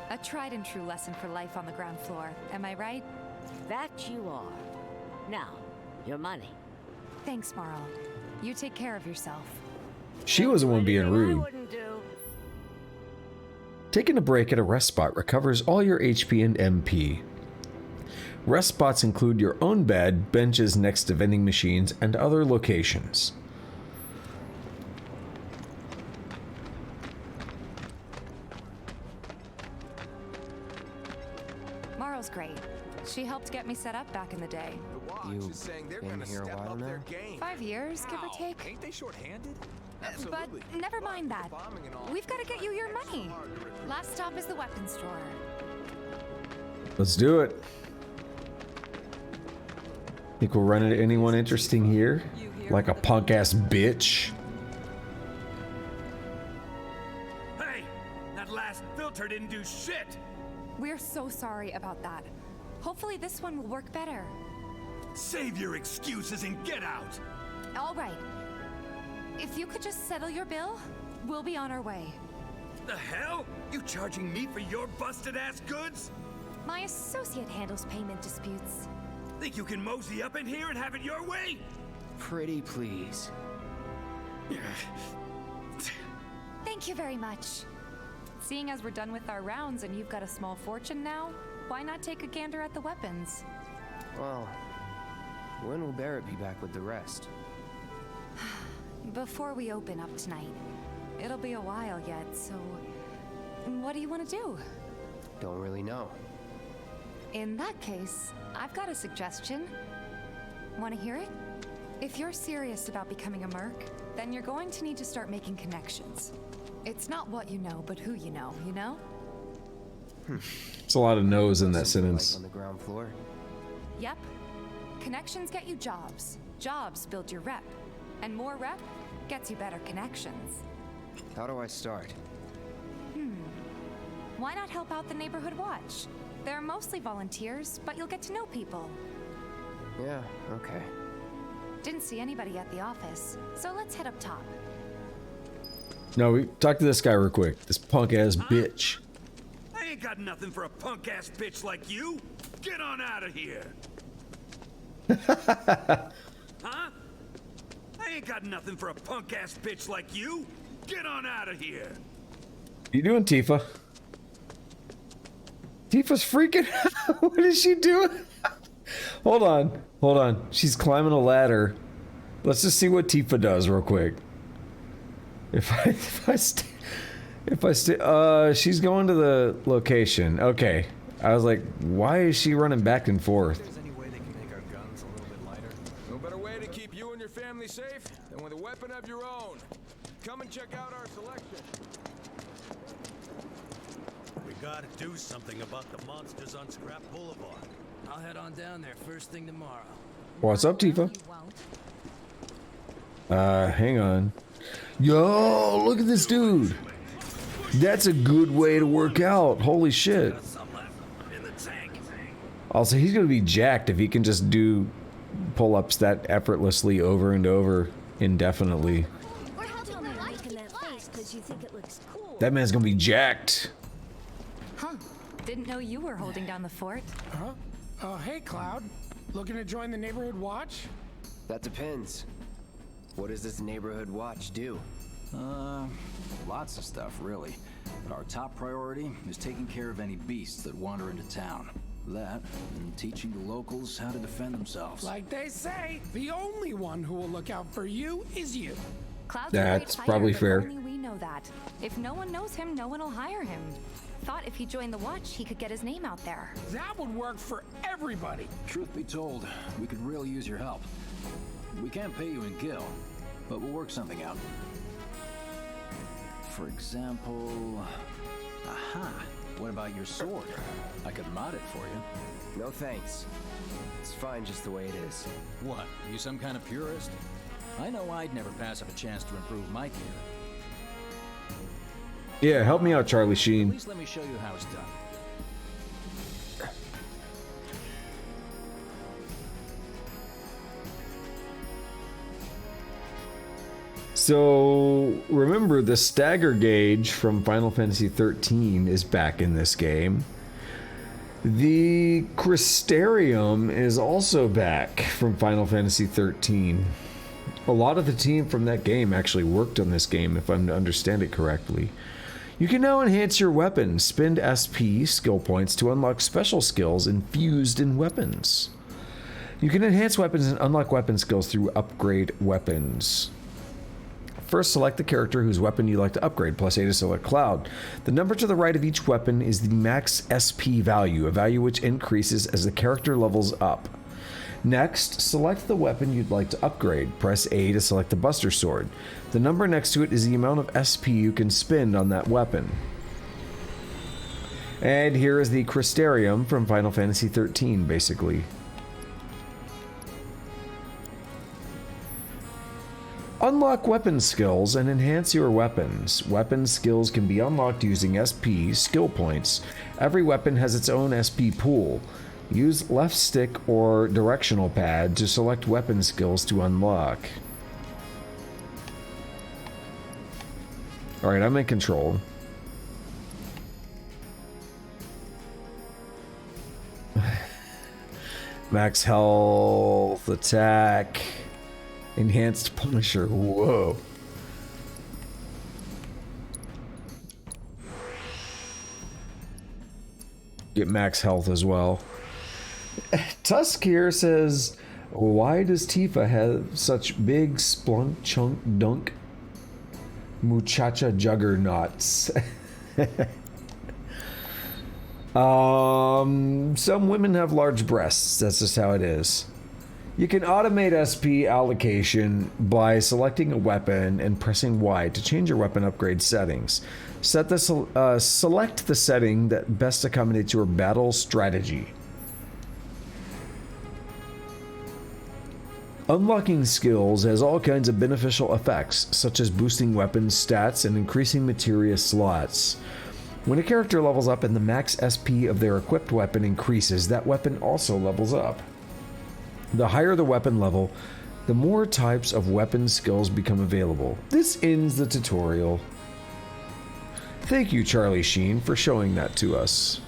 A tried and true lesson for life on the ground floor. Am I right? That you are. Now, your money. Thanks, Marl. You take care of yourself. She was the one being rude. Taking a break at a rest spot recovers all your HP and MP. Rest spots include your own bed, benches next to vending machines, and other locations. Marl's great. She helped get me set up back in the day. You been here a while now? 5 years, give or take. Ain't they short-handed? But never mind that. We've got to get you your money. Last stop is the weapons store. Let's do it. Think we'll run into anyone interesting here? Like a punk-ass bitch? Hey! That last filter didn't do shit! We're so sorry about that. Hopefully this one will work better. Save your excuses and get out! All right. If you could just settle your bill, we'll be on our way. The hell? You charging me for your busted-ass goods? My associate handles payment disputes. Think you can mosey up in here and have it your way? Pretty please. Thank you very much. Seeing as we're done with our rounds and you've got a small fortune now, why not take a gander at the weapons? Well, when will Barrett be back with the rest? Before we open up tonight. It'll be a while yet, so what do you want to do? Don't really know. In that case, I've got a suggestion. Want to hear it? If you're serious about becoming a merc, then you're going to need to start making connections. It's not what you know, but who you know, you know? There's a lot of no's in that sentence. On the ground floor. Yep. Connections get you jobs. Jobs build your rep. And more rep gets you better connections. How do I start? Why not help out the neighborhood watch? They're mostly volunteers, but you'll get to know people. Yeah, okay. Didn't see anybody at the office, so let's head up top. No, we talk to this guy real quick. This punk ass bitch. I ain't got nothing for a punk ass bitch like you. Get on out of here. Huh? I ain't got nothing for a punk ass bitch like you. Get on out of here. You doing, Tifa? Tifa's freaking out. What is she doing? Hold on. Hold on. She's climbing a ladder. Let's just see what Tifa does real quick. If I stay, she's going to the location. Okay. I was like, why is she running back and forth? No better way to keep you and your family safe than with a weapon of your own. Come and check out our selection. We gotta do something about the monsters on Scrap Boulevard. I'll head on down there first thing tomorrow. What's up, Tifa? Hang on. Yo, look at this dude. That's a good way to work out. Holy shit. Also, he's gonna be jacked if he can just do pull-ups that effortlessly over and over indefinitely. That man's gonna be jacked. Huh. Didn't know you were holding down the fort. Huh? Oh, hey, Cloud. Looking to join the neighborhood watch? That depends. What does this neighborhood watch do? Lots of stuff, really. But our top priority is taking care of any beasts that wander into town. That, and teaching the locals how to defend themselves. Like they say, the only one who will look out for you is you. Cloud's That's a great probably fighter, fair. but only we know that. If no one knows him, no one will hire him. Thought if he joined the watch, he could get his name out there. That would work for everybody. Truth be told, we could really use your help. We can't pay you in gil, but we'll work something out. For example... Aha! What about your sword? I could mod it for you. No thanks. It's fine just the way it is. What? You some kind of purist? I know I'd never pass up a chance to improve my gear. Yeah, help me out, Charlie At Sheen. least let me show you how it's done. So, remember, the stagger gauge from Final Fantasy XIII is back in this game. The Crystarium is also back from Final Fantasy XIII. A lot of the team from that game actually worked on this game, if I'm to understand it correctly. You can now enhance your weapon, spend SP skill points to unlock special skills infused in weapons. You can enhance weapons and unlock weapon skills through upgrade weapons. First, select the character whose weapon you'd like to upgrade, plus A to select Cloud. The number to the right of each weapon is the max SP value, a value which increases as the character levels up. Next, select the weapon you'd like to upgrade. Press A to select the Buster Sword. The number next to it is the amount of SP you can spend on that weapon. And here is the Crystarium from Final Fantasy XIII, basically. Unlock weapon skills and enhance your weapons. Weapon skills can be unlocked using SP skill points. Every weapon has its own SP pool. Use left stick or directional pad to select weapon skills to unlock. Alright, I'm in control. Max health, attack, enhanced Punisher. Whoa. Get max health as well. Tusk here says, why does Tifa have such big splunk chunk dunk muchacha juggernauts? Some women have large breasts. That's just how it is. You can automate SP allocation by selecting a weapon and pressing Y to change your weapon upgrade settings. Select the setting that best accommodates your battle strategy. Unlocking skills has all kinds of beneficial effects, such as boosting weapons stats and increasing materia slots. When a character levels up and the max SP of their equipped weapon increases, that weapon also levels up. The higher the weapon level, the more types of weapon skills become available. This ends the tutorial. Thank you, Charlie Sheen, for showing that to us.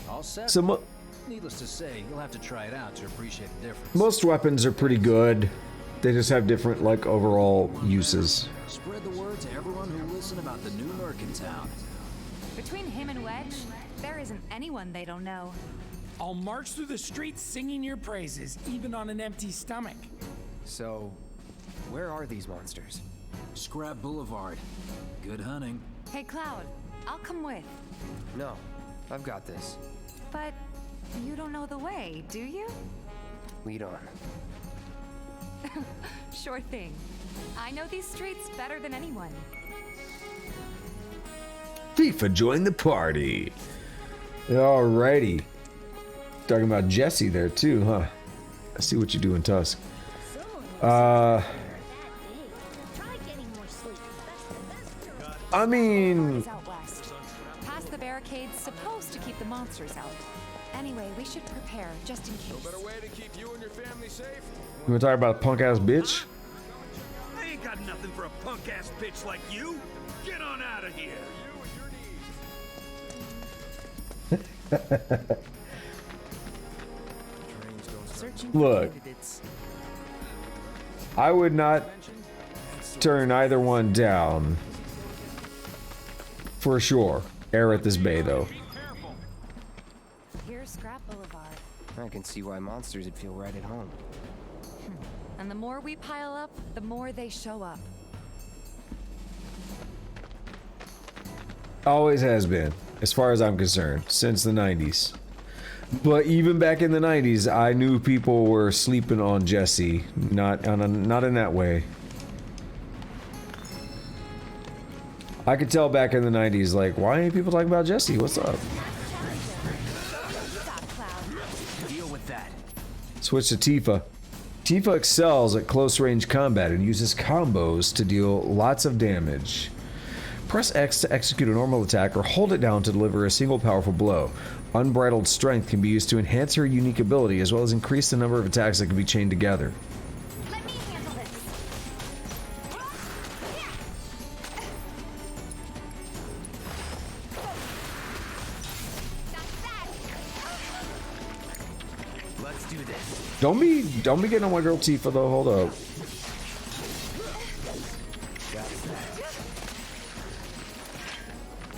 All set. So Needless to say, you'll have to try it out to appreciate the difference. most weapons are pretty good. They just have different, like, overall uses. Spread the word to everyone who listen about the new merc in town. Between him and Wedge, there isn't anyone they don't know. I'll march through the streets singing your praises, even on an empty stomach. So, where are these monsters? Scrap Boulevard. Good hunting. Hey, Cloud, I'll come with. No, I've got this. But you don't know the way, do you? Lead on. Sure thing. I know these streets better than anyone. Tifa joined the party. Alrighty. Talking about Jesse there too, huh? I see what you do in Tusk. I mean, Out west. Past the barricade's supposed to keep the monsters out. Anyway, we should prepare just in case. No better way to keep you and your family safe? you wanna talk about a punk ass bitch? I ain't got nothing for a punk-ass bitch like you. Get on out of here. Look, I would not turn either one down. For sure. Air at this bay, though. Here's Scrap Boulevard. I can see why monsters would feel right at home. And the more we pile up, the more they show up. Always has been, as far as I'm concerned, since the 90s. But even back in the 90s, I knew people were sleeping on Jesse. Not in that way. I could tell back in the 90s, like, why ain't people talking about Jesse? What's up? Deal with that. Switch to Tifa. Tifa excels at close range combat and uses combos to deal lots of damage. Press X to execute a normal attack or hold it down to deliver a single powerful blow. Unbridled strength can be used to enhance her unique ability as well as increase the number of attacks that can be chained together. Let me handle this. Let's do this. Don't be getting on my girl Tifa though. Hold up.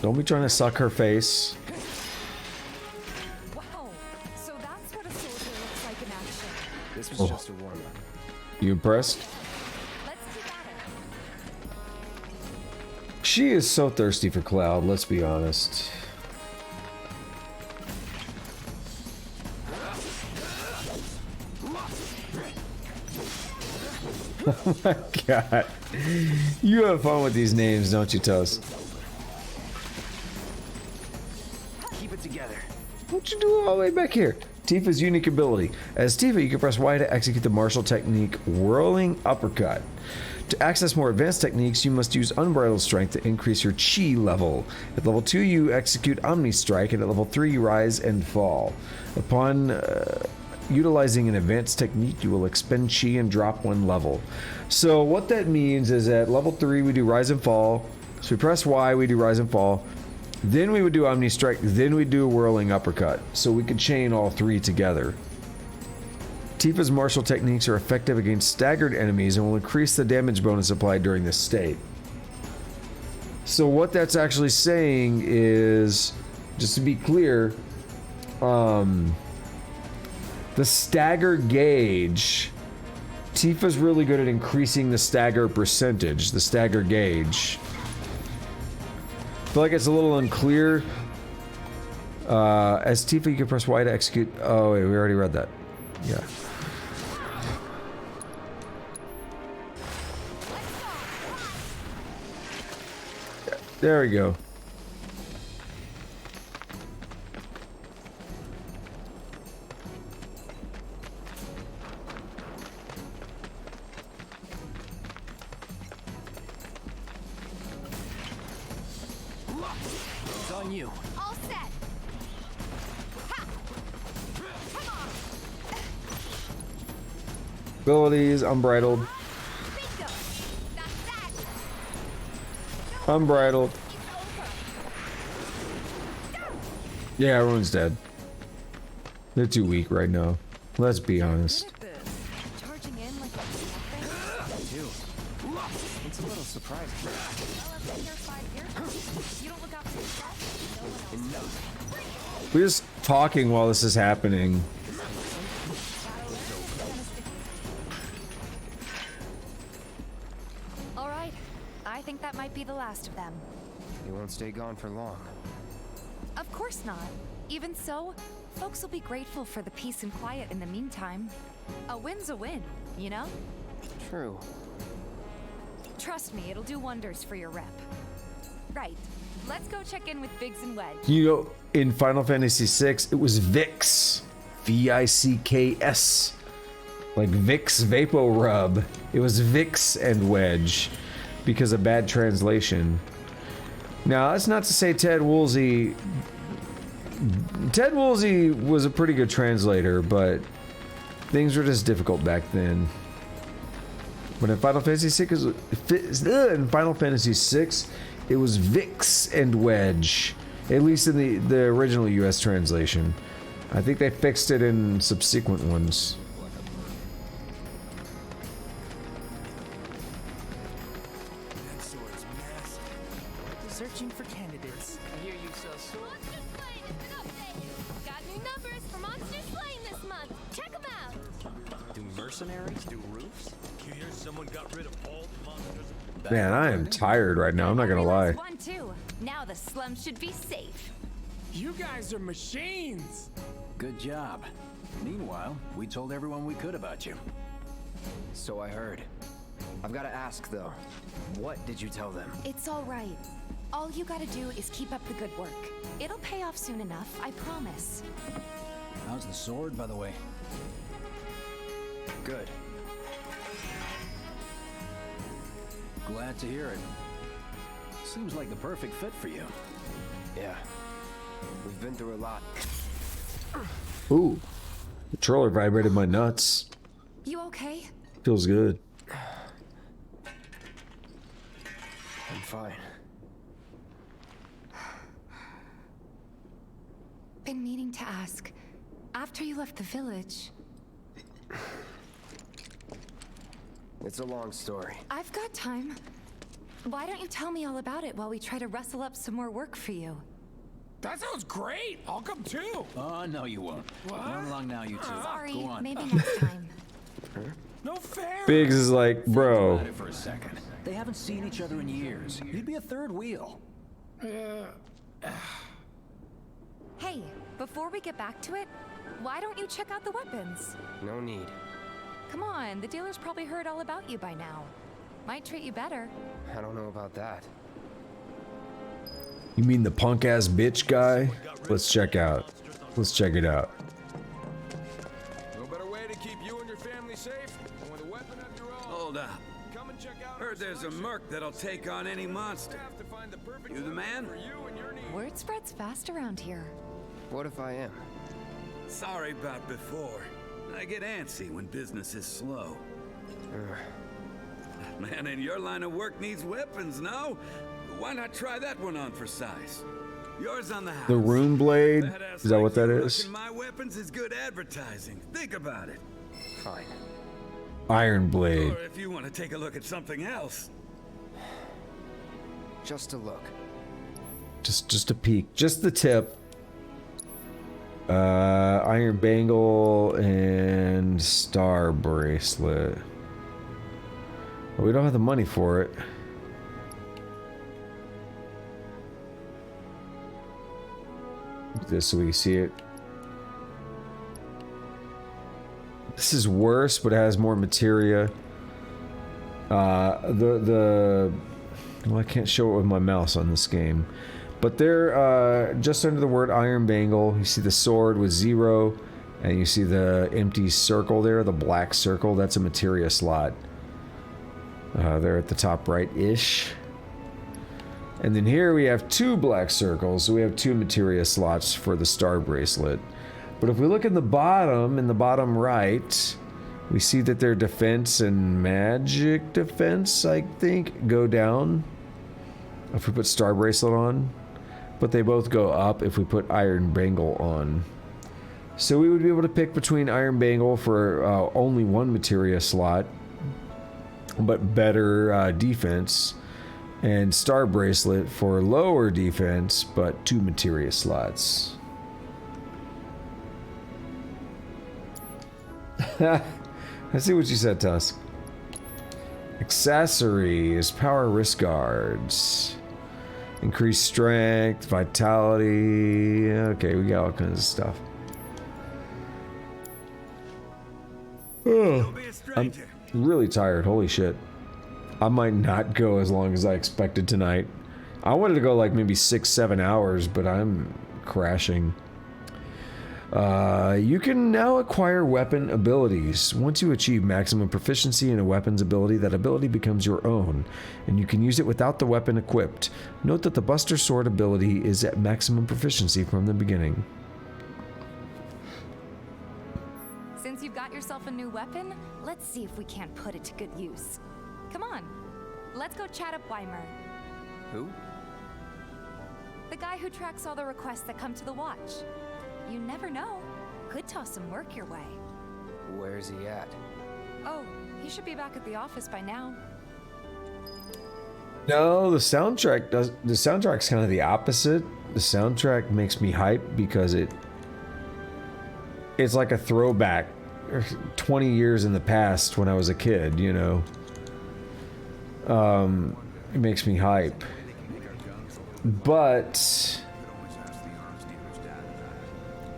Don't be trying to suck her face. Wow, so that's what a soldier looks like in action. This was just a warm-up. You impressed? Let's keep at it. She is so thirsty for Cloud, let's be honest. Oh my god. You have fun with these names, don't you, Tusk? Keep it together. What you do all the way back here? Tifa's unique ability. As Tifa, you can press Y to execute the martial technique Whirling Uppercut. To access more advanced techniques, you must use Unbridled Strength to increase your Chi level. At level 2, you execute Omni Strike, and at level 3, you rise and fall. Upon utilizing an advanced technique, you will expend Chi and drop 1 level. So what that means is at level 3, we do Rise and Fall. So we press Y, we do Rise and Fall. Then we would do Omni Strike, then we do a Whirling Uppercut. So we could chain all 3 together. Tifa's martial techniques are effective against staggered enemies and will increase the damage bonus applied during this state. So what that's actually saying is, just to be clear, the stagger gauge, Tifa's really good at increasing the stagger percentage, the stagger gauge. I feel like it's a little unclear. As Tifa, you can press Y to execute. Oh, wait, we already read that. Yeah. There we go. on you. All set. Ha! Come on. Abilities, unbridled. Bingo. That's that. Unbridled. Yeah, everyone's dead. They're too weak right now. Let's be honest. Charging in like a Too. It's a little surprising. well, I've been here 5 years. You don't look out for yourself. No one else. We're just talking while this is happening. All right. I think that might be the last of them. You won't stay gone for long. Of course not. Even so, folks will be grateful for the peace and quiet in the meantime. A win's a win, you know? True. Trust me, it'll do wonders for your rep. Right. Let's go check in with Biggs and Wedge. You know, in Final Fantasy VI, it was Vix. V-I-C-K-S. Like Vicks Vapo Rub. It was Vix and Wedge because of bad translation. Now, that's not to say Ted Woolsey was a pretty good translator, but things were just difficult back then. But in Final Fantasy VI, it was Vix and Wedge, at least in the original US translation. I think they fixed it in subsequent ones. Searching for candidates. I hear you sell swords. Monster Slaying has been updated. Got new numbers for Monster Slaying this month. Check them out. Do mercenaries do roofs? You hear someone got rid of all the monsters? Man, I am tired right now, I'm not gonna lie. One, too. Now the slum should be safe. You guys are machines. Good job. Meanwhile, we told everyone we could about you. So I heard. I've got to ask, though. What did you tell them? It's all right. All you gotta do is keep up the good work. It'll pay off soon enough, I promise. How's the sword, by the way? Good. Glad to hear it. Seems like the perfect fit for you. Yeah. We've been through a lot. Ooh. The controller vibrated my nuts. You okay? Feels good. I'm fine. Been meaning to ask. After you left the village... It's a long story. I've got time. Why don't you tell me all about it while we try to rustle up some more work for you? That sounds great. I'll come too. Oh, no, you won't. What? Run along now, you two. Sorry, Go on. maybe next time. No fair. Biggs is like, bro. Think about it for a second. They haven't seen each other in years. You'd be a third wheel. Hey, before we get back to it, why don't you check out the weapons? No need. Come on, the dealer's probably heard all about you by now. Might treat you better. I don't know about that. You mean the punk ass bitch guy? Let's check out. Let's check it out. No better way to keep you and your family safe than with a weapon of your own. Hold up. Come and check out Heard there's a merc that'll take on any monster. You the man? Word spreads fast around here. What if I am? Sorry about before. I get antsy when business is slow. Man in your line of work needs weapons, no? Why not try that one on for size? Yours on the house. The rune blade? Badass Is that like what that you is? rocking my weapons is good advertising. Think about it. Fine. Iron blade. Or if you want to take a look at something else. Just a look. Just a peek. Just the tip. Iron bangle and star bracelet. Well, we don't have the money for it. Look at this so we can see it. This is worse, but it has more materia. Well, I can't show it with my mouse on this game. But they're just under the word iron bangle. You see the sword with 0, and you see the empty circle there, the black circle. That's a materia slot. They're at the top right-ish. And then here we have 2 black circles, so we have 2 materia slots for the star bracelet. But if we look in the bottom right, we see that their defense and magic defense, I think, go down if we put star bracelet on. But they both go up if we put iron bangle on. So we would be able to pick between iron bangle for only 1 materia slot, but better defense, and star bracelet for lower defense, but 2 materia slots. I see what you said, Tusk. Accessories, power wrist guards, increased strength, vitality. Okay, we got all kinds of stuff. Oh, I'm really tired. Holy shit. I might not go as long as I expected tonight. I wanted to go like maybe 6-7 hours, but I'm crashing. You can now acquire weapon abilities. Once you achieve maximum proficiency in a weapon's ability, that ability becomes your own, and you can use it without the weapon equipped. Note that the Buster Sword ability is at maximum proficiency from the beginning. Since you've got yourself a new weapon, let's see if we can't put it to good use. Come on, let's go chat up Weimer. Who? The guy who tracks all the requests that come to the watch. You never know. Could toss some work your way. Where's he at? Oh, he should be back at the office by now. No, the soundtrack does. The soundtrack's kind of the opposite. The soundtrack makes me hype because it's like a throwback 20 years in the past when I was a kid, you know. It makes me hype. But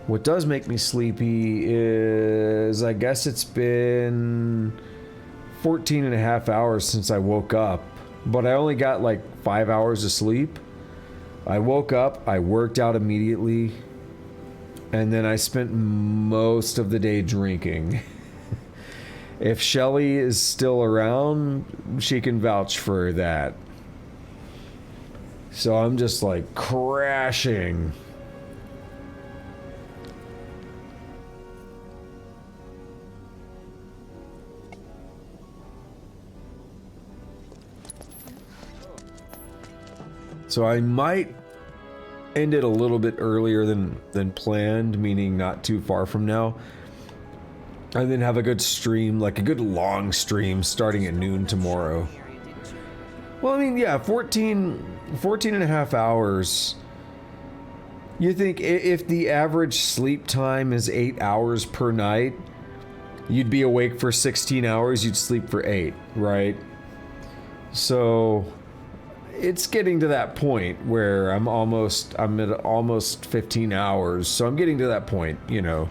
what does make me sleepy is, I guess it's been 14 and a half hours since I woke up, but I only got like 5 hours of sleep. I woke up, I worked out immediately, and then I spent most of the day drinking. If Shelly is still around, she can vouch for that. So I'm just like crashing. So I might end it a little bit earlier than planned, meaning not too far from now. And then have a good stream, like a good long stream starting at noon tomorrow. Well, I mean, yeah, 14 and a half hours. You think if the average sleep time is 8 hours per night, you'd be awake for 16 hours, you'd sleep for 8, right? So it's getting to that point where I'm at almost 15 hours. So I'm getting to that point, you know.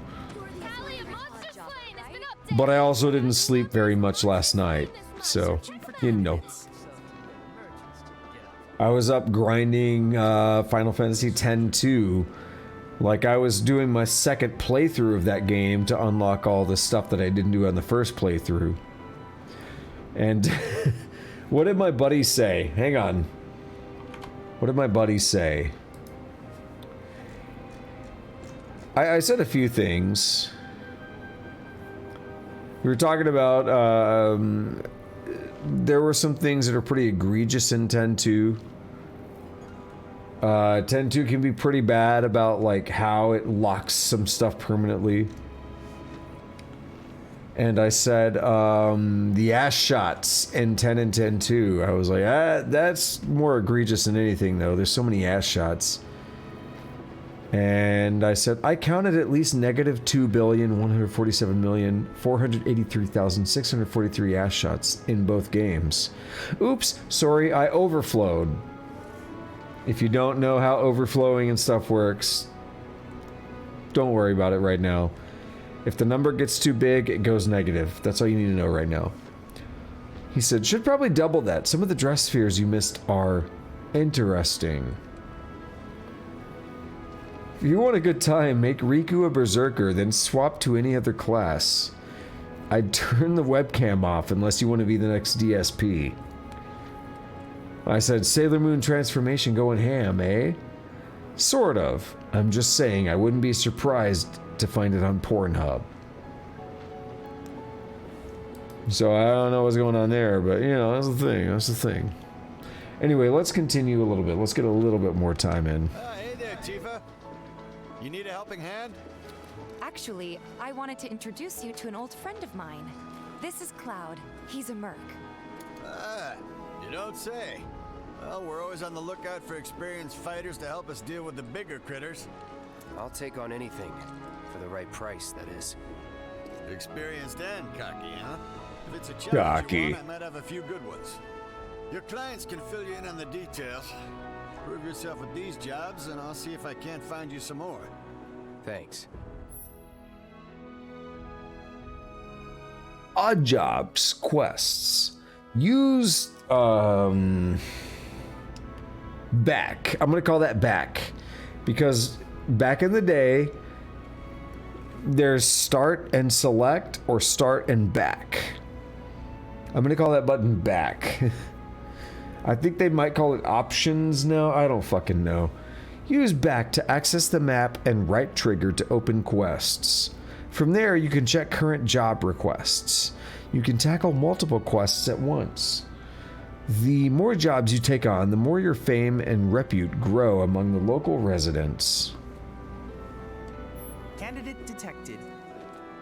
But I also didn't sleep very much last night, so, you know. I was up grinding Final Fantasy X-2, like I was doing my second playthrough of that game to unlock all the stuff that I didn't do on the first playthrough. And what did my buddy say? Hang on. What did my buddy say? I said a few things. We were talking about, there were some things that are pretty egregious in 10-2. 10-2 can be pretty bad about, like, how it locks some stuff permanently. And I said, the ass shots in 10 and 10-2. I was like, that's more egregious than anything, though. There's so many ass shots. And I said, I counted at least negative 2,147,483,643 ass shots in both games. Oops, sorry, I overflowed. If you don't know how overflowing and stuff works, don't worry about it right now. If the number gets too big, it goes negative. That's all you need to know right now. He said, should probably double that. Some of the dress spheres you missed are interesting. If you want a good time, make Riku a berserker, then swap to any other class. I'd turn the webcam off unless you want to be the next DSP. I said Sailor Moon transformation going ham, eh? Sort of. I'm just saying I wouldn't be surprised to find it on Pornhub. So I don't know what's going on there, but you know, that's the thing. That's the thing. Anyway, let's continue a little bit. Let's get a little bit more time in. Hey there, Tifa. You need a helping hand? Actually, I wanted to introduce you to an old friend of mine. This is Cloud. He's a merc. Ah, you don't say. Well, we're always on the lookout for experienced fighters to help us deal with the bigger critters. I'll take on anything. For the right price, that is. Experienced and cocky, huh? If it's a challenge Cocky. you want, I might have a few good ones. Your clients can fill you in on the details. Prove yourself with these jobs, and I'll see if I can't find you some more. Thanks. Odd jobs, quests. Use, back. I'm gonna call that back. Because back in the day, there's start and select or start and back. I'm gonna call that button back. I think they might call it options now. I don't fucking know. Use back to access the map and right trigger to open quests. From there, you can check current job requests. You can tackle multiple quests at once. The more jobs you take on, the more your fame and repute grow among the local residents. Candidate detected.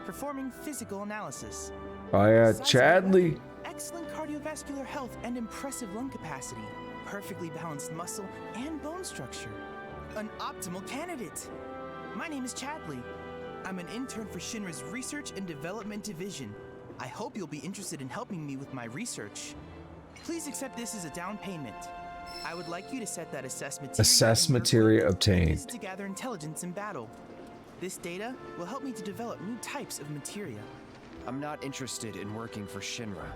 Performing physical analysis. Chadley. Excellent cardiovascular health and impressive lung capacity. Perfectly balanced muscle and bone structure. An optimal candidate. My name is Chadley. I'm an intern for Shinra's Research and Development Division. I hope you'll be interested in helping me with my research. Please accept this as a down payment. I would like you to set that assess materia obtained to gather intelligence in battle. This data will help me to develop new types of materia. I'm not interested in working for Shinra.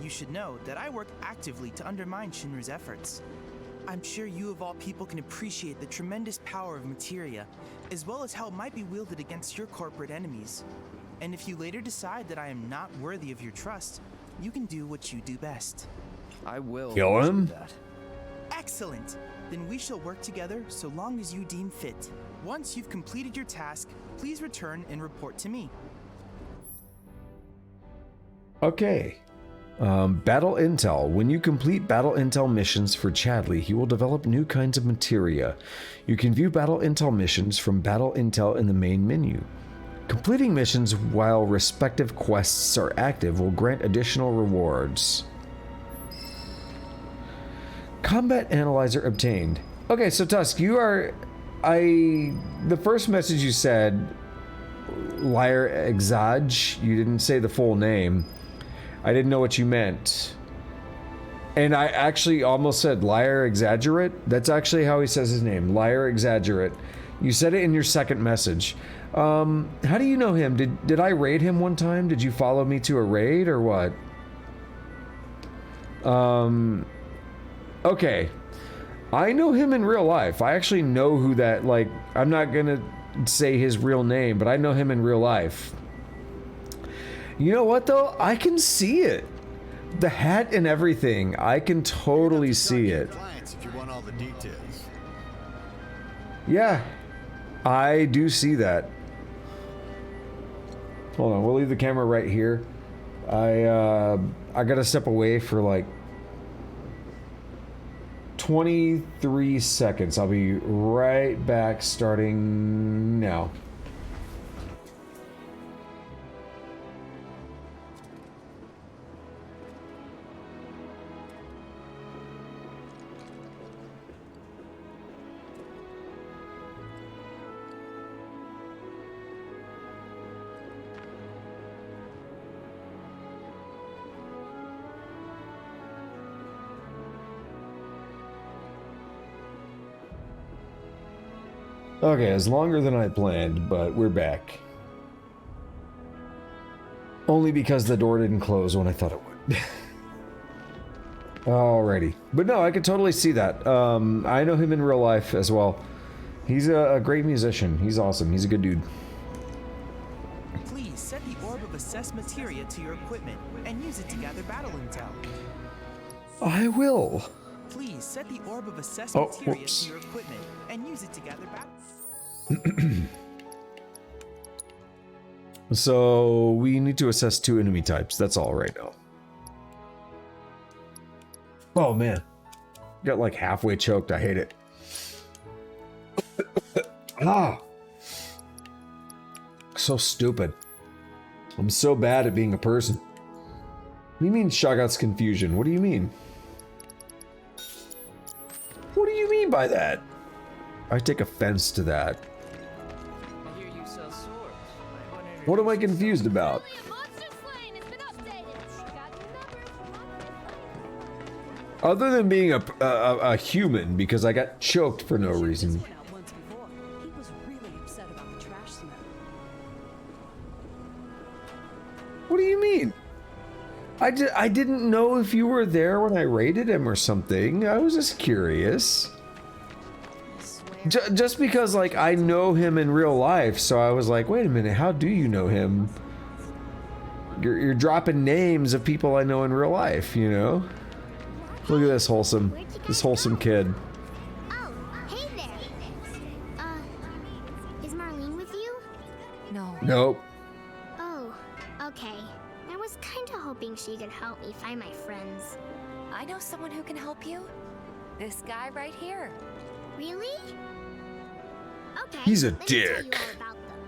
You should know that I work actively to undermine Shinra's efforts. I'm sure you of all people can appreciate the tremendous power of materia, as well as how it might be wielded against your corporate enemies. And if you later decide that I am not worthy of your trust, you can do what you do best. I will kill him. That. Excellent! Then we shall work together so long as you deem fit. Once you've completed your task, please return and report to me. Okay. Battle Intel. When you complete Battle Intel missions for Chadley, he will develop new kinds of materia. You can view Battle Intel missions from Battle Intel in the main menu. Completing missions while respective quests are active will grant additional rewards. Combat Analyzer obtained. Okay, so Tusk, you are... the first message you said, Liar Exage, you didn't say the full name. I didn't know what you meant. And I actually almost said Liar Exaggerate. That's actually how he says his name, Liar Exaggerate. You said it in your second message. How do you know him? Did I raid him one time? Did you follow me to a raid or what? Okay. I know him in real life. I actually know who that, like, I'm not gonna say his real name, but I know him in real life. You know what though? I can see it. The hat and everything. I can totally see it. If you want all the details. Yeah. I do see that. Hold on, we'll leave the camera right here. I gotta step away for like 23 seconds. I'll be right back starting now. Okay, it's longer than I planned, but we're back. Only because the door didn't close when I thought it would. Alrighty. But no, I could totally see that. I know him in real life as well. He's a great musician. He's awesome. He's a good dude. Please set the orb of assess materia to your equipment and use it to gather battle intel. I will. Please set the orb of assessed materia whoops. to your equipment and use it to gather back. So we need to assess 2 enemy types. That's all right now. Oh man, got like halfway choked. I hate it. Ah, so stupid. I'm so bad at being a person. What do you mean Shoggoth's confusion? What do you mean? What do you mean by that? I take offense to that. I hear you sell swords. What am I confused about? Other than being a human, because I got choked for no reason. What do you mean? I didn't know if you were there when I raided him or something. I was just curious. Just because, like, I know him in real life, so I was like, wait a minute, how do you know him? You're dropping names of people I know in real life, you know? Look at this wholesome kid. Oh, hey there. Is Marlene with you? No. Nope. Oh, okay. I was kinda hoping she could help me find my friends. I know someone who can help you. This guy right here. Really? Okay. He's a let me tell you dick. all about them.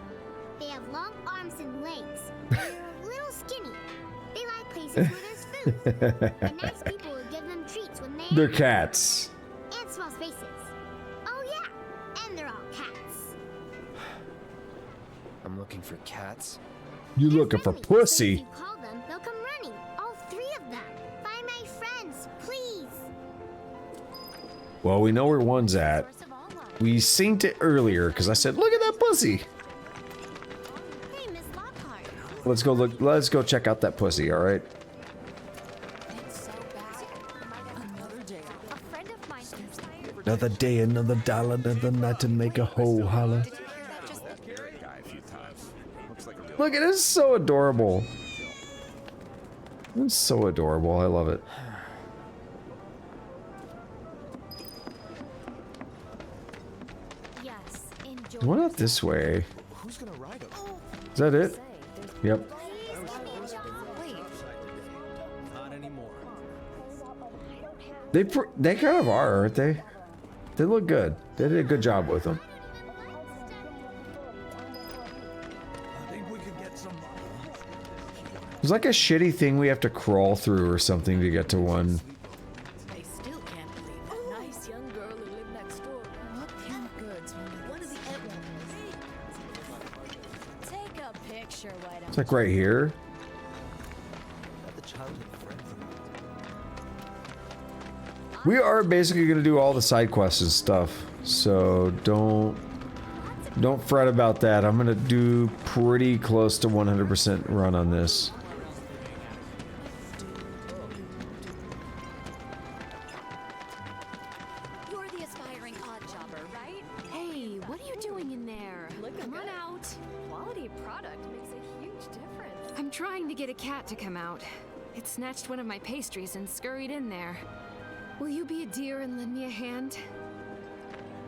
They have long arms and legs. They're a little skinny. They like places where there's food. And nice people will give them treats when they They're cats. and small spaces. Oh yeah, and they're all cats. I'm looking for cats. You looking for pussy? If you call them, they'll come running. All 3 of them. Find my friends, please. Well, we know where one's at. We synced it earlier because I said, look at that pussy. Hey, Miss Lockhart. Let's go look. Let's go check out that pussy. All right. Another day, another dollar, another night to make a whole holler. Look, it is so adorable. It's so adorable. I love it. Yes, Why not this way? Is that it? Yep. Not anymore. They kind of are, aren't they? They look good. They did a good job with them. I think we could get some. There's like a shitty thing we have to crawl through or something to get to one. They still can't believe that nice young girl who lived next door. What pink goods? One of the Take a picture, why don't It's like right here. We are basically gonna do all the side quests and stuff, so don't fret about that. I'm gonna do pretty close to 100% run on this. You're the aspiring odd jobber, right? Hey, what are you doing in there? Come on out. Quality product makes a huge difference. I'm trying to get a cat to come out. It snatched one of my pastries and scurried in there. Will you be a dear and lend me a hand?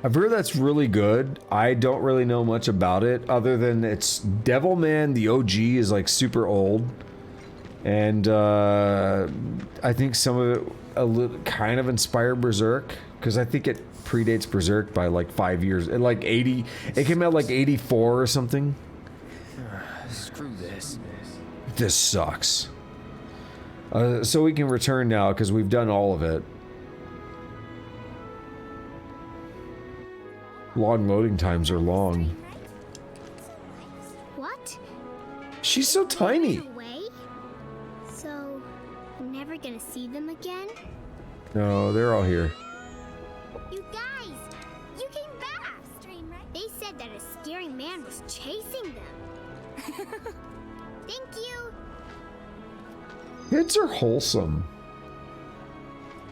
I've heard that's really good. I don't really know much about it other than it's Devilman, the OG, is like super old. And I think some of it kind of inspired Berserk, because I think it predates Berserk by like 5 years. It like 80, it came out like 84 or something. Screw this. This sucks. So we can return now because we've done all of it. Long loading times are long. What? She's so tiny. Away? So, I'm never gonna see them again? No, they're all here. You guys! You came back! They said that a scary man was chasing them. Thank you! Kids are wholesome.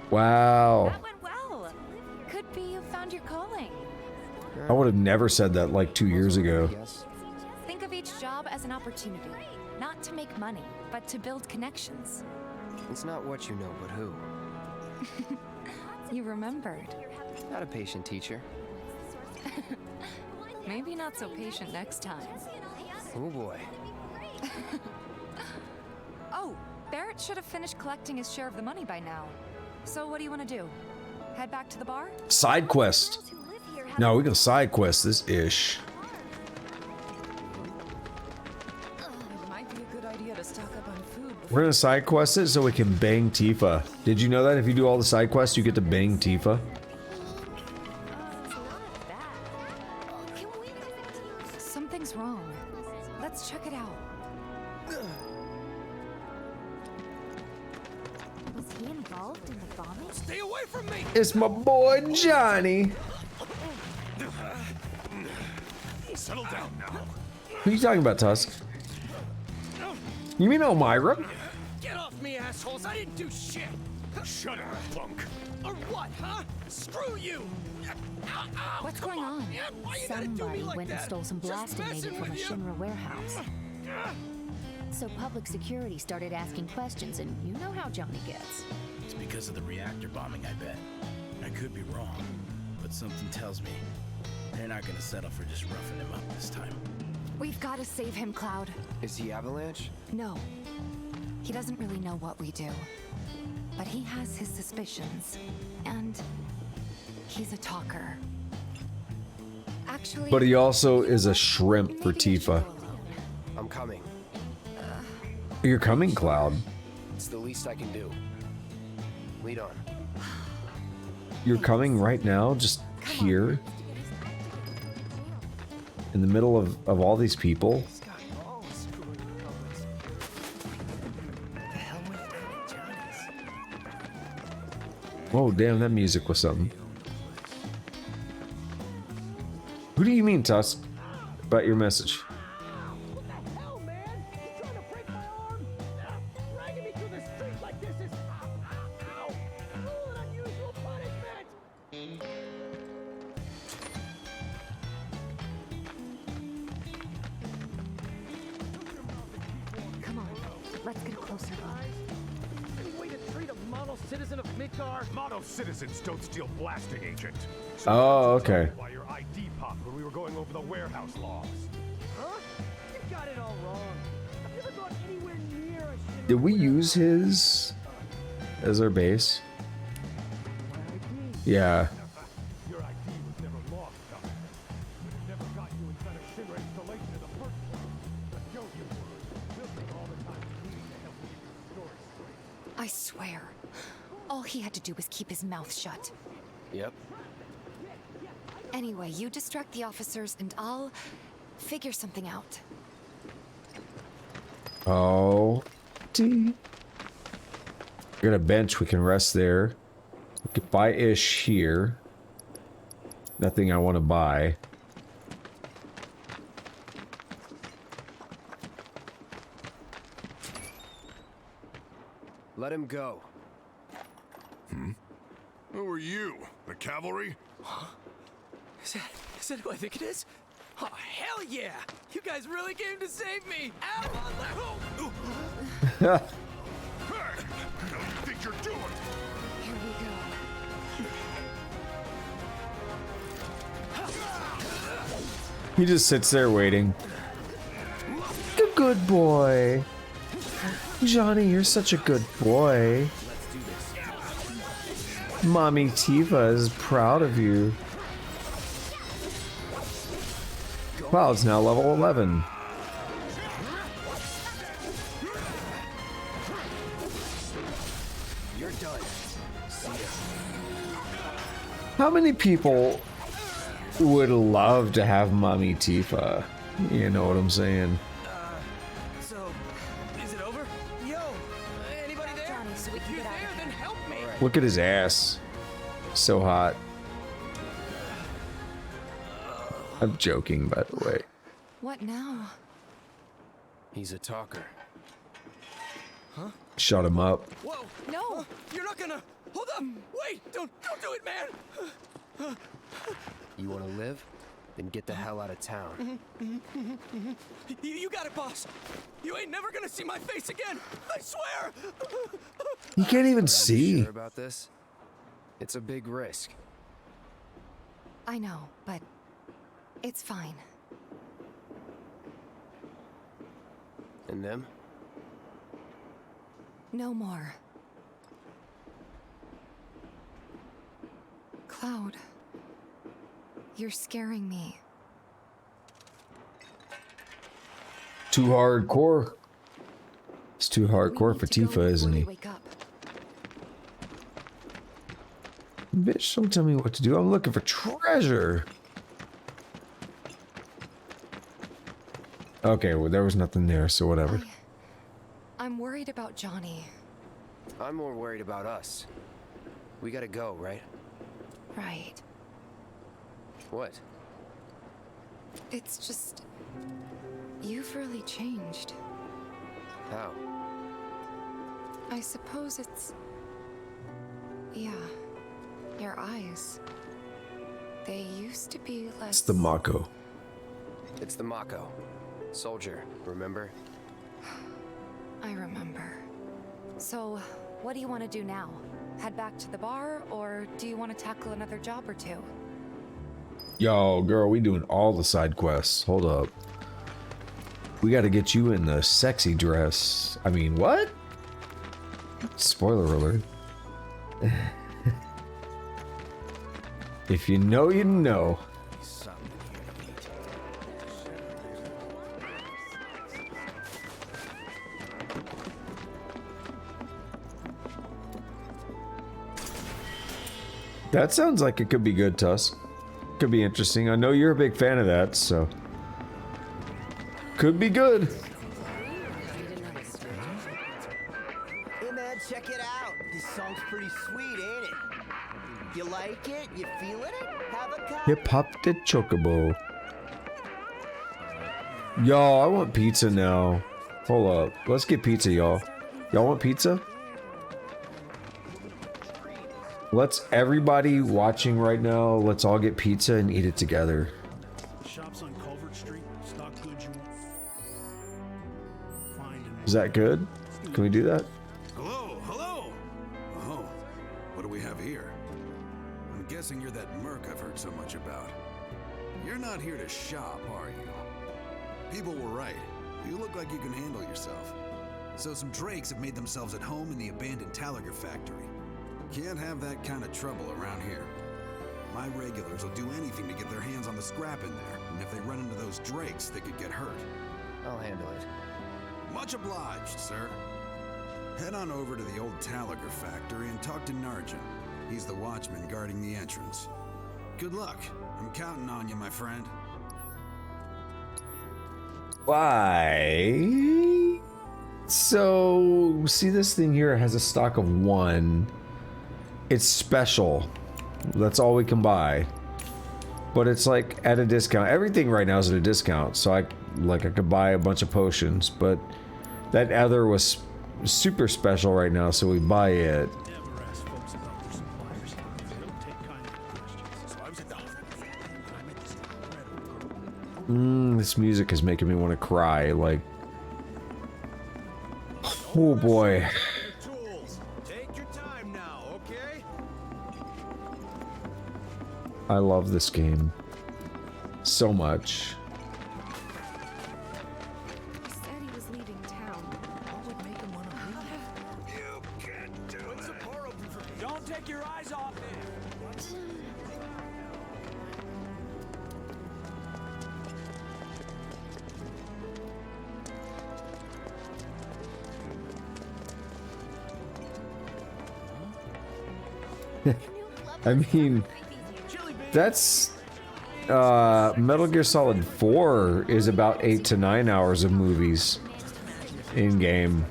Wow. That went well. Could be you found your calling. I would have never said that like 2 years ago. Think of each job as an opportunity, not to make money, but to build connections. It's not what you know, but who. You remembered. Not a patient teacher. Maybe not so patient next time. Oh boy. Oh, Barrett should have finished collecting his share of the money by now. So what do you want to do? Head back to the bar? Side quest. No, we can side quest this ish. It might be a good idea to stock up on food. We're gonna side quest it so we can bang Tifa. Did you know that if you do all the side quests, you get to bang Tifa? Something's wrong. Let's check it out. Was he involved in the bombing? Stay away from me! It's my boy Johnny. Settle down now. Who are you talking about, Tusk? You mean Elmira? Get off me, assholes! I didn't do shit! Shut up, punk. Or what, huh? Screw you! What's going on? Somebody went and stole some blasting native from a Shinra warehouse. So public security started asking questions, and you know how Johnny gets. It's because of the reactor bombing, I bet. I could be wrong, but something tells me they're not gonna settle for just roughing him up this time. We've got to save him, Cloud. Is he Avalanche? No. He doesn't really know what we do. But he has his suspicions. And he's a talker. Actually, But he also is a shrimp for Tifa. I'm coming. You're coming, Cloud. It's the least I can do. Lead on. You're coming right now, just here? In the middle of all these people? Oh, damn, that music was something. Who do you mean, Tusk? About your message? Come on, let's get a closer look. Any way to treat a model citizen of Midgar? Model citizens don't steal blasting, Agent. Oh, okay. Why your ID popped when we were going over the warehouse logs. Huh? You got it all wrong. I've never gone anywhere near a shit. Did we use his as our base? Yeah. Your ID was never lost, Doc. But it never got you inside a Shinra installation in the first place. But don't you worry. We'll take all the time we need to help you get your story straight. I swear, all he had to do was keep his mouth shut. Yep. Anyway, you distract the officers and I'll figure something out. Oh. We got a bench, we can rest there. We could buy ish here. Nothing I want to buy. Let him go. Who are you? The cavalry? Huh? Is that who I think it is? Oh, hell yeah! You guys really came to save me! Ow! Hey! What do you think you're doing? Here we go. He just sits there waiting. The good boy. Johnny, you're such a good boy. Mommy Tifa is proud of you. Cloud's now level 11. You're done. See ya. How many people would love to have Mommy Tifa? You know what I'm saying? So, is it over? Yo! Anybody there? Johnny, so if you're there, then help me! Look at his ass. So hot. I'm joking, by the way. What now? He's a talker. Huh? Shut him up. Whoa! No! You're not gonna... Hold up! Wait! Don't do it, man! You want to live? Then get the hell out of town. You got it, boss! You ain't never gonna see my face again! I swear! You can't even see. Sure about this? It's a big risk. I know, but it's fine. And them? No more. Cloud, you're scaring me. Too hardcore. It's too hardcore for Tifa, isn't he? Wake up. Bitch, don't tell me what to do. I'm looking for treasure. Okay, well, there was nothing there, so whatever. I'm worried about Johnny. I'm more worried about us. We gotta go, right? Right. What? It's just... You've really changed. How? I suppose it's... Yeah. Your eyes. They used to be less... It's the Mako. It's the Mako. Soldier, remember? I remember. So, what do you want to do now? Head back to the bar, or do you want to tackle another job or two? Yo, girl, we doing all the side quests. Hold up. We gotta get you in the sexy dress. I mean, what? Spoiler alert. If you know, you know. That sounds like it could be good, Tusk. Could be interesting. I know you're a big fan of that, so... Could be good. Hey man, check it out. This song's pretty sweet, ain't it? You like it? You feeling it? Have a cup? Hip hop the chocobo. Y'all, I want pizza now. Hold up. Let's get pizza, y'all. Y'all want pizza? Let's everybody watching right now, let's all get pizza and eat it together. Shops on Culvert Street, stock goods you find in... Is that good? Can we do that? Hello, hello! Oh, what do we have here? I'm guessing you're that merc I've heard so much about. You're not here to shop, are you? People were right. You look like you can handle yourself. So some Drakes have made themselves at home in the abandoned Talager factory. Can't have that kind of trouble around here. My regulars will do anything to get their hands on the scrap in there, and if they run into those Drakes, they could get hurt. I'll handle it. Much obliged, sir. Head on over to the old Talager factory and talk to Narjan. He's the watchman guarding the entrance. Good luck. I'm counting on you, my friend. Why? So, see, this thing here has a stock of 1. It's special. That's all we can buy. But it's like at a discount. Everything right now is at a discount. So I could buy a bunch of potions, but that other was super special right now, so we buy it. This music is making me want to cry, like... Oh boy. I love this game so much. He said he was leaving town. What would make him want to leave? You can't do What's the bar open for me? Don't take your eyes off it. I mean, that's Metal Gear Solid 4 is about 8 to 9 hours of movies in game.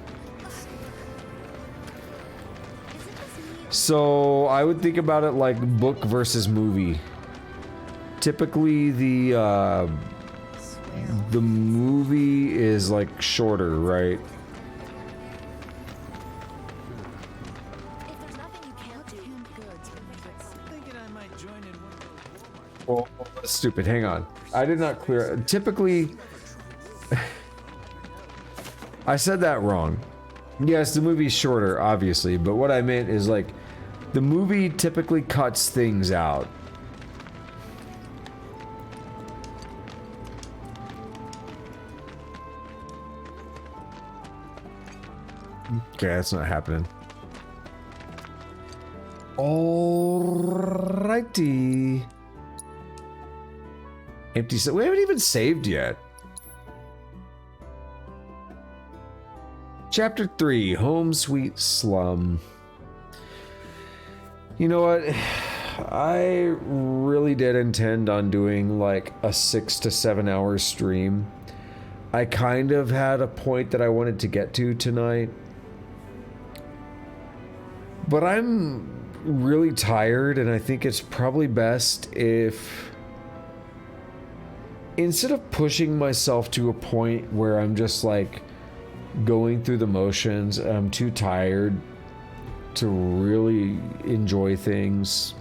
So I would think about it like book versus movie. Typically the movie is like shorter, right? Oh, that's stupid. Hang on. I did not clear. Typically, I said that wrong. Yes, the movie's shorter, obviously, but what I meant is like The movie typically cuts things out. Okay, that's not happening. Alrighty. Empty. We haven't even saved yet. Chapter 3, Home Sweet Slum. You know what? I really did intend on doing like a 6 to 7 hour stream. I kind of had a point that I wanted to get to tonight. But I'm really tired, and I think it's probably best if, instead of pushing myself to a point where I'm just like going through the motions, I'm too tired to really enjoy things.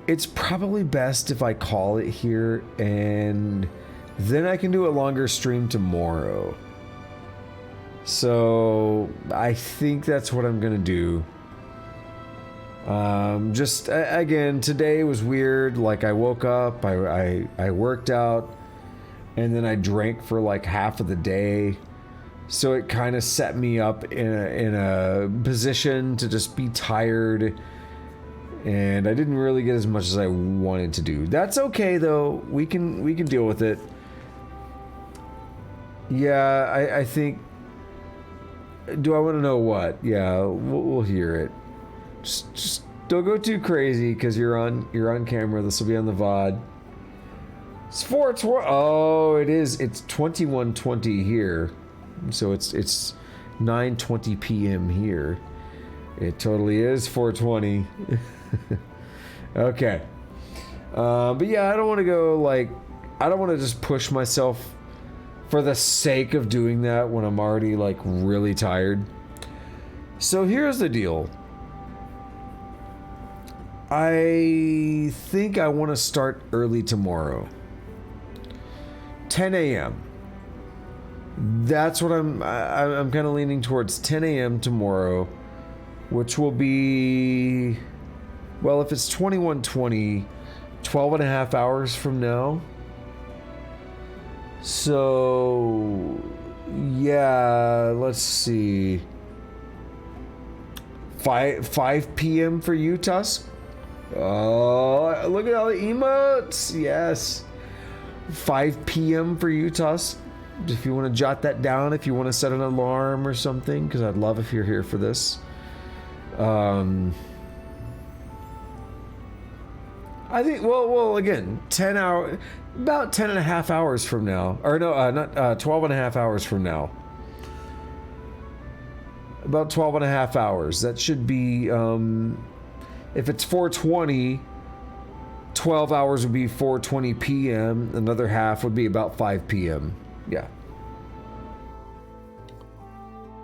It's probably best if I call it here, and then I can do a longer stream tomorrow. So I think that's what I'm gonna do. Just again, today was weird. Like, I woke up, I worked out, and then I drank for like half of the day. So it kind of set me up in a position to just be tired, and I didn't really get as much as I wanted to do. That's okay though. We can deal with it. Yeah, I think. Do I want to know what? Yeah, we'll hear it. Just don't go too crazy, because you're on camera. This will be on the VOD. It's 4:20. Oh, it is. It's 21:20 here, so it's 9:20 p.m. here. It totally is 4:20. Okay. But yeah, I don't want to go like. I don't want to just push myself for the sake of doing that when I'm already like really tired. So here's the deal. I think I want to start early tomorrow. 10 a.m. That's what I'm kind of leaning towards. 10 a.m. tomorrow, which will be, well, if it's 21:20, 12 and a half hours from now. So, yeah, let's see. 5 p.m. for you, Tusk? Oh, look at all the emotes. Yes. 5 p.m. for you, Tusk. If you want to jot that down, if you want to set an alarm or something, because I'd love if you're here for this. I think, well, again, 10 hours, about 10 and a half hours from now. Or no, not 12 and a half hours from now. About 12 and a half hours. That should be, if it's 4:20, 12 hours would be 4:20 p.m. Another half would be about 5 p.m. Yeah.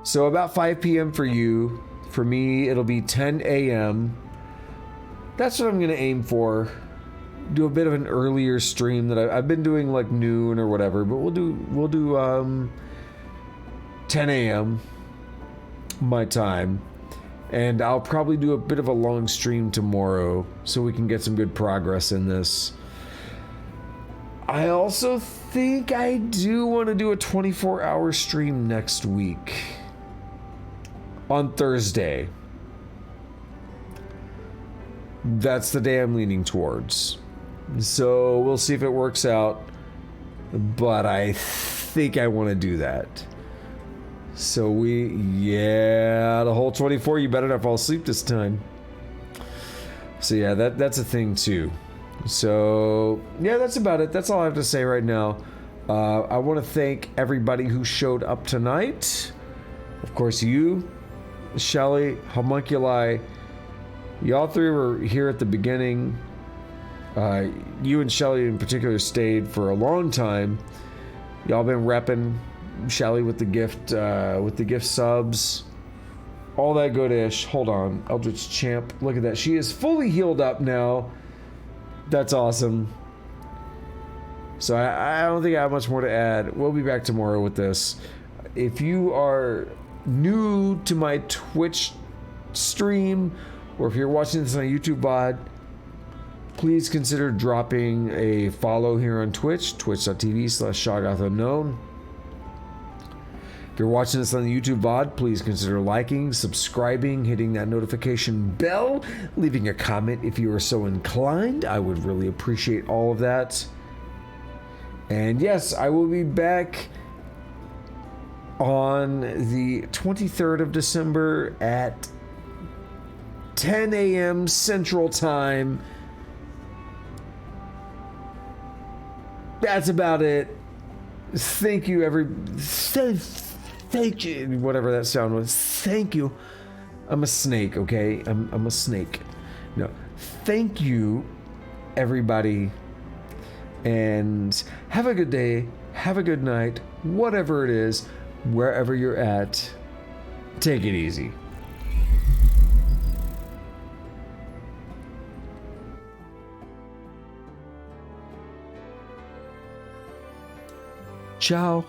So about 5 p.m. for you. For me, it'll be 10 a.m. That's what I'm going to aim for. Do a bit of an earlier stream that I've been doing like noon or whatever, but we'll do 10 a.m. my time. And I'll probably do a bit of a long stream tomorrow so we can get some good progress in this. I also think I do want to do a 24-hour stream next week. On Thursday. That's the day I'm leaning towards. So we'll see if it works out. But I think I want to do that. So the whole 24, you better not fall asleep this time. So yeah, that's a thing too. So yeah, that's about it. That's all I have to say right now. I want to thank everybody who showed up tonight. Of course, you, Shelly, Homunculi, y'all three were here at the beginning. You and Shelly in particular stayed for a long time. Y'all been repping. Shelly with the gift subs, all that good ish. Hold on, Eldritch Champ, look at that. She is fully healed up now. That's awesome. So I don't think I have much more to add. We'll be back tomorrow with this. If you are new to my Twitch stream, or if you're watching this on YouTube VOD, please consider dropping a follow here on Twitch, twitch.tv/ShoggothUnknown. If you're watching this on the YouTube VOD, please consider liking, subscribing, hitting that notification bell, leaving a comment if you are so inclined. I would really appreciate all of that. And yes, I will be back on the 23rd of December at 10 a.m. Central Time. That's about it. Thank you, thank you, whatever that sound was. Thank you. I'm a snake, okay? I'm a snake. No, thank you, everybody, and have a good day, have a good night, whatever it is, wherever you're at. Take it easy. Ciao.